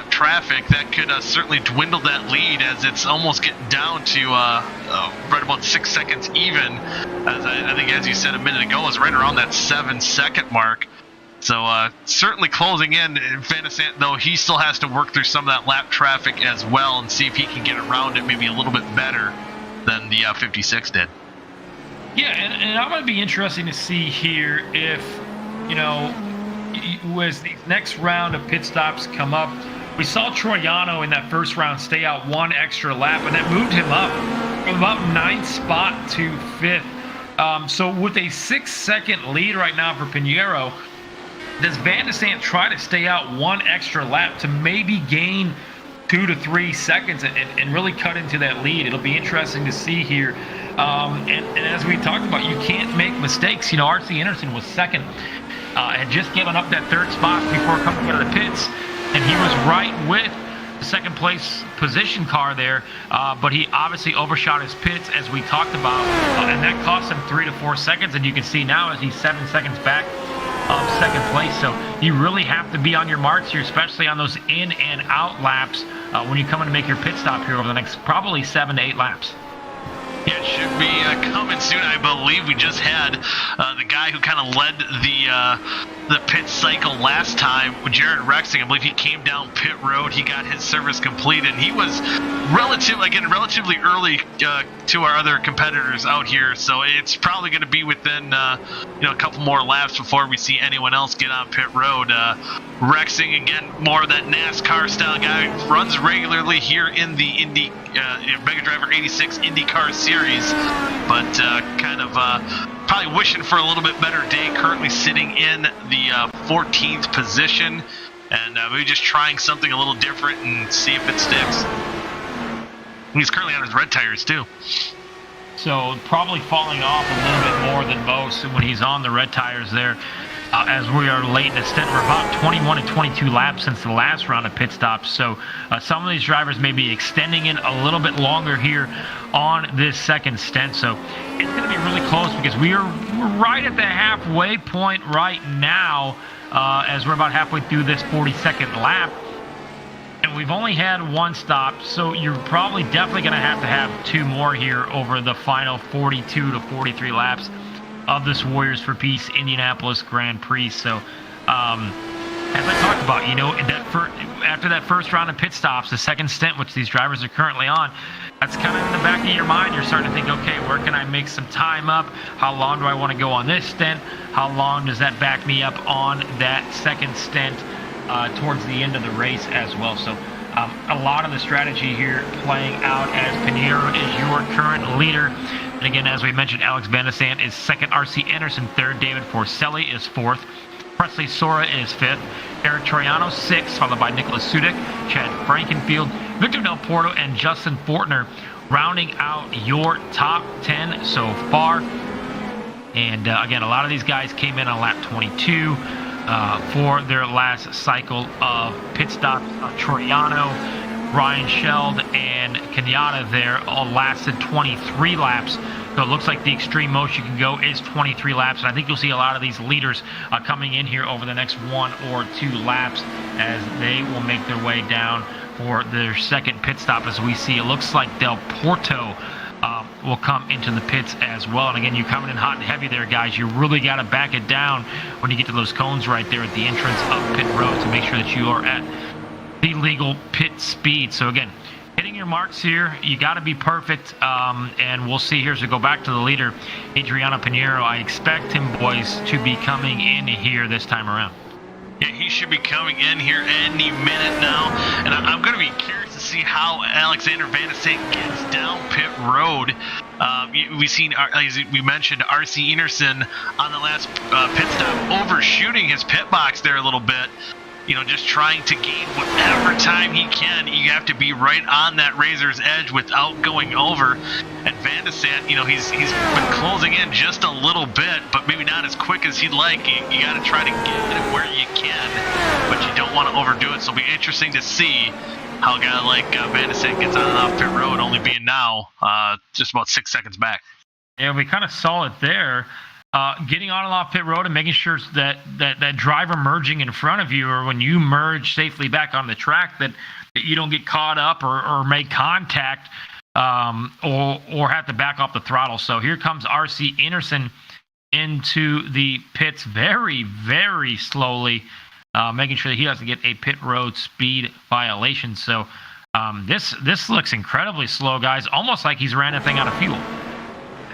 S3: traffic, that could certainly dwindle that lead, as it's almost getting down to right about 6 seconds even. As I think, as you said a minute ago, is right around that 7-second mark. So certainly closing in. Van de Sant, though, he still has to work through some of that lap traffic as well and see if he can get around it maybe a little bit better than the 56 did.
S2: Yeah, and I'm going to be interesting to see here if, you know, as the next round of pit stops come up. We saw Troiano in that first round stay out one extra lap, and that moved him up from about 9th spot to 5th. So with a 6-second lead right now for Pinheiro, does Van de Sant try to stay out one extra lap to maybe gain 2 to 3 seconds and really cut into that lead? It'll be interesting to see here. And as we talked about, you can't make mistakes. You know, R.C. Anderson was second, had just given up that 3rd spot before coming out of the pits, and he was right with the second place position car there, but he obviously overshot his pits, as we talked about, and that cost him 3 to 4 seconds, and you can see now as he's 7 seconds back of second place. So you really have to be on your marks here, especially on those in and out laps when you come in to make your pit stop here over the next probably 7 to 8 laps.
S3: Yeah, it should be coming soon. I believe we just had the guy who kind of led the pit cycle last time, Jared Ruxin. I believe he came down pit road. He got his service completed. He was relatively early to our other competitors out here, so it's probably going to be within a couple more laps before we see anyone else get on pit road. Ruxin, again, more of that NASCAR style guy, runs regularly here in the Mega Driver 86 IndyCar Series, but kind of probably wishing for a little bit better day. Currently sitting in the 14th position, and maybe just trying something a little different and see if it sticks. He's currently on his red tires too.
S2: So probably falling off a little bit more than most when he's on the red tires there. As we are late in the stint, we're about 21 and 22 laps since the last round of pit stops. So some of these drivers may be extending it a little bit longer here on this second stint. So it's going to be really close because we're right at the halfway point right now as we're about halfway through this 42nd lap. again, we've only had one stop, so you're probably definitely going to have 2 more here over the final 42 to 43 laps of this Warriors for Peace Indianapolis Grand Prix. So, as I talked about, after that first round of pit stops, the second stint, which these drivers are currently on, that's kind of in the back of your mind. You're starting to think, okay, where can I make some time up? How long do I want to go on this stint? How long does that back me up on that second stint towards the end of the race as well? So a lot of the strategy here playing out as Pinheiro is your current leader. And again, as we mentioned, Alex Van de Sant is second, RC Anderson third, David Forcelli is fourth, Presley Sora is fifth, Eric Troiano sixth, followed by Nicholas Sudik, Chad Frankenfield, Victor Del Porto, and Justin Fortner rounding out your top 10 so far. And again, a lot of these guys came in on lap 22 for their last cycle of pit stops. Troiano, Ryan Sheld, and Kenyatta there all lasted 23 laps. So it looks like the extreme most you can go is 23 laps. And I think you'll see a lot of these leaders coming in here over the next 1 or 2 laps as they will make their way down for their second pit stop. As we see, it looks like Del Porto will come into the pits as well. And again, you're coming in hot and heavy there, guys. You really got to back it down when you get to those cones right there at the entrance of pit road to make sure that you are at the legal pit speed. So again, hitting your marks here, you got to be perfect. And we'll see here as we go back to the leader, Adriano Pinheiro. I expect him, boys, to be coming in here this time around.
S3: Yeah, he should be coming in here any minute now. And I'm going to be curious to see how Alexander Van de Sant gets down pit road. We've seen, as we mentioned, RC Anderson on the last pit stop overshooting his pit box there a little bit. Just trying to gain whatever time he can. You have to be right on that razor's edge without going over. And Van de Sant, he's been closing in just a little bit, but maybe not as quick as he'd like. You got to try to get it where you can, but you don't want to overdo it. So it'll be interesting to see how a guy like Van de Sant gets on and off pit road, only being now just about 6 seconds back.
S2: Yeah, we kind of saw it there. Getting on and off pit road and making sure that driver merging in front of you, or when you merge safely back on the track, that you don't get caught up or make contact or have to back off the throttle. So here comes RC Anderson into the pits very, very slowly, making sure that he doesn't get a pit road speed violation. So this looks incredibly slow, guys, almost like he's ran that thing out of fuel.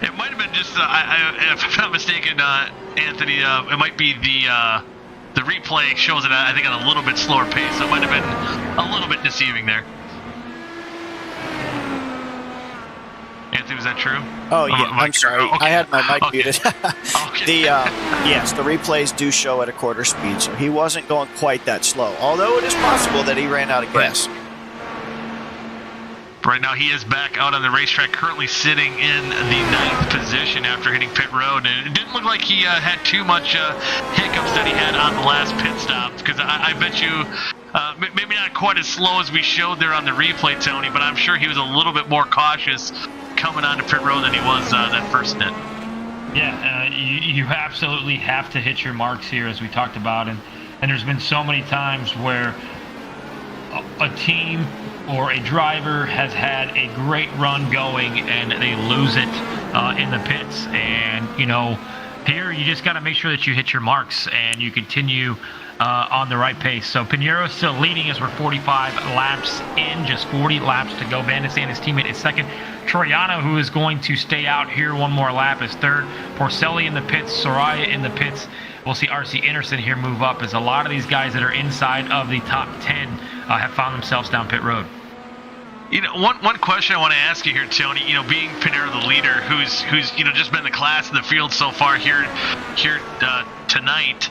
S3: It might have been just, if I'm not mistaken, Anthony, it might be the replay shows it, I think, at a little bit slower pace. So it might have been a little bit deceiving there. Anthony, was that true?
S1: Oh, yeah, I'm sorry.
S3: Okay.
S1: I had my mic muted.
S3: Okay.
S1: Yes, the replays do show at a quarter speed, so he wasn't going quite that slow, although it is possible that he ran out of gas.
S3: Right now, he is back out on the racetrack, currently sitting in the 9th position after hitting pit road. And it didn't look like he had too much hiccups that he had on the last pit stop, because I bet you maybe not quite as slow as we showed there on the replay, Tony, but I'm sure he was a little bit more cautious coming onto pit road than he was that first stint.
S2: Yeah, you absolutely have to hit your marks here, as we talked about. And there's been so many times where a team or a driver has had a great run going and they lose it in the pits. And, here you just got to make sure that you hit your marks and you continue on the right pace. So Pinheiro is still leading as we're 45 laps in, just 40 laps to go. Van de Sant, his teammate, is second. Troiano, who is going to stay out here one more lap, is third. Porcelli in the pits, Soraya in the pits. We'll see RC Anderson here move up, as a lot of these guys that are inside of the top 10 have found themselves down pit road.
S3: One question I want to ask you here, Tony. Being Pinheiro the leader, who's just been the class in the field so far here tonight.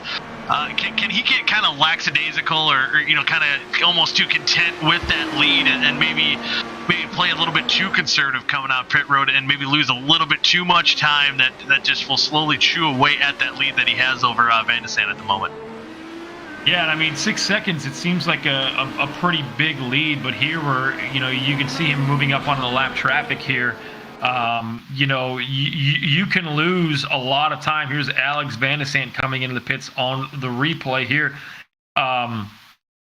S3: Can he get kind of lackadaisical or kind of almost too content with that lead and maybe play a little bit too conservative coming out pit road and maybe lose a little bit too much time that just will slowly chew away at that lead that he has over Van de Sant at the moment?
S2: Yeah, I mean, 6 seconds, it seems like a pretty big lead, but here you can see him moving up onto the lap traffic here. You can lose a lot of time. Here's Alex Van de Sant coming into the pits on the replay here.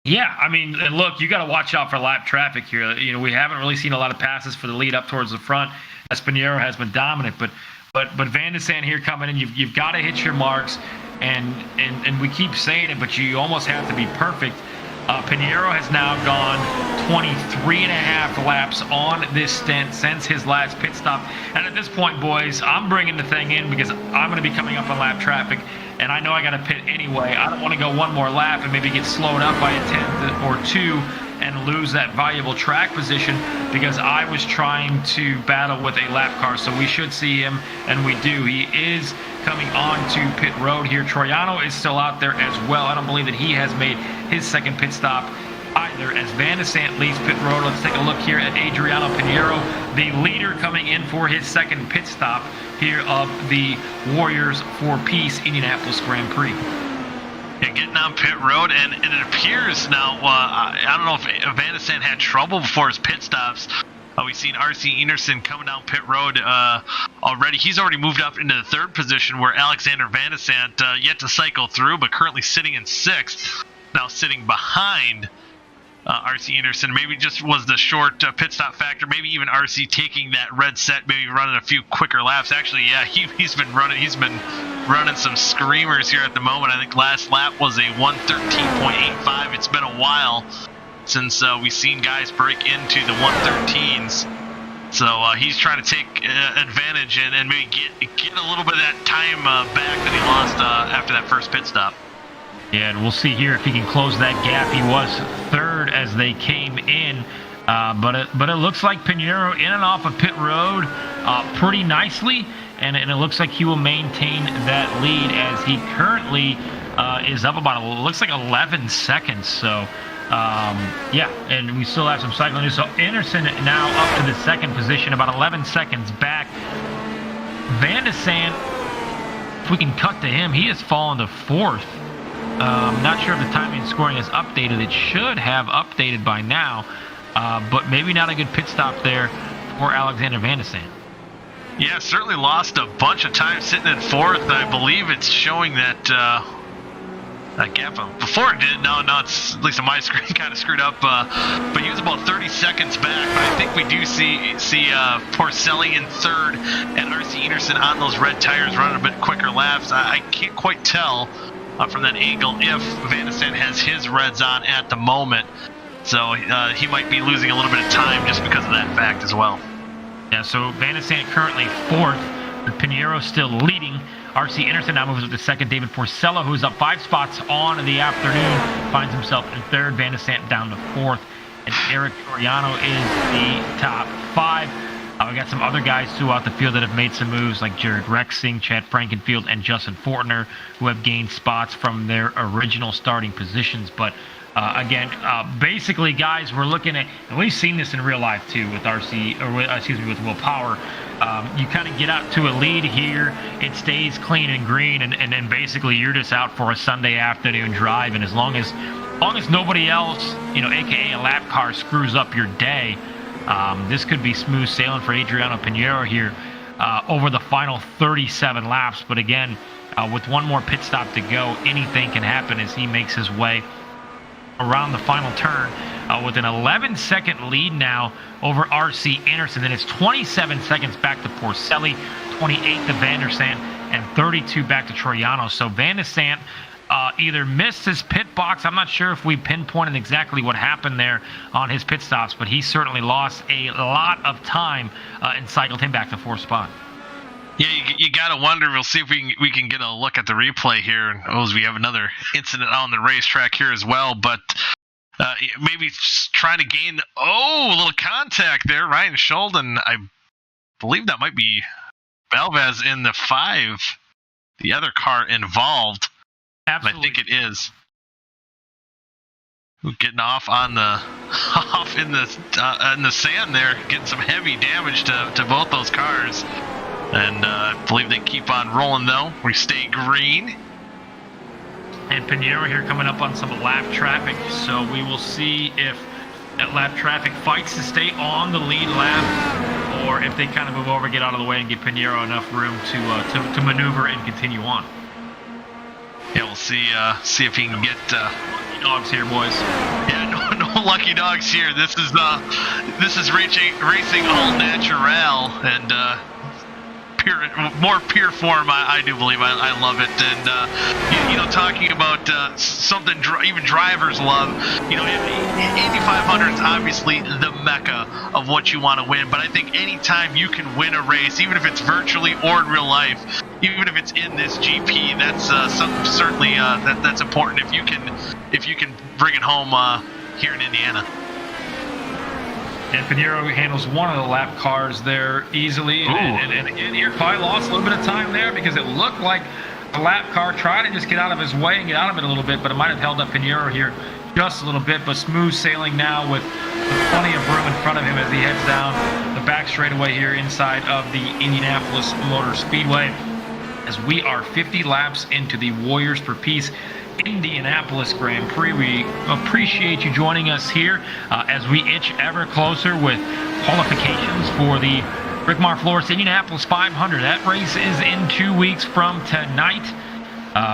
S2: Yeah, I meeen, and look, you got to watch out for lap traffic here. You know, we haven't really seen a lot of passes for the lead up towards the front, as Pinheiro has been dominant. But Van de Sande here coming in, you've got to hit your marks, and we keep saying it, but you almost have to be perfect. Pinheiro has now gone 23 and a half laps on this stint since his last pit stop. And at this point, boys, I'm bringing the thing in because I'm going to be coming up on lap traffic, and I know I got to pit anyway. I don't want to go one more lap and maybe get slowed up by a tenth or two and lose that valuable track position because I was trying to battle with a lap car. So we should see him, and we do. He is coming on to pit road here. Troiano is still out there as well. I don't believe that he has made his second pit stop either as Van de Sande leaves pit road. Let's take a look here at Adriano Pinheiro, the leader, coming in for his second pit stop here of the Warriors for Peace Indianapolis Grand Prix.
S3: Yeah, getting on pit road, and it appears now, I don't know if Van de Sande had trouble before his pit stops. We've seen R.C. Enerson coming down pit road already. He's already moved up into the third position, where Alexander Van de Sande yet to cycle through, but currently sitting in sixth, now sitting behind R.C. Enerson. Maybe just was the short pit stop factor. Maybe even R.C. taking that red set, maybe running a few quicker laps. Actually, yeah, he's been running some screamers here at the moment. I think last lap was a 1:13.85. It's been a while since we've seen guys break into the 1:13s. So he's trying to take advantage and maybe get a little bit of that time back that he lost after that first pit stop.
S2: Yeah, and we'll see here if he can close that gap. He was third as they came in, but it looks like Pinheiro in and off of pit road pretty nicely, and it looks like he will maintain that lead as he currently is up about, looks like 11 seconds. So, yeah, and we still have some cycling news. So Anderson now up to the second position, about 11 seconds back. Van de Sande, if we can cut to him, he has fallen to fourth. Not sure if the timing and scoring is updated. It should have updated by now, but maybe not a good pit stop there for Alexander Van de Sande.
S3: Yeah, certainly lost a bunch of time sitting in fourth. I believe it's showing that gap before it did. No, it's at least on my screen kind of screwed up. But he was about 30 seconds back. But I think we do see Porcelli in third and R.C. Enerson on those red tires running a bit quicker laps. I can't quite tell from that angle if Van de Sande has his reds on at the moment. So he might be losing a little bit of time just because of that fact as well.
S2: Yeah, so Van de Sande currently fourth, but Pinheiro still leading. R.C. Enerson now moves up to second. David Porcello, who's up 5 spots on the afternoon, finds himself in third. Van de Sande down to fourth. And Eric Troiano is the top 5. We got some other guys throughout the field that have made some moves, like Jared Ruxin, Chad Frankenfield, and Justin Fortner, who have gained spots from their original starting positions. But again, basically, guys, we're looking at, and we've seen this in real life too with with Will Power. You kind of get out to a lead here, it stays clean and green, and basically you're just out for a Sunday afternoon drive. And as long as nobody else, aka a lap car, screws up your day, this could be smooth sailing for Adriano Pinheiro here over the final 37 laps. But again, with one more pit stop to go, anything can happen as he makes his way around the final turn with an 11-second lead now over R.C. Enerson. Then it's 27 seconds back to Porcelli, 28 to Van der Sande, and 32 back to Troiano. So Van de Sande either missed his pit box. I'm not sure if we pinpointed exactly what happened there on his pit stops, but he certainly lost a lot of time and cycled him back to fourth spot.
S3: Yeah, you got to wonder. We'll see if we can get a look at the replay here. We have another incident on the racetrack here as well, but maybe trying to gain a little contact there. Ryan Scholden, I believe that might be Valvez in the 5, the other car involved.
S2: Absolutely.
S3: I think it is. Getting off in the sand there, getting some heavy damage to both those cars. And I believe they keep on rolling though. We stay green.
S2: And Pinheiro here coming up on some lap traffic. So we will see if that lap traffic fights to stay on the lead lap, or if they kind of move over, get out of the way, and give Pinheiro enough room to maneuver and continue on.
S3: Yeah, we'll see if he can get
S2: Lucky dogs here, boys.
S3: Yeah, no lucky dogs here. This is racing all natural and more pure form. I do believe. I love it. And talking about something even drivers love. Indy 500 is obviously the mecca of what you want to win. But I think anytime you can win a race, even if it's virtually or in real life, even if it's in this GP, that's something certainly that's important. If you can bring it home here in Indiana.
S2: And Pinheiro handles one of the lap cars there easily. And again, here probably lost a little bit of time there because it looked like the lap car tried to just get out of his way and get out of it a little bit, but it might have held up Pinheiro here just a little bit. But smooth sailing now with plenty of room in front of him as he heads down the back straightaway here inside of the Indianapolis Motor Speedway. As we are 50 laps into the Warriors for Peace Indianapolis Grand Prix. We appreciate you joining us here as we itch ever closer with qualifications for the Rick Mar Flores Indianapolis 500. That race is in 2 weeks from tonight,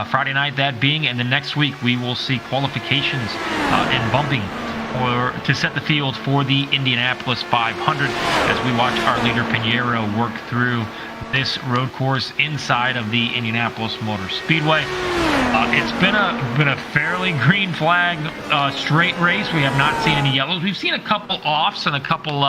S2: Friday night that being, and the next week we will see qualifications and bumping to set the field for the Indianapolis 500 as we watch our leader Pinheiro work through this road course inside of the Indianapolis Motor Speedway. It's been a fairly green flag straight race. We have not seen any yellows. We've seen a couple offs and a couple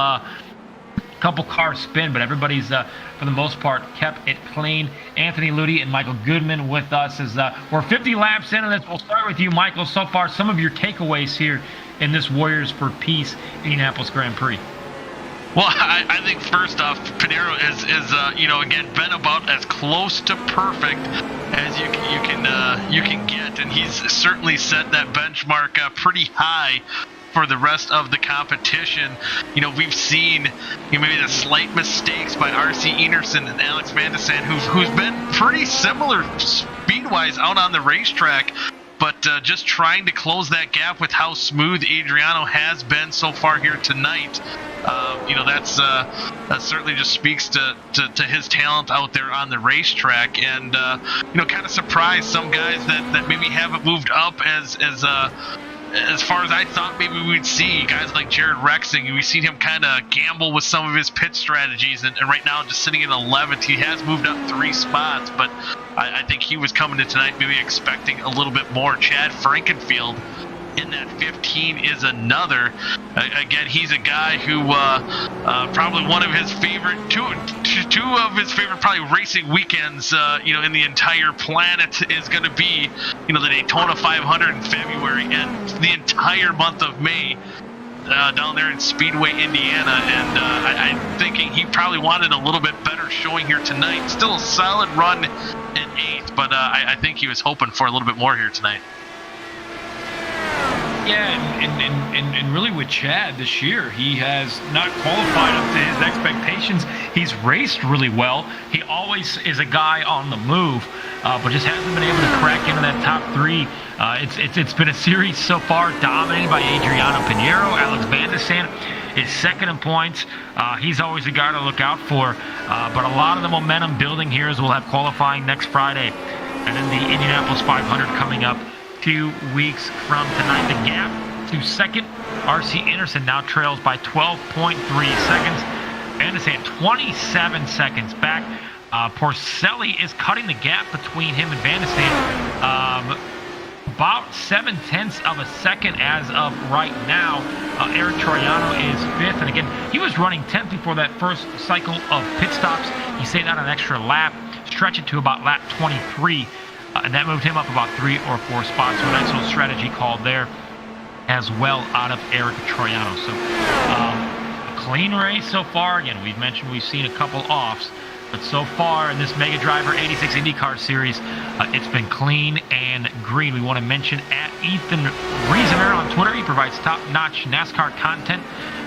S2: cars spin, but everybody's for the most part kept it clean. Anthony Ludi and Michael Goodman with us as we're 50 laps in, and we'll start with you, Michael. So far, some of your takeaways here in this Warriors for Peace Indianapolis Grand Prix.
S3: Well, I think first off, Pinheiro is again been about as close to perfect as you can get, and he's certainly set that benchmark pretty high for the rest of the competition. We've seen maybe the slight mistakes by R.C. Enerson and Alex Van de Sande, who's been pretty similar speed-wise out on the racetrack. But just trying to close that gap with how smooth Adriano has been so far here tonight, that certainly just speaks to his talent out there on the racetrack, and kind of surprised some guys that maybe haven't moved up as far as I thought maybe we'd see. Guys like Jared Ruxin, we've seen him kind of gamble with some of his pit strategies, and right now just sitting in 11th. He has moved up 3 spots, but I think he was coming to tonight maybe expecting a little bit more. Chad Frankenfield in that 15 is another. Again, he's a guy who probably one of his favorite, two of his favorite probably racing weekends, in the entire planet is going to be, the Daytona 500 in February and the entire month of May down there in Speedway, Indiana. And I'm thinking he probably wanted a little bit better showing here tonight. Still a solid run in 8th, but I think he was hoping for a little bit more here tonight.
S2: Yeah, and really with Chad this year, he has not qualified up to his expectations. He's raced really well. He always is a guy on the move, but just hasn't been able to crack into that top 3. It's been a series so far dominated by Adriano Pinheiro. Alex Van de Sande is second in points. He's always a guy to look out for, but a lot of the momentum building here as we'll have qualifying next Friday, and then the Indianapolis 500 coming up 2 weeks from tonight. The gap to second, R.C. Enerson now trails by 12.3 seconds. Van de Sande 27 seconds back. Porcelli is cutting the gap between him and Van de Sande. About 0.7 of a second as of right now. Eric Troiano is 5th, and again, he was running 10th before that first cycle of pit stops. He saved out an extra lap, stretch it to about lap 23. And that moved him up about 3 or 4 spots. So a nice little strategy called there as well out of Eric Troiano. So a clean race so far. Again, we've mentioned we've seen a couple offs, but so far in this Mega Driver 86 IndyCar Series, it's been clean and green. We want to mention at Ethan Riesener on Twitter. He provides top-notch NASCAR content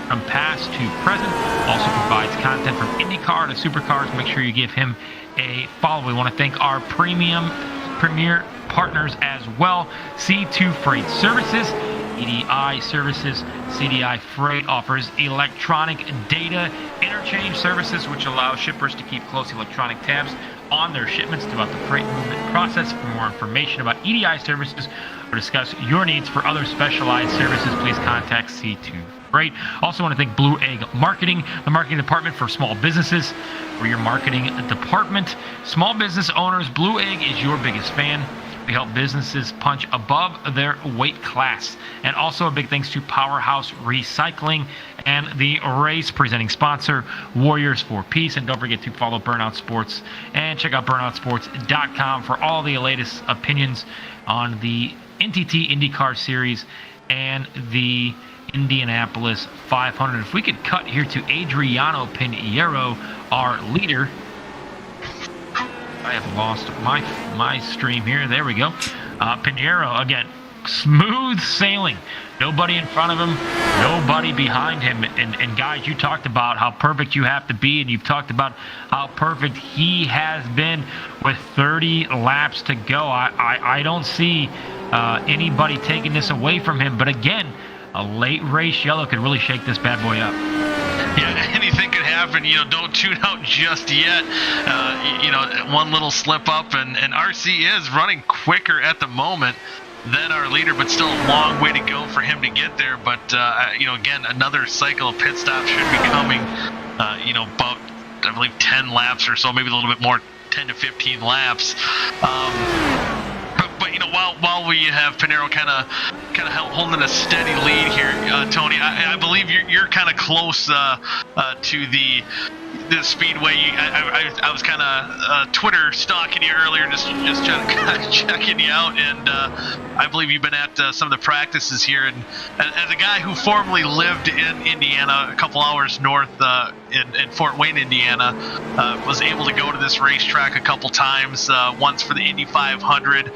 S2: from past to present. Also provides content from IndyCar to Supercars. Make sure you give him a follow. We want to thank our premier partners as well. C2 Freight Services, EDI Services. CDI Freight offers electronic data interchange services, which allows shippers to keep close electronic tabs on their shipments throughout the freight movement process. For more information about EDI services or discuss your needs for other specialized services, please contact C2 Freight. Also want to thank Blue Egg Marketing, the marketing department for small businesses. For your marketing department, small business owners, Blue Egg is your biggest fan. We help businesses punch above their weight class. And also a big thanks to Powerhouse Recycling and the race presenting sponsor, Warriors for Peace. And don't forget to follow Burnout Sports and check out burnoutsports.com for all the latest opinions on the NTT IndyCar Series and the Indianapolis 500. If we could cut here to Adriano Pinheiro, our leader. I have lost my stream here. There we go. Pinheiro, again, smooth sailing. Nobody in front of him, nobody behind him. And guys, you talked about how perfect you have to be, and you've talked about how perfect he has been with 30 laps to go. I don't see anybody taking this away from him. But again, a late race yellow could really shake this bad boy up.
S3: Yeah, anything could happen. Don't tune out just yet. One little slip up, and RC is running quicker at the moment than our leader, but still a long way to go for him to get there. But, again, another cycle of pit stops should be coming, about, I believe, 10 laps or so, maybe a little bit more, 10 to 15 laps. But while we have Pinheiro kind of holding a steady lead here, Tony, I believe you're kind of close to the Speedway. I was kind of Twitter stalking you earlier, just kind of checking you out, and I believe you've been at some of the practices here. And as a guy who formerly lived in Indiana, a couple hours north in Fort Wayne, Indiana, was able to go to this racetrack a couple times. Once for the Indy 500,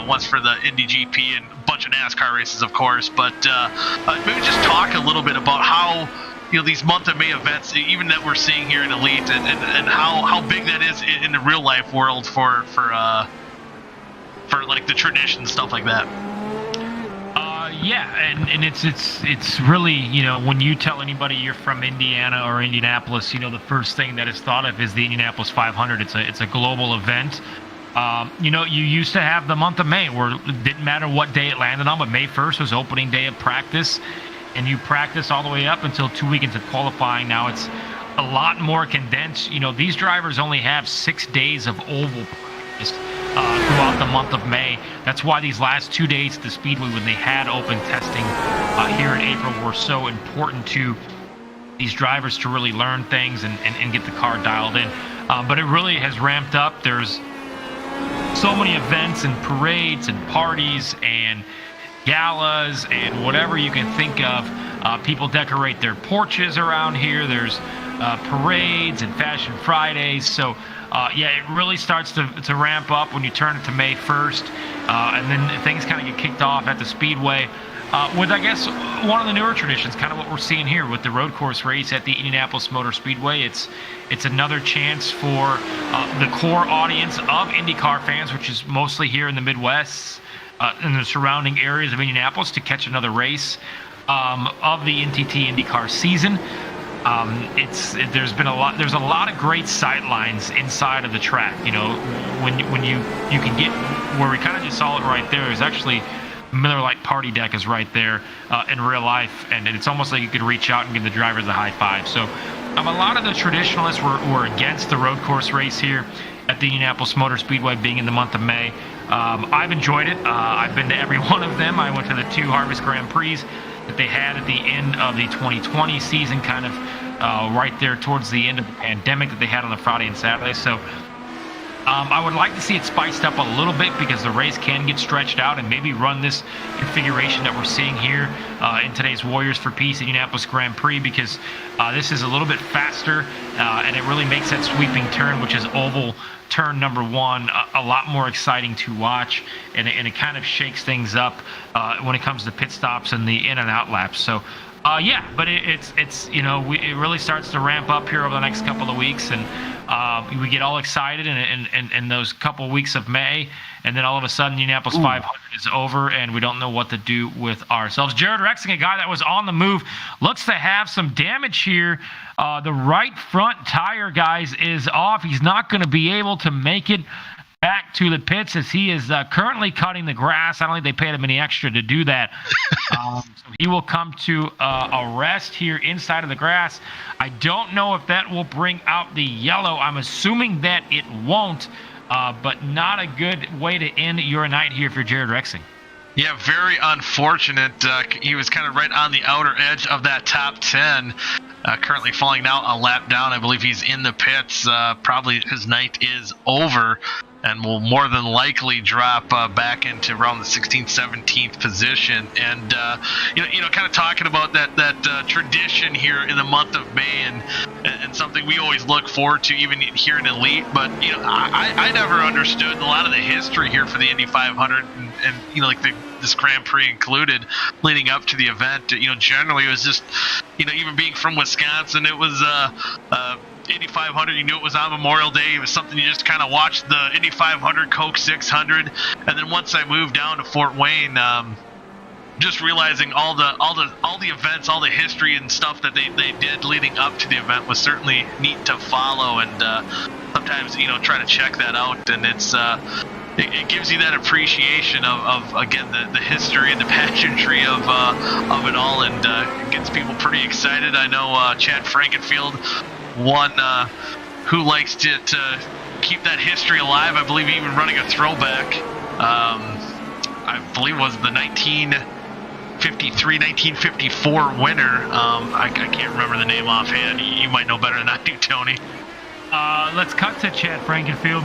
S3: once for the Indy GP, and a bunch of NASCAR races, of course. But maybe just talk a little bit about how these month of May events, even that we're seeing here in Elite, and how big that is in the real life world for like the tradition, stuff like that.
S2: And it's really, when you tell anybody you're from Indiana or Indianapolis, the first thing that is thought of is the Indianapolis 500. It's a global event. You used to have the month of May where it didn't matter what day it landed on, but May 1st was opening day of practice. And you practice all the way up until 2 weekends of qualifying. Now it's a lot more condensed. These drivers only have 6 days of oval practice throughout the month of May. That's why these last 2 days at the Speedway, when they had open testing here in April, were so important to these drivers to really learn things and get the car dialed in. But it really has ramped up. There's so many events and parades and parties and galas and whatever you can think of. People decorate their porches around here. There's parades and Fashion Fridays. So it really starts to ramp up when you turn it to May 1st. And then things kind of get kicked off at the Speedway with, I guess, one of the newer traditions, kind of what we're seeing here with the road course race at the Indianapolis Motor Speedway. It's another chance for the core audience of IndyCar fans, which is mostly here in the Midwest, in the surrounding areas of Indianapolis, to catch another race of the NTT IndyCar season. There's a lot of great sight lines inside of the track. When you can get where we kind of just saw it right there. There's actually Miller Lite party deck is right there in real life, and it's almost like you could reach out and give the drivers a high five. So a lot of the traditionalists were against the road course race here at the Indianapolis Motor Speedway being in the month of May. I've enjoyed it. I've been to every one of them. I went to the 2 Harvest Grand Prix that they had at the end of the 2020 season, kind of right there towards the end of the pandemic that they had on the Friday and Saturday. So I would like to see it spiced up a little bit, because the race can get stretched out, and maybe run this configuration that we're seeing here in today's Warriors for Peace Indianapolis Grand Prix, because this is a little bit faster, and it really makes that sweeping turn, which is oval turn number 1, a lot more exciting to watch, and it kind of shakes things up when it comes to pit stops and the in and out laps. So Yeah, but it's it really starts to ramp up here over the next couple of weeks, and we get all excited in those couple of weeks of May, and then all of a sudden Indianapolis 500 is over, and we don't know what to do with ourselves. Jared Ruxin, a guy that was on the move, looks to have some damage here. The right front tire, guys, is off. He's not going to be able to make it back to the pits as he is currently cutting the grass. I don't think they paid him any extra to do that. So he will come to a rest here inside of the grass. I don't know if that will bring out the yellow. I'm assuming that it won't, but not a good way to end your night here for Jared Ruxin.
S3: Yeah, very unfortunate. He was kind of right on the outer edge of that top 10. Currently falling now a lap down. I believe he's in the pits. Probably his night is over, and will more than likely drop back into around the 16th, 17th position. And kind of talking about that tradition here in the month of May, and something we always look forward to, even here in Elite. But I never understood a lot of the history here for the Indy 500, and like this Grand Prix included, leading up to the event. Generally it was just, even being from Wisconsin, it was Indy 500, you knew it was on Memorial Day. It was something you just kind of watched, the Indy 500, Coke 600, and then once I moved down to Fort Wayne, just realizing all the events, all the history and stuff that they did leading up to the event was certainly neat to follow, and sometimes try to check that out, and it gives you that appreciation of again the history and the pageantry of it all, and it gets people pretty excited. I know Chad Frankenfield, one who likes to keep that history alive. I believe even running a throwback. I believe it was the 1953, 1954 winner. I can't remember the name offhand. You might know better than I do, Tony.
S2: Let's cut to Chad Frankenfield,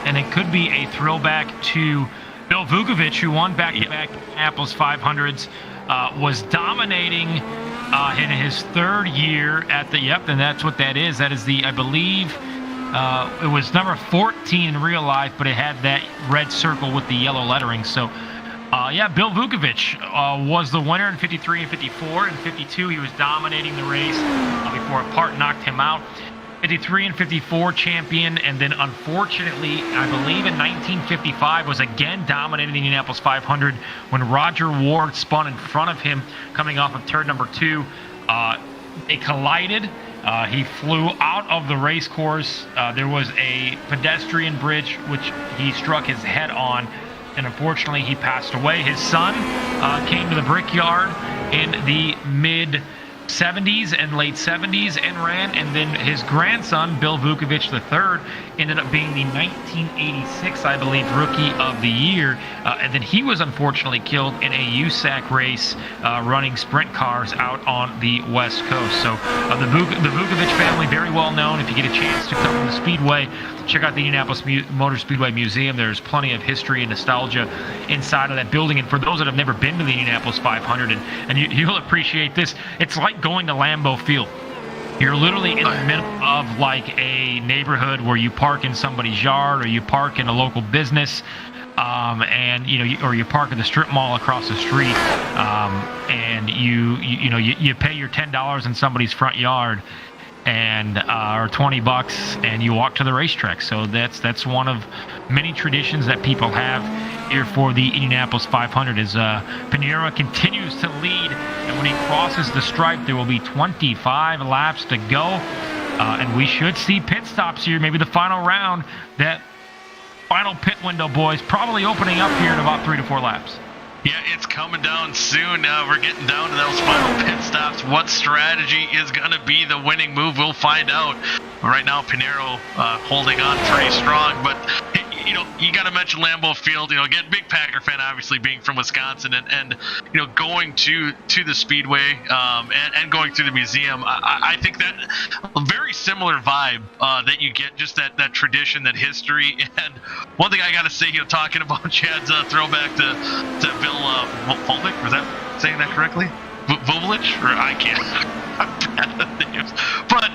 S2: and it could be a throwback to Bill Vukovich, who won back-to-back Indianapolis 500s, was dominating in his third year at the, and that's what that is. That is the, I believe, it was number 14 in real life, but it had that red circle with the yellow lettering. So, Bill Vukovich was the winner in 53 and 54. In 52, he was dominating the race before a part knocked him out. 53 and 54 champion, and then unfortunately, I believe in 1955 was again dominating the Indianapolis 500 when Roger Ward spun in front of him coming off of turn number 2. They collided. He flew out of the race course. There was a pedestrian bridge which he struck his head on, and unfortunately he passed away. His son came to the Brickyard in the mid-70s and late 70s and ran, and then his grandson, Bill Vukovich III, ended up being the 1986, I believe, Rookie of the Year, and then he was unfortunately killed in a USAC race running sprint cars out on the West Coast. So the Vukovich family, very well known. If you get a chance to come to the Speedway, check out the Indianapolis Motor Speedway Museum. There's plenty of history and nostalgia inside of that building. And for those that have never been to the Indianapolis 500, and you'll appreciate this, it's like going to Lambeau Field. You're literally in the middle of like a neighborhood where you park in somebody's yard, or you park in a local business, and or you park at the strip mall across the street, and you pay your $10 in somebody's front yard, and or $20, and you walk to the racetrack. So that's one of many traditions that people have here for the Indianapolis 500. As Pinera continues to lead, and when he crosses the stripe, there will be 25 laps to go, and we should see pit stops here. Maybe the final round, that final pit window, boys, probably opening up here in about 3 to 4 laps.
S3: Yeah, it's coming down soon. We're getting down to those final pit stops. What strategy is going to be the winning move? We'll find out. Right now, Pinero holding on pretty strong, but you got to mention Lambeau Field. Again, big Packer fan, obviously being from Wisconsin, and going to the Speedway and going through the museum. I think that a very similar vibe that you get, just that tradition, that history. And one thing I got to say, talking about Chad's throwback to Bill Volvik, was that saying that correctly? Vukovich, or I can't. I'm bad at names. But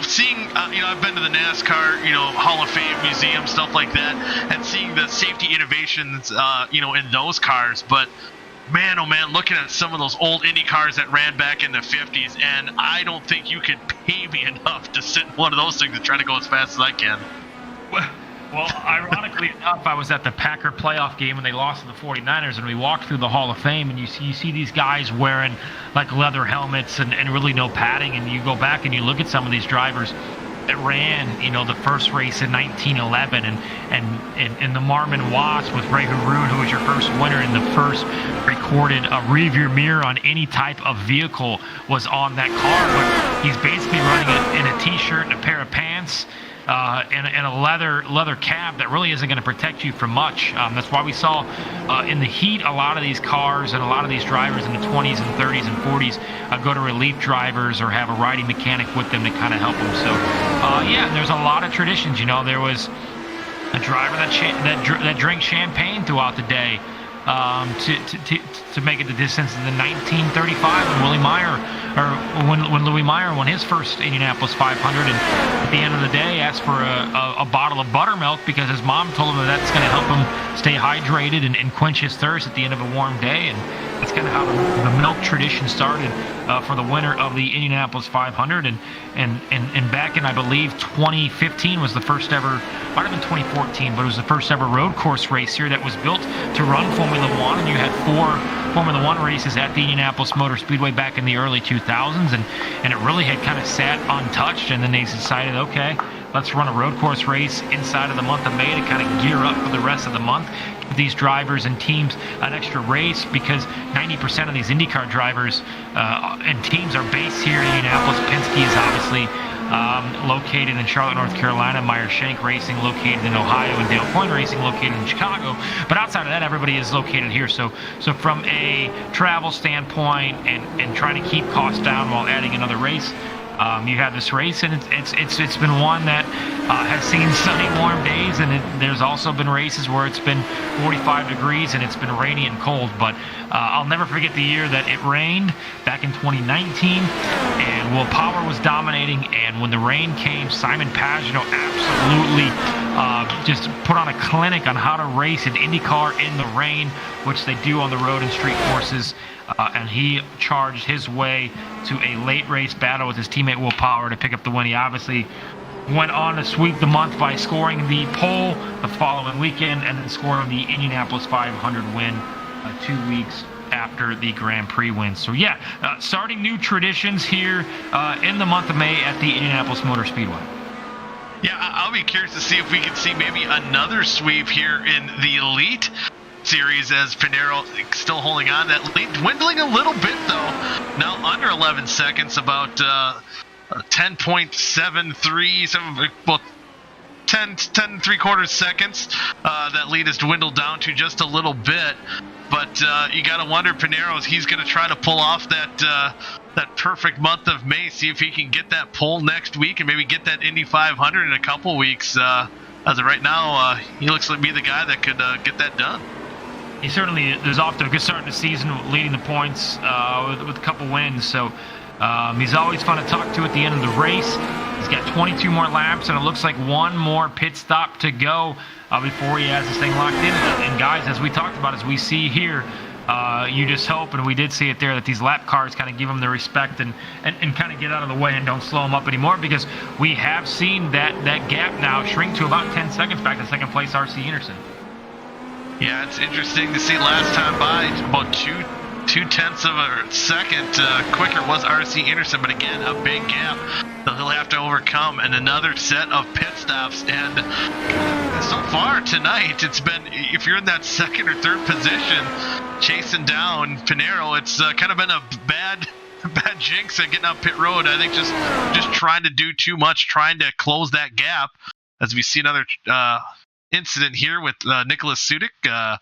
S3: seeing I've been to the NASCAR Hall of Fame museum, stuff like that, and seeing the safety innovations in those cars. But man, oh man, looking at some of those old Indy cars that ran back in the 50s, and I don't think you could pay me enough to sit in one of those things and try to go as fast as I can.
S2: Well, ironically enough, I was at the Packer playoff game when they lost to the 49ers, and we walked through the Hall of Fame, and you see these guys wearing like leather helmets and really no padding, and you go back and you look at some of these drivers that ran, the first race in 1911, and the Marmon Wasp with Ray Haroon, who was your first winner, and the first recorded rearview mirror on any type of vehicle was on that car. But he's basically running it in a t-shirt and a pair of pants. And a leather cap that really isn't going to protect you from much. That's why we saw in the heat a lot of these cars and a lot of these drivers in the 20s and 30s and 40s go to relief drivers or have a riding mechanic with them to kind of help them. So, yeah, there's a lot of traditions. There was a driver that drank champagne throughout the day to make it the distance in the 1935 when Louis Meyer won his first Indianapolis 500, and at the end of the day asked for a bottle of buttermilk because his mom told him that's going to help him stay hydrated and quench his thirst at the end of a warm day. And that's kind of how the milk tradition started for the winner of the Indianapolis 500. And back in, I believe, 2015 was the first ever, might have been 2014, but it was the first ever road course race here that was built to run Formula One. And you had 4 Formula One races at the Indianapolis Motor Speedway back in the early 2000s, and it really had kind of sat untouched. And then they decided, okay, let's run a road course race inside of the month of May to kind of gear up for the rest of the month. Give these drivers and teams an extra race, because 90% of these IndyCar drivers and teams are based here in Indianapolis. Penske is obviously located in Charlotte, North Carolina. Meyer-Shank Racing located in Ohio, and Dale Coyne Racing located in Chicago. But outside of that, everybody is located here. So from a travel standpoint and trying to keep costs down while adding another race, you have this race, and it's been one that has seen sunny, warm days, and there's also been races where it's been 45 degrees and it's been rainy and cold. But I'll never forget the year that it rained back in 2019, and Will Power was dominating, and when the rain came, Simon Pagenaud absolutely just put on a clinic on how to race an IndyCar in the rain, which they do on the road and street courses. And he charged his way to a late race battle with his teammate Will Power to pick up the win. He obviously went on to sweep the month by scoring the pole the following weekend and then scoring the Indianapolis 500 win 2 weeks after the Grand Prix win. So yeah, starting new traditions here in the month of May at the Indianapolis Motor Speedway.
S3: Yeah, I'll be curious to see if we can see maybe another sweep here in the Elite Series, as Pinero still holding on. That lead dwindling a little bit though, now under 11 seconds, about 10.73, well, 10 3/4 seconds. That lead has dwindled down to just a little bit, but you got to wonder, Pinero's, he's going to try to pull off that perfect month of May, see if he can get that pole next week and maybe get that Indy 500 in a couple weeks. As of right now, he looks like be the guy that could get that done.
S2: He certainly is off to a good start in the season, leading the points with a couple wins. So he's always fun to talk to at the end of the race. He's got 22 more laps, and it looks like one more pit stop to go before he has this thing locked in. And guys, as we talked about, as we see here, you just hope, and we did see it there, that these lap cars kind of give him the respect and kind of get out of the way and don't slow him up anymore, because we have seen that gap now shrink to about 10 seconds back to second place R.C. Anderson.
S3: Yeah, it's interesting to see. Last time by, about 2/10 of a second quicker was R.C. Anderson, but again, a big gap that he'll have to overcome, and another set of pit stops. And so far tonight, it's been, if you're in that second or third position chasing down Pinero, it's kind of been a bad jinx at getting up pit road. I think just trying to do too much, trying to close that gap, as we see another incident here with Nicholas Sudik, a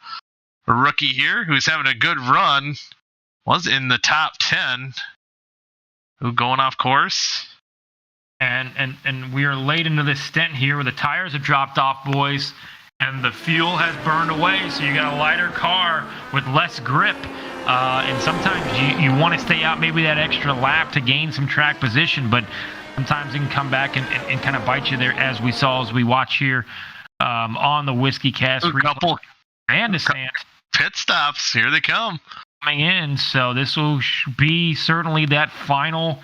S3: rookie here who's having a good run, was in the top 10, who going off course. And we are late into this stint here where the tires have dropped off, boys, and the fuel has burned away, so you got a lighter car with less grip. And sometimes you want to stay out maybe that extra lap to gain some track position, but sometimes it can come back and kind of bite you there, as we saw as we watch here on the Whiskey Cast. A couple
S2: and the stand.
S3: Pit stops, here they come.
S2: coming in. So this will be certainly that final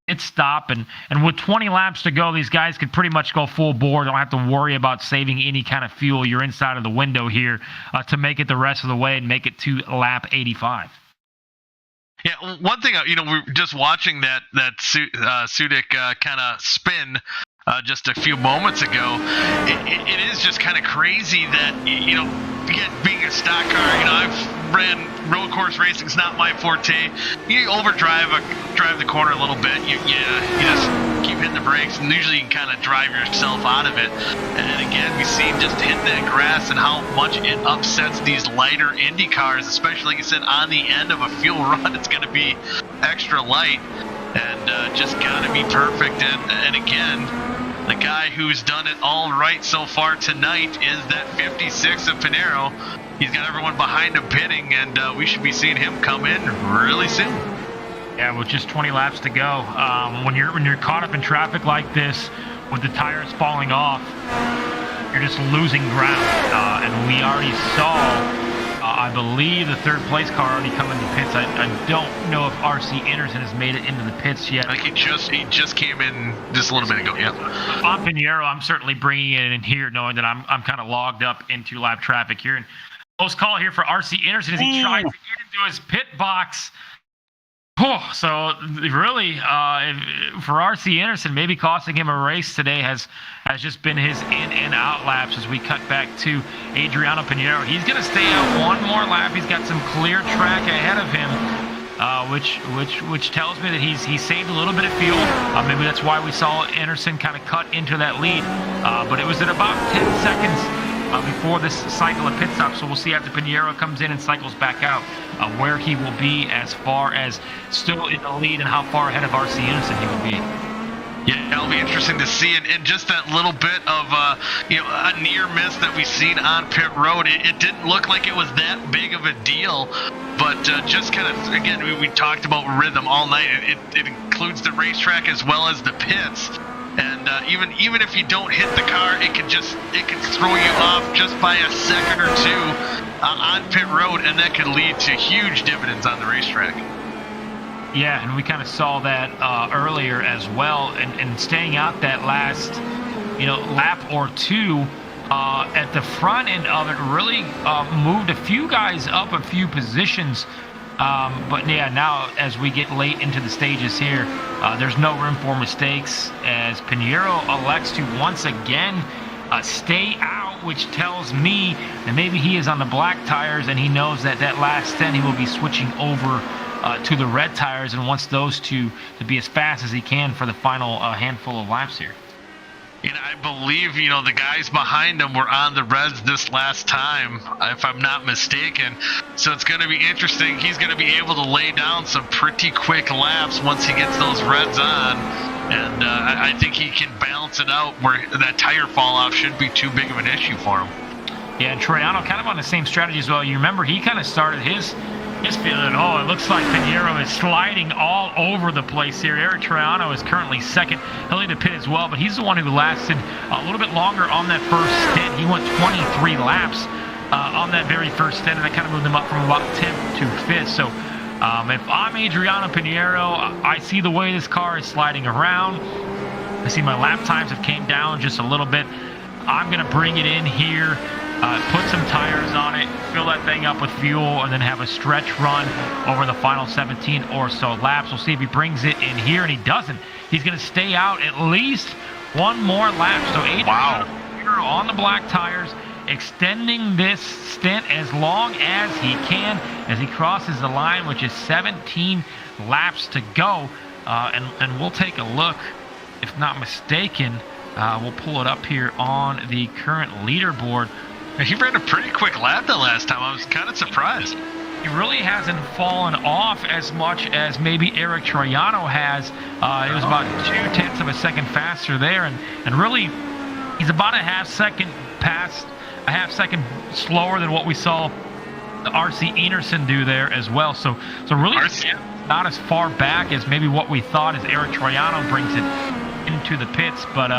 S2: pit stop. And with 20 laps to go, these guys could pretty much go full bore. Don't have to worry about saving any kind of fuel. You're inside of the window here to make it the rest of the way and make it to lap 85.
S3: Yeah, one thing, we're just watching that Sudik kind of spin just a few moments ago. It is just kind of crazy that, being a stock car, I've ran road course racing. It's not my forte. You drive the corner a little bit. You just keep hitting the brakes, and usually you can kind of drive yourself out of it. And again, we see just hitting that grass and how much it upsets these lighter Indy cars, especially, like you said, on the end of a fuel run. It's going to be extra light and just got to be perfect. And again, the guy who's done it all right so far tonight is that 56 of Pinheiro. He's got everyone behind him pitting, and we should be seeing him come in really soon.
S2: Yeah, with just 20 laps to go, when you're caught up in traffic like this, with the tires falling off, you're just losing ground. And we already saw, I believe, the third place car already come into pits. I don't know if RC Anderson has made it into the pits yet.
S3: I think he just came in just a little bit ago. Yeah.
S2: On Pinheiro, I'm certainly bringing it in here, knowing that I'm kind of logged up into lap traffic here. And close call here for RC Anderson as he tries to get into his pit box. So really, for RC Anderson, maybe costing him a race today has just been his in and out laps as we cut back to Adriano Pinheiro. He's going to stay out one more lap. He's got some clear track ahead of him, which tells me that he's saved a little bit of fuel. Maybe that's why we saw Anderson kind of cut into that lead. But it was at about 10 seconds before this cycle of pit stops. So we'll see after Pinheiro comes in and cycles back out where he will be as far as still in the lead and how far ahead of RC Anderson he will be.
S3: Yeah, it'll be interesting to see. And just that little bit of a near miss that we've seen on pit road, it didn't look like it was that big of a deal. But just kind of, again, we talked about rhythm all night. It includes the racetrack as well as the pits. And even if you don't hit the car, it can throw you off just by a second or two on pit road, and that could lead to huge dividends on the racetrack.
S2: Yeah, and we kind of saw that earlier as well, and staying out that last lap or two at the front end of it really moved a few guys up a few positions. But yeah, now as we get late into the stages here, there's no room for mistakes as Pinheiro elects to once again stay out, which tells me that maybe he is on the black tires and he knows that last 10 he will be switching over to the red tires and wants those to be as fast as he can for the final handful of laps here.
S3: And I believe, the guys behind him were on the reds this last time, if I'm not mistaken. So it's going to be interesting. He's going to be able to lay down some pretty quick laps once he gets those reds on. And I think he can balance it out where that tire fall off shouldn't be too big of an issue for him.
S2: Yeah, and Troiano kind of on the same strategy as well. You remember he kind of started his feeling, it looks like Pinheiro is sliding all over the place here. Eric Troiano is currently second. He'll need to pit as well, but he's the one who lasted a little bit longer on that first stint. He went 23 laps on that very first stint, and that kind of moved him up from about 10th to 5th. So if I'm Adriano Pinheiro, I see the way this car is sliding around. I see my lap times have came down just a little bit. I'm going to bring it in here. Put some tires on it, fill that thing up with fuel, and then have a stretch run over the final 17 or so laps. We'll see if he brings it in here, and he doesn't. He's going to stay out at least one more lap. So Adriano on the black tires, extending this stint as long as he can as he crosses the line, which is 17 laps to go. And we'll take a look, if not mistaken. We'll pull it up here on the current leaderboard.
S3: He ran a pretty quick lap the last time. I was kind of surprised.
S2: He really hasn't fallen off as much as maybe Eric Troiano has. It was about 0.2 of a second faster there, and really he's about a half second slower than what we saw the RC Anderson do there as well. So really not as far back as maybe what we thought as Eric Troiano brings it into the pits, but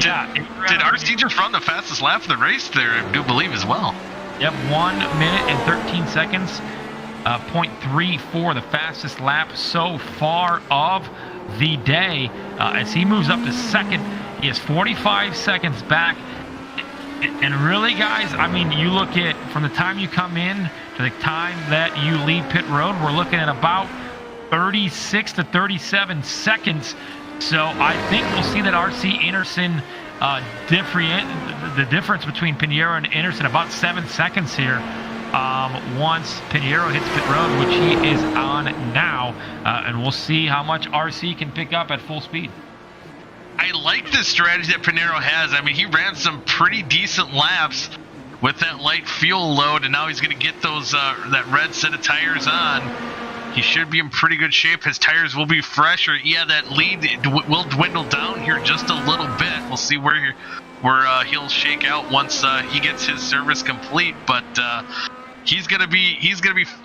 S3: Did RC just run the fastest lap of the race there, I do believe, as well?
S2: Yep, 1 minute and 13 seconds. .34, the fastest lap so far of the day. As he moves up to second, he is 45 seconds back. And really, guys, I mean, you look at from the time you come in to the time that you leave pit road, we're looking at about 36 to 37 seconds. So I think we'll see that RC Anderson, the difference between Pinheiro and Anderson, about 7 seconds here. Once Pinheiro hits pit road, which he is on now, and we'll see how much RC can pick up at full speed.
S3: I like the strategy that Pinheiro has. I mean, he ran some pretty decent laps with that light fuel load, and now he's going to get those that red set of tires on. He should be in pretty good shape. His tires will be fresher. Yeah, that lead will dwindle down here just a little bit. We'll see where he'll shake out once he gets his service complete. But he's gonna be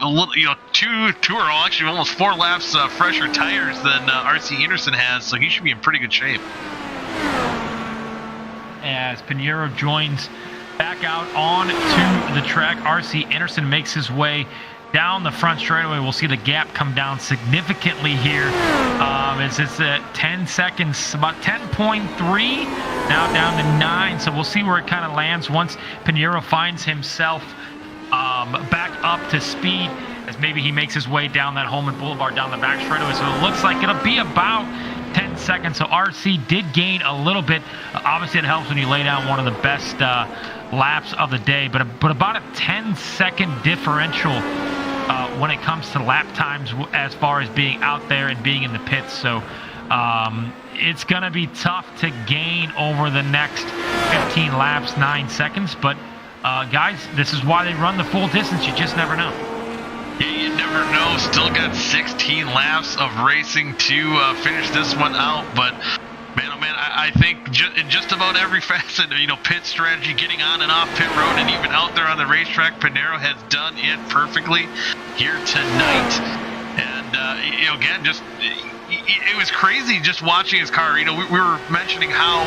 S3: a little, two or actually almost 4 laps fresher tires than RC Anderson has. So he should be in pretty good shape.
S2: As Pinheiro joins back out on to the track, RC Anderson makes his way down the front straightaway. We'll see the gap come down significantly here. It's at 10 seconds, about 10.3, now down to 9. So we'll see where it kind of lands once Pinheiro finds himself back up to speed, as maybe he makes his way down that Holman Boulevard down the back straightaway. So it looks like it'll be about 10 seconds. So RC did gain a little bit. Obviously, it helps when you lay down one of the best laps of the day, but about a 10-second differential when it comes to lap times as far as being out there and being in the pits. So it's going to be tough to gain over the next 15 laps, 9 seconds. But guys, this is why they run the full distance. You just never know.
S3: Yeah, you never know. Still got 16 laps of racing to finish this one out. But man, oh man, I think in just about every facet, pit strategy, getting on and off pit road, and even out there on the racetrack, Pinheiro has done it perfectly here tonight. And again, just it was crazy just watching his car. We were mentioning how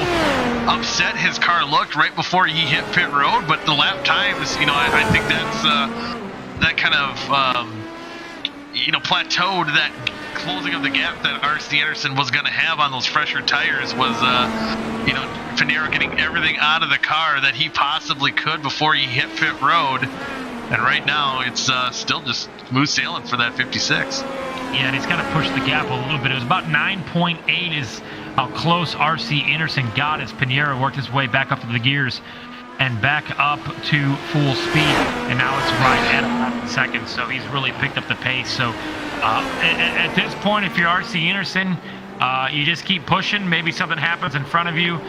S3: upset his car looked right before he hit pit road, but the lap times, I think that's that kind of plateaued. That closing of the gap that RC Anderson was going to have on those fresher tires was Pinheiro getting everything out of the car that he possibly could before he hit pit road. And right now it's still just smooth sailing for that 56.
S2: Yeah, and he's kind of pushed the gap a little bit. It was about 9.8 is how close RC Anderson got as Pinheiro worked his way back up to the gears and back up to full speed. And now it's right at 11 seconds, so he's really picked up the pace. So at this point, if you're RC Anderson, you just keep pushing. Maybe something happens in front of you.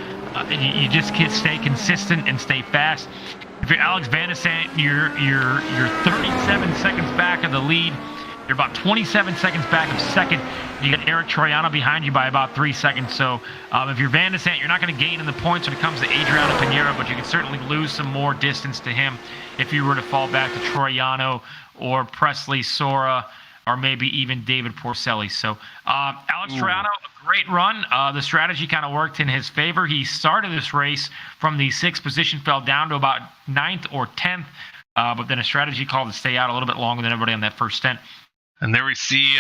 S2: You just stay consistent and stay fast. If you're Alex Van der Sant, you're 37 seconds back of the lead. You're about 27 seconds back of second. You got Eric Troiano behind you by about 3 seconds. So if you're Van der Sant, you're not going to gain in the points when it comes to Adriano Pinheiro, but you can certainly lose some more distance to him if you were to fall back to Troiano or Presley Sora or maybe even David Porcelli. So Alex Troiano, a great run. The strategy kind of worked in his favor. He started this race from the 6th position, fell down to about 9th or 10th, but then a strategy called to stay out a little bit longer than everybody on that first stint.
S3: And there we see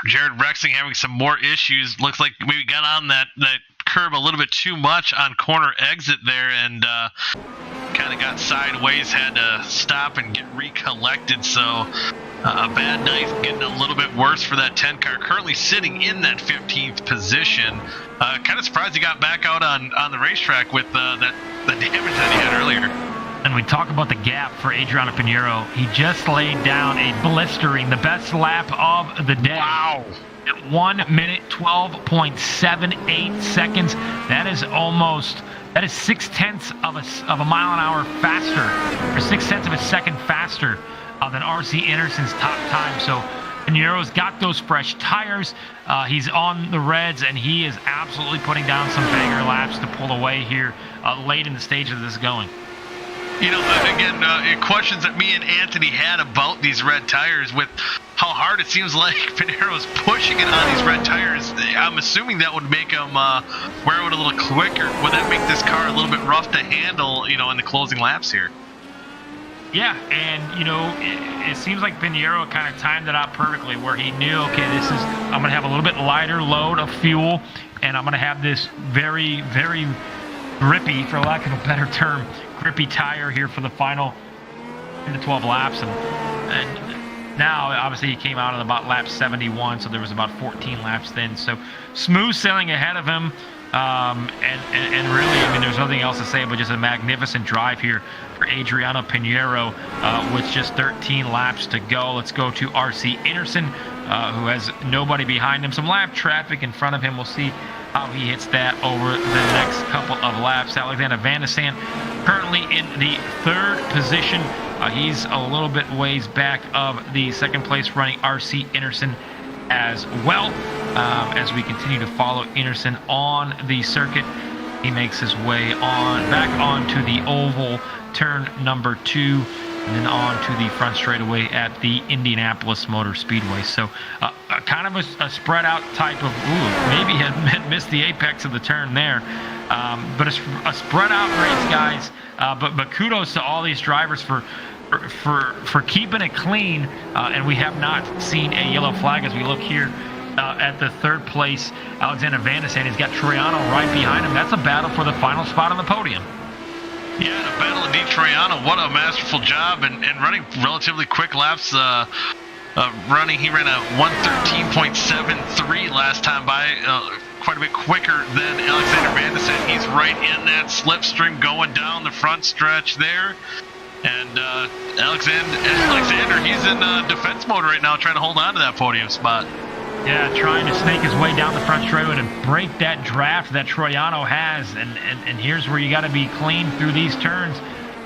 S3: Jared Ruxin having some more issues. Looks like maybe got on that curb a little bit too much on corner exit there, and kind of got sideways, had to stop and get recollected. So a bad night, getting a little bit worse for that 10 car, currently sitting in that 15th position. Kind of surprised he got back out on the racetrack with the damage that he had earlier.
S2: And we talk about the gap for Adriano Pinheiro. He just laid down a blistering, the best lap of the day.
S3: Wow.
S2: At 1 minute 12.78 seconds. That is 6/10 of a mile an hour faster, or 6/10 of a second faster than RC Anderson's top time. So Pinheiro's got those fresh tires. He's on the reds, and he is absolutely putting down some banger laps to pull away here late in the stage of this going.
S3: Again, questions that me and Anthony had about these red tires with how hard it seems like Pinheiro's pushing it on these red tires. I'm assuming that would make him wear it a little quicker. Would that make this car a little bit rough to handle, in the closing laps here?
S2: Yeah, and it seems like Pinheiro kind of timed it out perfectly, where he knew, okay, I'm going to have a little bit lighter load of fuel, and I'm going to have this very, very grippy, for lack of a better term, grippy tire here for the final 10 to 12 laps, and now obviously he came out on about lap 71, so there was about 14 laps then. So smooth sailing ahead of him. And really, I mean, there's nothing else to say but just a magnificent drive here for Adriano Pinheiro with just 13 laps to go. Let's go to RC Anderson, who has nobody behind him. Some lap traffic in front of him. We'll see how he hits that over the next couple of laps. Alexander Van de Sant currently in the 3rd position. He's a little bit ways back of the 2nd place running RC Anderson as well. As we continue to follow Anderson on the circuit, he makes his way back onto the oval, turn number 2, and then on to the front straightaway at the Indianapolis Motor Speedway. So kind of a spread out type of, maybe had missed the apex of the turn there, but a spread out race, guys. But kudos to all these drivers for keeping it clean, and we have not seen a yellow flag as we look here at the 3rd place. Alexander Van de Sant has got Troiano right behind him. That's a battle for the final spot on the podium.
S3: Yeah, a battle indeed. Troiano, what a masterful job, and running relatively quick laps. He ran a 1:13.73 last time by, quite a bit quicker than Alexander Van de Sant. He's right in that slipstream going down the front stretch there. And Alexander, he's in defense mode right now, trying to hold on to that podium spot.
S2: Yeah, trying to snake his way down the front straightaway to break that draft that Troiano has. And here's where you got to be clean through these turns,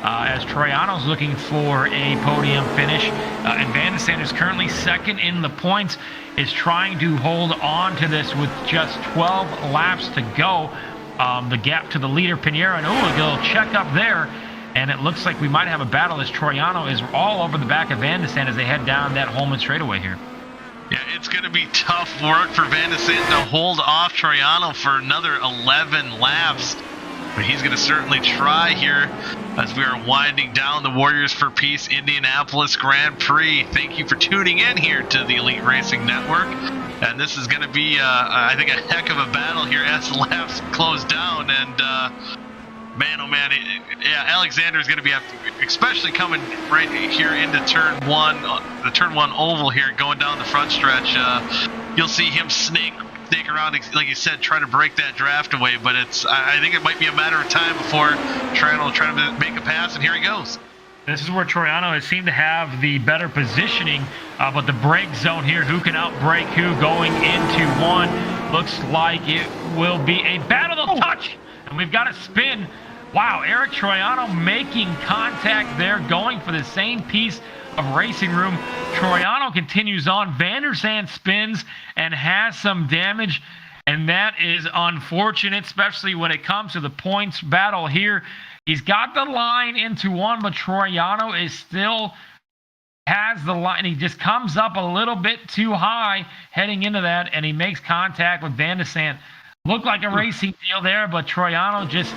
S2: as Troiano's looking for a podium finish. And Van de Sant is currently 2nd in the points, is trying to hold on to this with just 12 laps to go. The gap to the leader, Pinheiro, and a little check up there. And it looks like we might have a battle as Troiano is all over the back of Van de Sant as they head down that Holman straightaway here.
S3: Yeah, it's going to be tough work for Van de Sant to hold off Troiano for another 11 laps. But he's going to certainly try here as we are winding down the Warriors for Peace Indianapolis Grand Prix. Thank you for tuning in here to the Elite Racing Network. And this is going to be, I think, a heck of a battle here as the laps close down. And man, oh man, Alexander is going to be, especially coming right here into turn 1, the turn 1 oval here, going down the front stretch. You'll see him snake around, like you said, try to break that draft away. But I think it might be a matter of time before Troiano trying to make a pass, and here he goes.
S2: This is where Troiano has seemed to have the better positioning, but the brake zone here, who can outbrake who going into 1, looks like it will be a battle to touch. And we've got a spin. Wow, Eric Troiano making contact there, going for the same piece of racing room. Troiano continues on. Van der Sant spins and has some damage, and that is unfortunate, especially when it comes to the points battle here. He's got the line into 1, but Troiano is still has the line. He just comes up a little bit too high heading into that, and he makes contact with Van der Sant. Looked like a racing deal there, but Troiano just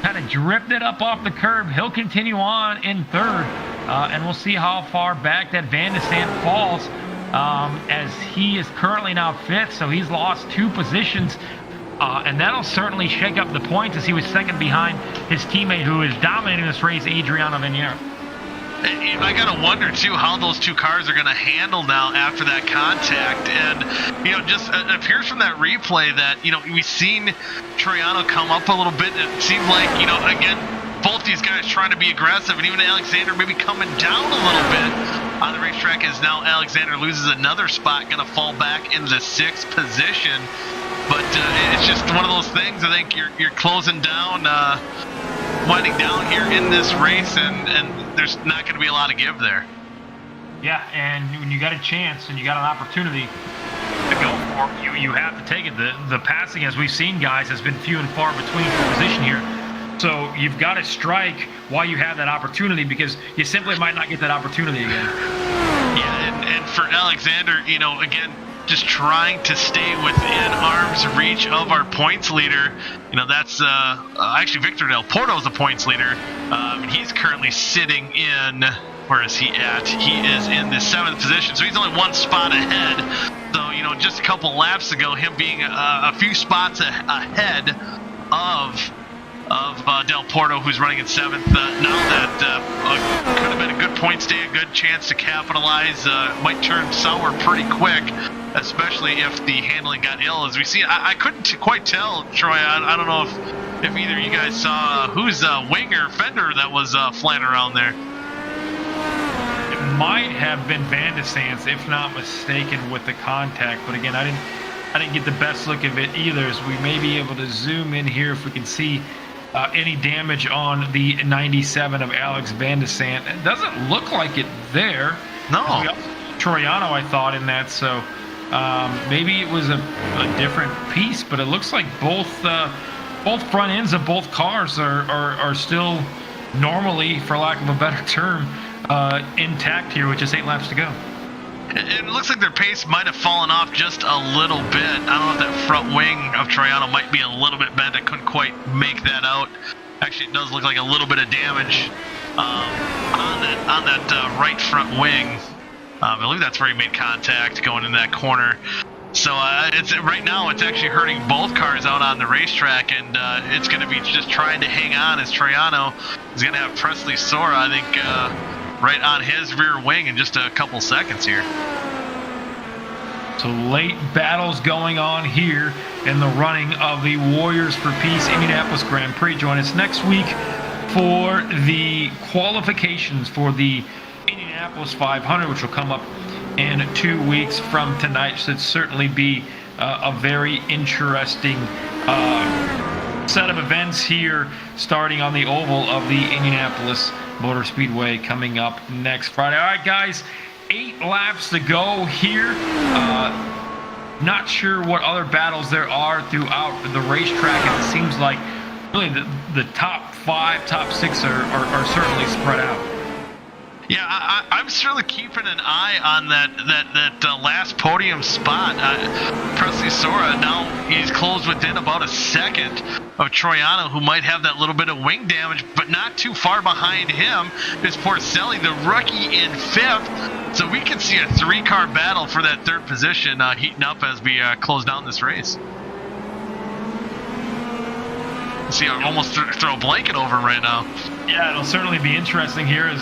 S2: kind of drifted up off the curb. He'll continue on in 3rd, and we'll see how far back that Van de Sant falls, as he is currently now 5th, so he's lost 2 positions, and that'll certainly shake up the points as he was 2nd behind his teammate who is dominating this race, Adriano Pinheiro.
S3: I gotta wonder too how those 2 cars are gonna handle now after that contact. And just it appears from that replay that we've seen Troiano come up a little bit. It seemed like again, both these guys trying to be aggressive, and even Alexander maybe coming down a little bit on the racetrack, as now Alexander loses another spot, gonna fall back into the 6th position. But it's just one of those things. I think you're closing down, winding down here in this race, and there's not going to be a lot of give there.
S2: Yeah, and when you got a chance and you got an opportunity to go for it, you have to take it. The passing, as we've seen, guys, has been few and far between for position here. So you've got to strike while you have that opportunity, because you simply might not get that opportunity again.
S3: Yeah, and for Alexander, again, just trying to stay within arm's reach of our points leader. You know, that's actually Victor Del Porto is the points leader. He's currently sitting in, where is he at? He is in the 7th position, so he's only one spot ahead. So, you know, just a couple laps ago, him being a few spots ahead of Del Porto, who's running in 7th. Now that could have been a good points day, a good chance to capitalize. Might turn sour pretty quick, especially if the handling got ill. As we see, I couldn't quite tell, Troy. I don't know if either of you guys saw whose wing or fender that was flying around there.
S2: It might have been Van de Sant's, if not mistaken, with the contact. But again, I didn't get the best look of it either. So we may be able to zoom in here if we can see any damage on the 97 of Alex Van de Sant. It doesn't look like it there.
S3: No.
S2: We also Troiano, I thought, in that. So maybe it was a different piece, but it looks like both front ends of both cars are still normally, for lack of a better term, intact here with just 8 laps to go.
S3: It looks like their pace might have fallen off just a little bit. I don't know if that front wing of Troiano might be a little bit bent. I couldn't quite make that out. Actually, it does look like a little bit of damage on that right front wing. I believe that's where he made contact going in that corner. So right now it's actually hurting both cars out on the racetrack, and it's going to be just trying to hang on as Troiano is going to have Presley Sora, I think, right on his rear wing in just a couple seconds here.
S2: So late battles going on here in the running of the Warriors for Peace Indianapolis Grand Prix. Join us next week for the qualifications for the Indianapolis 500, which will come up in 2 weeks from tonight. Should certainly be a very interesting set of events here, starting on the oval of the Indianapolis Motor Speedway coming up next Friday. All right, guys, 8 laps to go here. Not sure what other battles there are throughout the racetrack, and it seems like really the top 5, top 6 are certainly spread out.
S3: Yeah, I'm certainly keeping an eye on that last podium spot. Presley Sora, now he's closed within about a second of Troiano, who might have that little bit of wing damage, but not too far behind him is Porcelli, the rookie, in 5th. So we can see a 3-car battle for that 3rd position heating up as we close down this race. See, I almost throw a blanket over him right now.
S2: Yeah, it'll certainly be interesting here as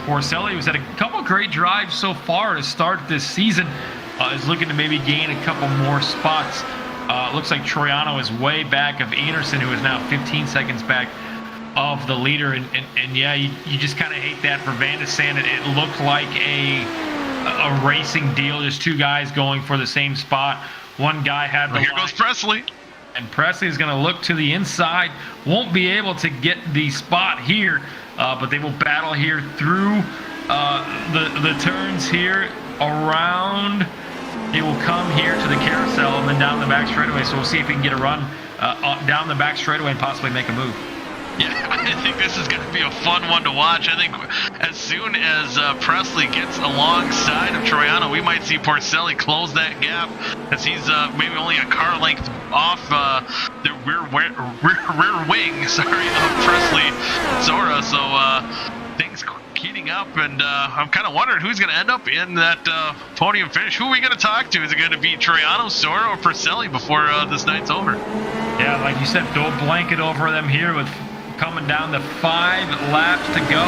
S2: Porcelli, who's had a couple great drives so far to start this season, is looking to maybe gain a couple more spots. Looks like Troiano is way back of Anderson, who is now 15 seconds back of the leader. And yeah, you just kind of hate that for Van de Sant. It looked like a racing deal, just 2 guys going for the same spot. One guy had the
S3: Here goes Presley.
S2: And Presley is going to look to the inside. Won't be able to get the spot here, but they will battle here through the turns here around. It will come here to the carousel and then down the back straightaway. So we'll see if we can get a run down the back straightaway and possibly make a move.
S3: Yeah, I think this is going to be a fun one to watch. I think as soon as Presley gets alongside of Troiano, we might see Porcelli close that gap, as he's maybe only a car length off the rear wing, of Presley Sora. So things heating up, and I'm kind of wondering who's going to end up in that podium finish. Who are we going to talk to? Is it going to be Troiano, Sora, or Porcelli before this night's over?
S2: Yeah, like you said, throw a blanket over them here with coming down to 5 laps to go.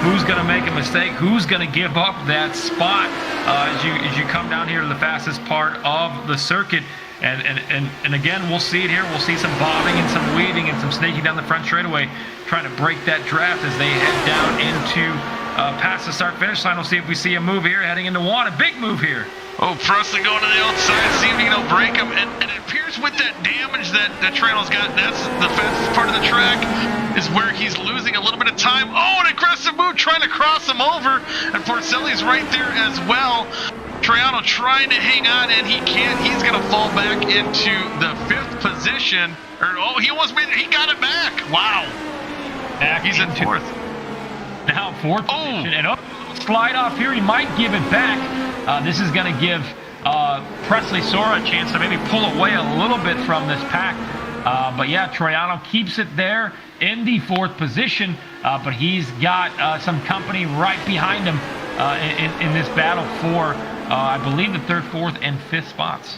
S2: Who's going to make a mistake? Who's going to give up that spot as you come down here to the fastest part of the circuit? And again, we'll see it here. We'll see some bobbing and some weaving and some snaking down the front straightaway, trying to break that draft as they head down into past the start-finish line. We'll see if we see a move here heading into 1. A big move here.
S3: Oh, Presley going to the outside, see if he can break him. And it appears with that damage that Troiano's got, that's the fastest part of the track, is where he's losing a little bit of time. Oh, an aggressive move trying to cross him over. And Porcelli's right there as well. Troiano trying to hang on, and he can't. He's going to fall back into the 5th position. He almost made it. He got it back. Wow. He's in 4th.
S2: Now 4th position. And slide off here. He might give it back. This is going to give Presley Sora a chance to maybe pull away a little bit from this pack. But yeah, Troiano keeps it there in the 4th position, but he's got some company right behind him in this battle for, I believe, the 3rd, 4th, and 5th spots.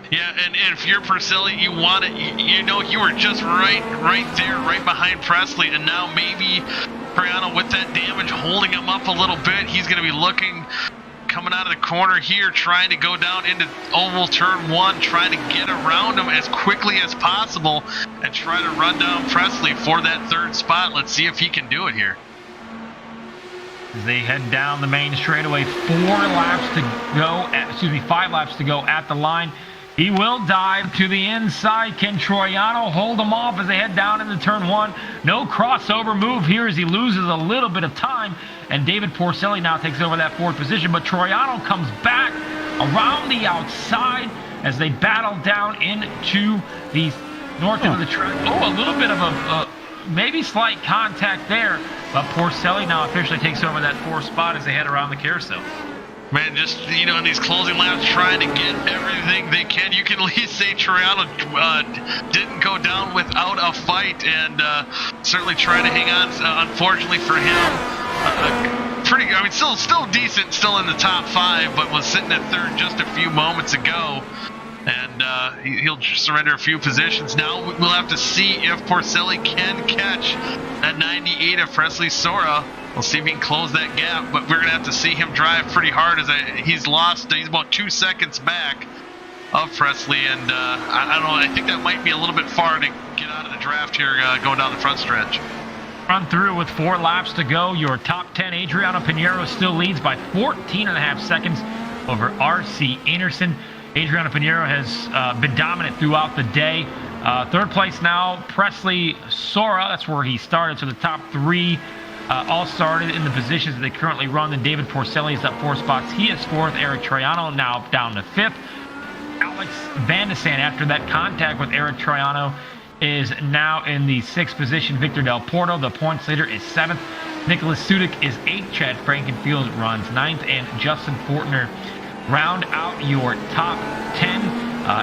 S3: Yeah, and if you're Porcelli, you want it. You know, you were just right there, right behind Presley, and now maybe Troiano with that damage holding him up a little bit. He's going to be looking, coming out of the corner here, trying to go down into oval turn 1, trying to get around him as quickly as possible and try to run down Presley for that 3rd spot. Let's see if he can do it here.
S2: As they head down the main straightaway, 5 laps to go at the line. He will dive to the inside. Can Troiano hold him off as they head down into turn 1? No crossover move here as he loses a little bit of time. And David Porcelli now takes over that 4th position. But Troiano comes back around the outside as they battle down into the north end of the track. Oh, a little bit of a maybe slight contact there. But Porcelli now officially takes over that 4th spot as they head around the carousel.
S3: Man, just, you know, in these closing laps, trying to get everything they can. You can at least say Troiano didn't go down without a fight, and certainly trying to hang on. Unfortunately for him, pretty. I mean, still decent, still in the top 5, but was sitting at 3rd just a few moments ago, and he'll surrender a few positions. Now we'll have to see if Porcelli can catch that 98 of Presley Sora. We'll see if he can close that gap, but we're going to have to see him drive pretty hard as he's about 2 seconds back of Presley, and I don't know, I think that might be a little bit far to get out of the draft here going down the front stretch.
S2: Run through with 4 laps to go. Your top 10, Adriano Pinheiro still leads by 14.5 seconds over R.C. Anderson. Adriano Pinheiro has been dominant throughout the day. 3rd place now, Presley Sora. That's where he started. So the top 3 all started in the positions that they currently run. Then David Porcelli is up 4 spots. He is 4th. Eric Troiano now down to 5th. Alex Van de Sande, after that contact with Eric Troiano, is now in the 6th position. Victor Del Porto, the points leader, is 7th. Nicholas Sudik is 8th. Chad Frankenfield runs 9th. And Justin Fortner round out your top 10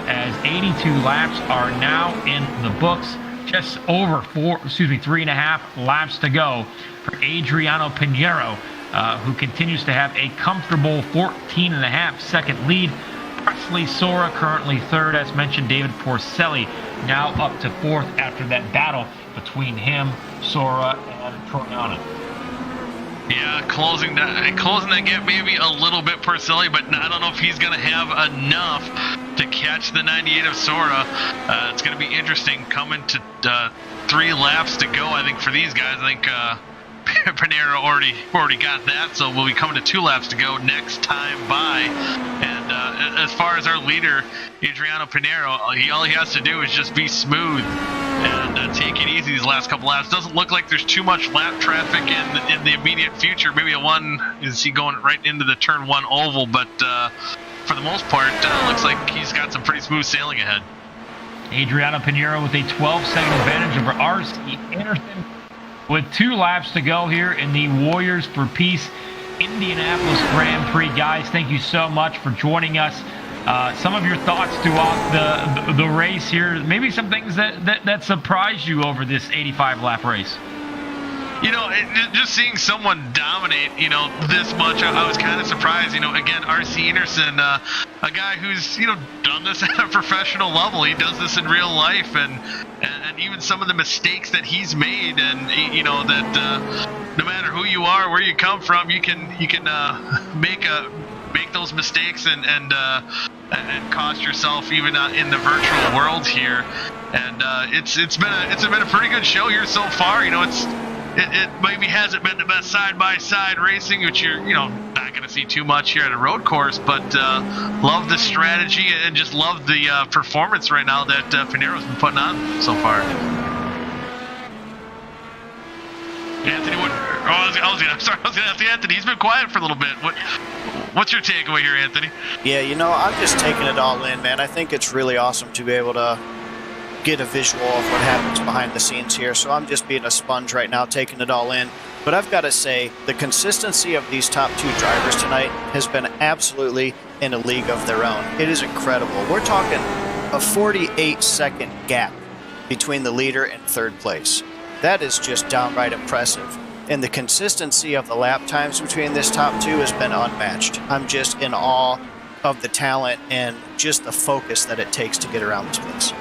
S2: as 82 laps are now in the books. Just over 3.5 laps to go for Adriano Pinheiro, who continues to have a comfortable 14.5 second lead. Presley Sora currently 3rd, as mentioned. David Porcelli now up to 4th after that battle between him, Sora, and Troiano.
S3: Yeah, closing that gap maybe a little bit, Porcelli, but I don't know if he's going to have enough to catch the 98 of Sora. It's going to be interesting coming to 3 laps to go, I think, for these guys. I think Pinheiro already got that, so we'll be coming to 2 laps to go next time by. And as far as our leader, Adriano Pinheiro, all he has to do is just be smooth and take it easy these last couple laps. Doesn't look like there's too much lap traffic in the immediate future. Maybe is he going right into the turn 1 oval, but for the most part, looks like he's got some pretty smooth sailing ahead.
S2: Adriano Pinheiro with a 12-second advantage over R.C. Anderson with 2 laps to go here in the Warriors for Peace Indianapolis Grand Prix. Guys, thank you so much for joining us. Some of your thoughts throughout the race here, maybe some things that surprised you over this 85-lap race.
S3: You know, just seeing someone dominate, this much, I was kind of surprised. Again, R.C. Anderson, a guy who's, done this at a professional level. He does this in real life, and even some of the mistakes that he's made, and, that no matter who you are, where you come from, you can make those mistakes and cost yourself even in the virtual world here. And it's been a pretty good show here so far. It maybe hasn't been the best side-by-side racing, which you're, not going to see too much here at a road course, but love the strategy and just love the performance right now that Pinheiro's been putting on so far. Anthony, I was going to ask Anthony. He's been quiet for a little bit. What's your takeaway here, Anthony?
S1: Yeah, I'm just taking it all in, man. I think it's really awesome to be able to get a visual of what happens behind the scenes here. So I'm just being a sponge right now, taking it all in. But I've got to say, the consistency of these top two drivers tonight has been absolutely in a league of their own. It is incredible. We're talking a 48-second gap between the leader and third place. That is just downright impressive. And the consistency of the lap times between this top two has been unmatched. I'm just in awe of the talent and just the focus that it takes to get around this place.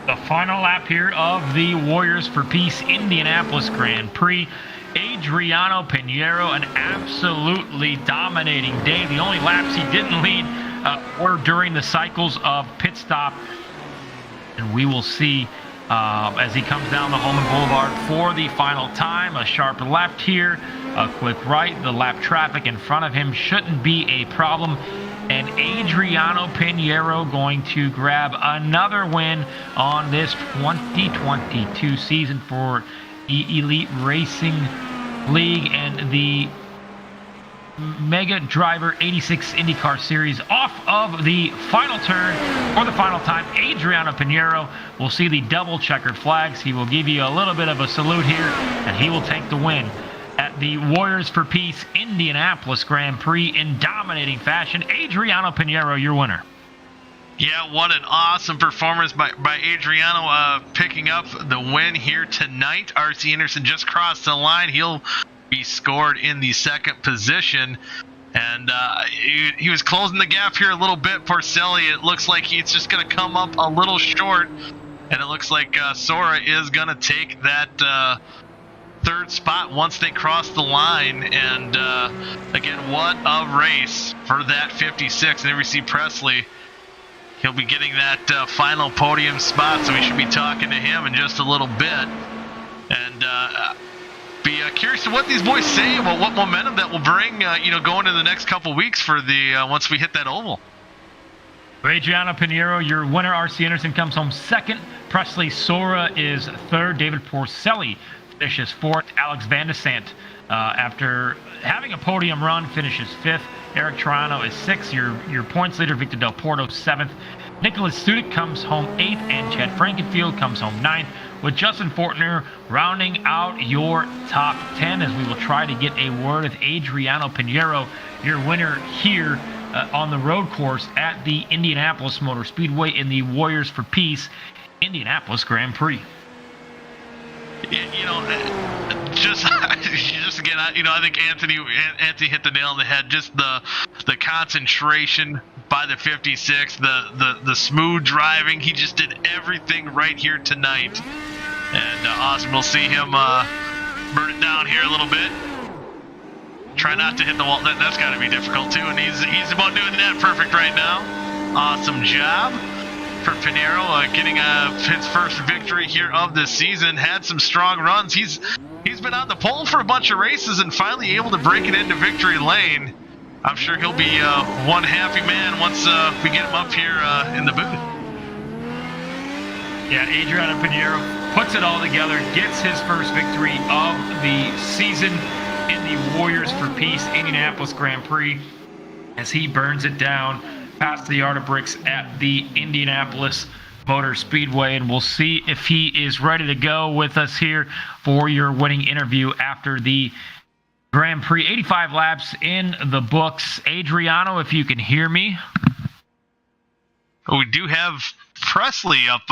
S2: The final lap here of the Warriors for Peace Indianapolis Grand Prix. Adriano Pinheiro, an absolutely dominating day. The only laps he didn't lead were during the cycles of pit stop. And we will see as he comes down the Holman Boulevard for the final time. A sharp left here, a quick right. The lap traffic in front of him shouldn't be a problem. And Adriano Pinheiro going to grab another win on this 2022 season for Elite Racing League and the Mega Driver 86 IndyCar Series. Off of the final turn for the final time, Adriano Pinheiro will see the double checkered flags. He will give you a little bit of a salute here, and he will take the win at the Warriors for Peace Indianapolis Grand Prix in dominating fashion. Adriano Pinheiro, your winner.
S3: Yeah, what an awesome performance by Adriano, picking up the win here tonight. R.C. Anderson just crossed the line. He'll be scored in the second position. And he was closing the gap here a little bit. Porcelli, it looks like he's just going to come up a little short. And it looks like Sora is going to take that third spot once they cross the line. And again, what a race for that 56. And then we see Presley. He'll be getting that final podium spot, so we should be talking to him in just a little bit. And be curious to what these boys say about what momentum that will bring, going into the next couple weeks for the once we hit that oval.
S2: Adriano Pinheiro, your winner. R.C. Anderson comes home second. Presley Sora is third. David Porcelli finishes fourth. Alex Van de Sant, after having a podium run, finishes fifth. Eric Triano is sixth. Your points leader, Victor Del Porto, seventh. Nicholas Sudik comes home eighth, and Chad Frankenfield comes home ninth, with Justin Fortner rounding out your top 10, as we will try to get a word with Adriano Pinheiro, your winner here on the road course at the Indianapolis Motor Speedway in the Warriors for Peace Indianapolis Grand Prix.
S3: Just again, I think Anthony hit the nail on the head. Just the concentration by the 56, the smooth driving. He just did everything right here tonight, and awesome. We'll see him burn it down here a little bit. Try not to hit the wall. That's got to be difficult too, and he's about doing that perfect right now. Awesome job for Pinheiro, getting his first victory here of the season. Had some strong runs. He's been on the pole for a bunch of races and finally able to break it into victory lane. I'm sure he'll be one happy man once we get him up here in the booth.
S2: Yeah, Adriano Pinheiro puts it all together, gets his first victory of the season in the Warriors for Peace Indianapolis Grand Prix as he burns it down past the yard of bricks at the Indianapolis Motor Speedway. And we'll see if he is ready to go with us here for your winning interview after the Grand Prix. 85 laps in the books. Adriano, if you can hear me.
S3: We do have Presley up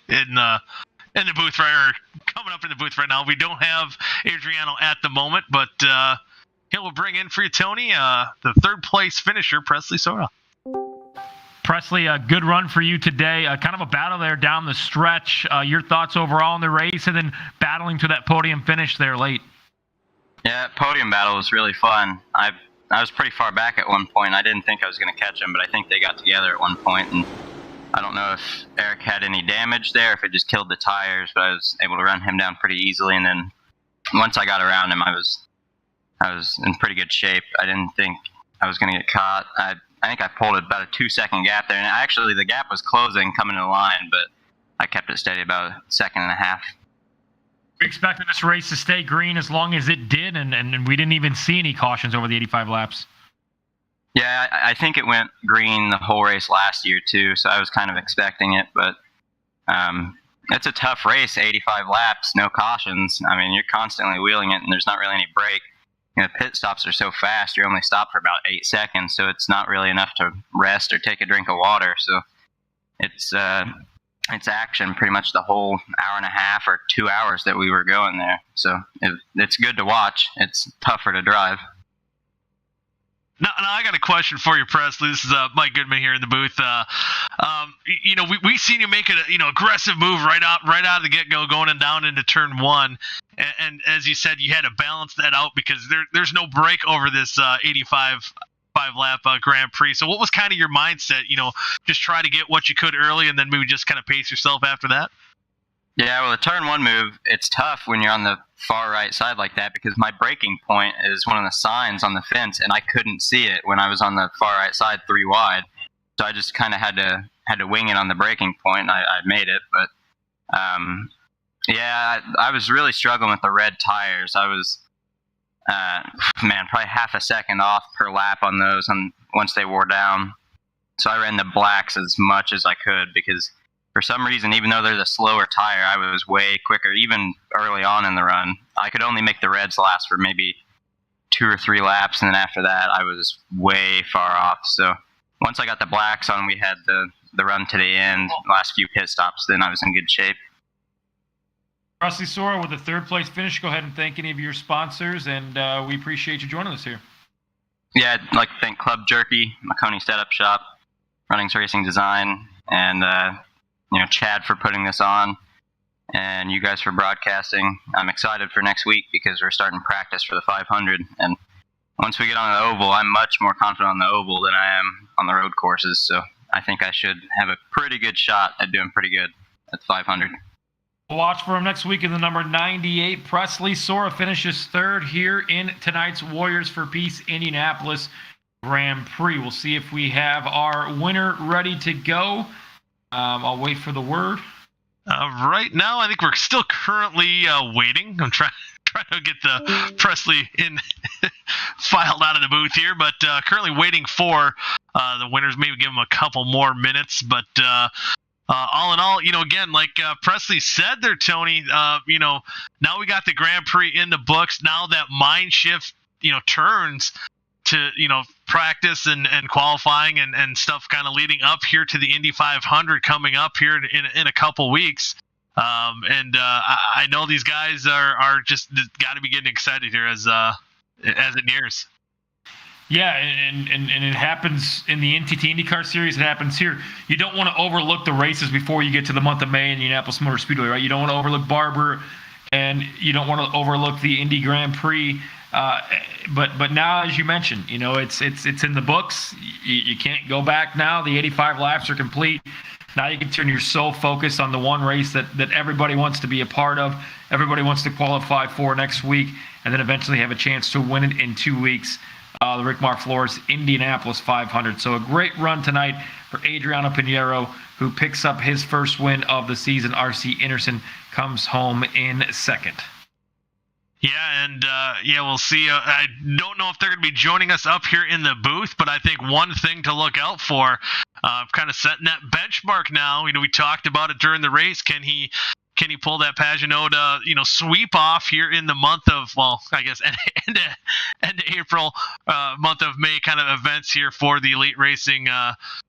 S3: in the booth coming up in the booth right now. We don't have Adriano at the moment, but he'll bring in for you, Tony, the third place finisher, Presley Sora.
S2: Presley, a good run for you today. Kind of a battle there down the stretch. Your thoughts overall in the race, and then battling to that podium finish there late.
S5: Yeah, that podium battle was really fun. I was pretty far back at one point. I didn't think I was going to catch him, but I think they got together at one point, and I don't know if Eric had any damage there, if it just killed the tires, but I was able to run him down pretty easily. And then once I got around him, I was in pretty good shape. I didn't think I was going to get caught. I think I pulled about a 2-second gap there, and actually the gap was closing coming to the line, but I kept it steady about a second and a half.
S2: We expected this race to stay green as long as it did, and we didn't even see any cautions over the 85 laps.
S5: Yeah, I think it went green the whole race last year too, so I was kind of expecting it, but it's a tough race, 85 laps, no cautions. I mean, you're constantly wheeling it, and there's not really any break. Pit stops are so fast, you're only stopped for about 8 seconds, so it's not really enough to rest or take a drink of water. So it's action pretty much the whole hour and a half or 2 hours that we were going there. So it's good to watch. It's tougher to drive.
S3: Now I got a question for you, Presley. This is Mike Goodman here in the booth. We seen you make an aggressive move right out of the get go, going down into turn one, and as you said, you had to balance that out because there's no break over this 85 lap Grand Prix. So what was kind of your mindset? Just try to get what you could early, and then maybe just kind of pace yourself after that.
S5: Yeah, well, the turn one move, it's tough when you're on the far right side like that because my braking point is one of the signs on the fence, and I couldn't see it when I was on the far right side 3 wide. So I just kind of had to wing it on the braking point. I made it, but I was really struggling with the red tires. I was probably half a second off per lap on those once they wore down. So I ran the blacks as much as I could because for some reason, even though they're the slower tire, I was way quicker, even early on in the run. I could only make the reds last for maybe 2 or 3 laps, and then after that, I was way far off. So once I got the blacks on, we had the run to the end, last few pit stops, then I was in good shape.
S2: Presley Sora with a 3rd place finish. Go ahead and thank any of your sponsors, and we appreciate you joining us here.
S5: Yeah, I'd like to thank Club Jerky, Maconi Setup Shop, Runnings Racing Design, and Chad for putting this on, and you guys for broadcasting. I'm excited for next week because we're starting practice for the 500, and once we get on the oval, I'm much more confident on the oval than I am on the road courses, so I think I should have a pretty good shot at doing pretty good at the 500.
S2: Watch for him next week in the number 98. Presley Sora finishes 3rd here in tonight's Warriors for Peace Indianapolis Grand Prix. We'll see if we have our winner ready to go. I'll wait for the word.
S3: Right now, I think we're still currently waiting. I'm trying to get the Presley in filed out of the booth here, but currently waiting for the winners. Maybe give them a couple more minutes, but all in all, again, like Presley said there, Tony, now we got the Grand Prix in the books. Now that mind shift, turns to practice and qualifying and stuff kind of leading up here to the Indy 500 coming up here in a couple weeks. I know these guys are just got to be getting excited here as it nears.
S2: Yeah, and it happens in the NTT IndyCar Series. It happens here. You don't want to overlook the races before you get to the month of May in Indianapolis Motor Speedway, right? You don't want to overlook Barber, and you don't want to overlook the Indy Grand Prix. But now, as you mentioned, it's in the books. You can't go back now. The 85 laps are complete. Now you can turn your sole focus on the one race that everybody wants to be a part of, everybody wants to qualify for next week, and then eventually have a chance to win it in 2 weeks. The Rick Marr Flores Indianapolis 500. So a great run tonight for Adriano Pinheiro, who picks up his first win of the season. RC Anderson comes home in 2nd.
S3: Yeah, and we'll see. I don't know if they're going to be joining us up here in the booth, but I think one thing to look out for, kind of setting that benchmark now. We talked about it during the race. Can he pull that Pagenaud, sweep off here in the month of, end of April, month of May kind of events here for the Elite Racing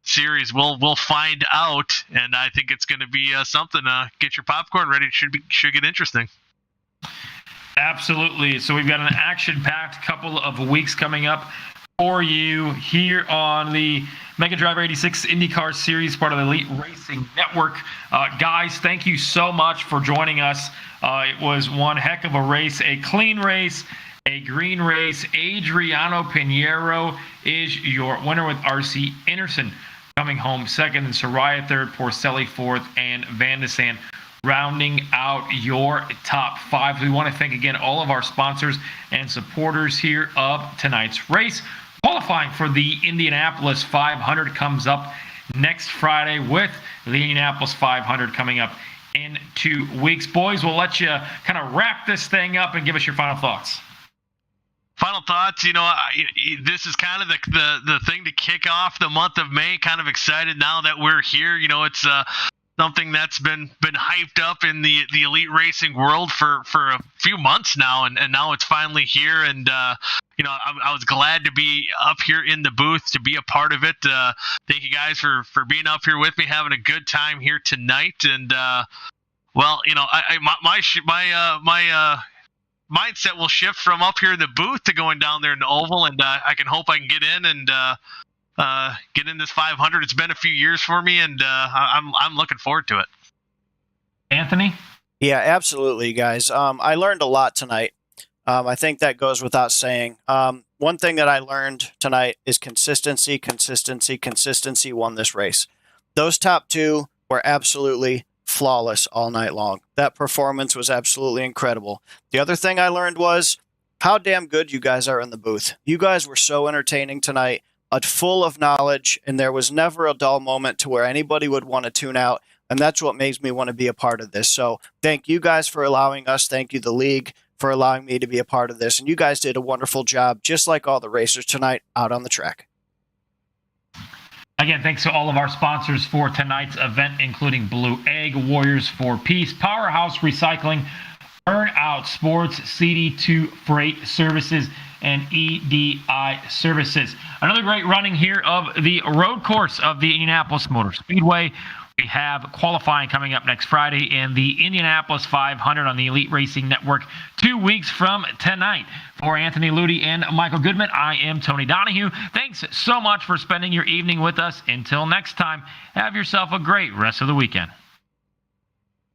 S3: Series? We'll find out, and I think it's going to be something. Get your popcorn ready. It should get interesting.
S2: Absolutely. So we've got an action-packed couple of weeks coming up for you here on the Mega Driver 86 IndyCar Series, part of the Elite Racing Network. Guys, thank you so much for joining us. It was one heck of a race, a clean race, a green race. Adriano Pinheiro is your winner with RC Anderson coming home 2nd, and Soraya 3rd, Porcelli 4th, and Van de Sand rounding out your top 5. We want to thank again all of our sponsors and supporters here of tonight's race. Qualifying for the Indianapolis 500 comes up next Friday, with the Indianapolis 500 coming up in 2 weeks. Boys, we'll let you kind of wrap this thing up and give us your final thoughts.
S3: Final thoughts, this is kind of the thing to kick off the month of May. Kind of excited now that we're here. It's something that's been hyped up in the elite racing world for a few months now, and now it's finally here. And I was glad to be up here in the booth to be a part of it. Thank you guys for being up here with me, having a good time here tonight. And my mindset will shift from up here in the booth to going down there in the oval, and I hope I can get in and get in this 500. It's been a few years for me, and I'm looking forward to it.
S2: Anthony?
S1: Yeah, absolutely, guys. I learned a lot tonight. I think that goes without saying. One thing that I learned tonight is consistency. Consistency won this race. Those top two were absolutely flawless all night long. That performance was absolutely incredible. The other thing I learned was how damn good you guys are in the booth. You guys were so entertaining tonight, full of knowledge, and there was never a dull moment to where anybody would want to tune out, and that's what makes me want to be a part of this. So thank you guys for allowing us. Thank you, the league, for allowing me to be a part of this, and you guys did a wonderful job, just like all the racers tonight out on the track.
S2: Again, thanks to all of our sponsors for tonight's event, including Blue Egg, Warriors for Peace, Powerhouse Recycling, Burnout Sports, CD2 Freight Services, and EDI Services. Another great running here of the road course of the Indianapolis Motor Speedway. We have qualifying coming up next Friday in the Indianapolis 500 on the Elite Racing Network 2 weeks from tonight. For Anthony Ludi and Michael Goodman, I am Tony Donahue. Thanks so much for spending your evening with us. Until next time, have yourself a great rest of the weekend.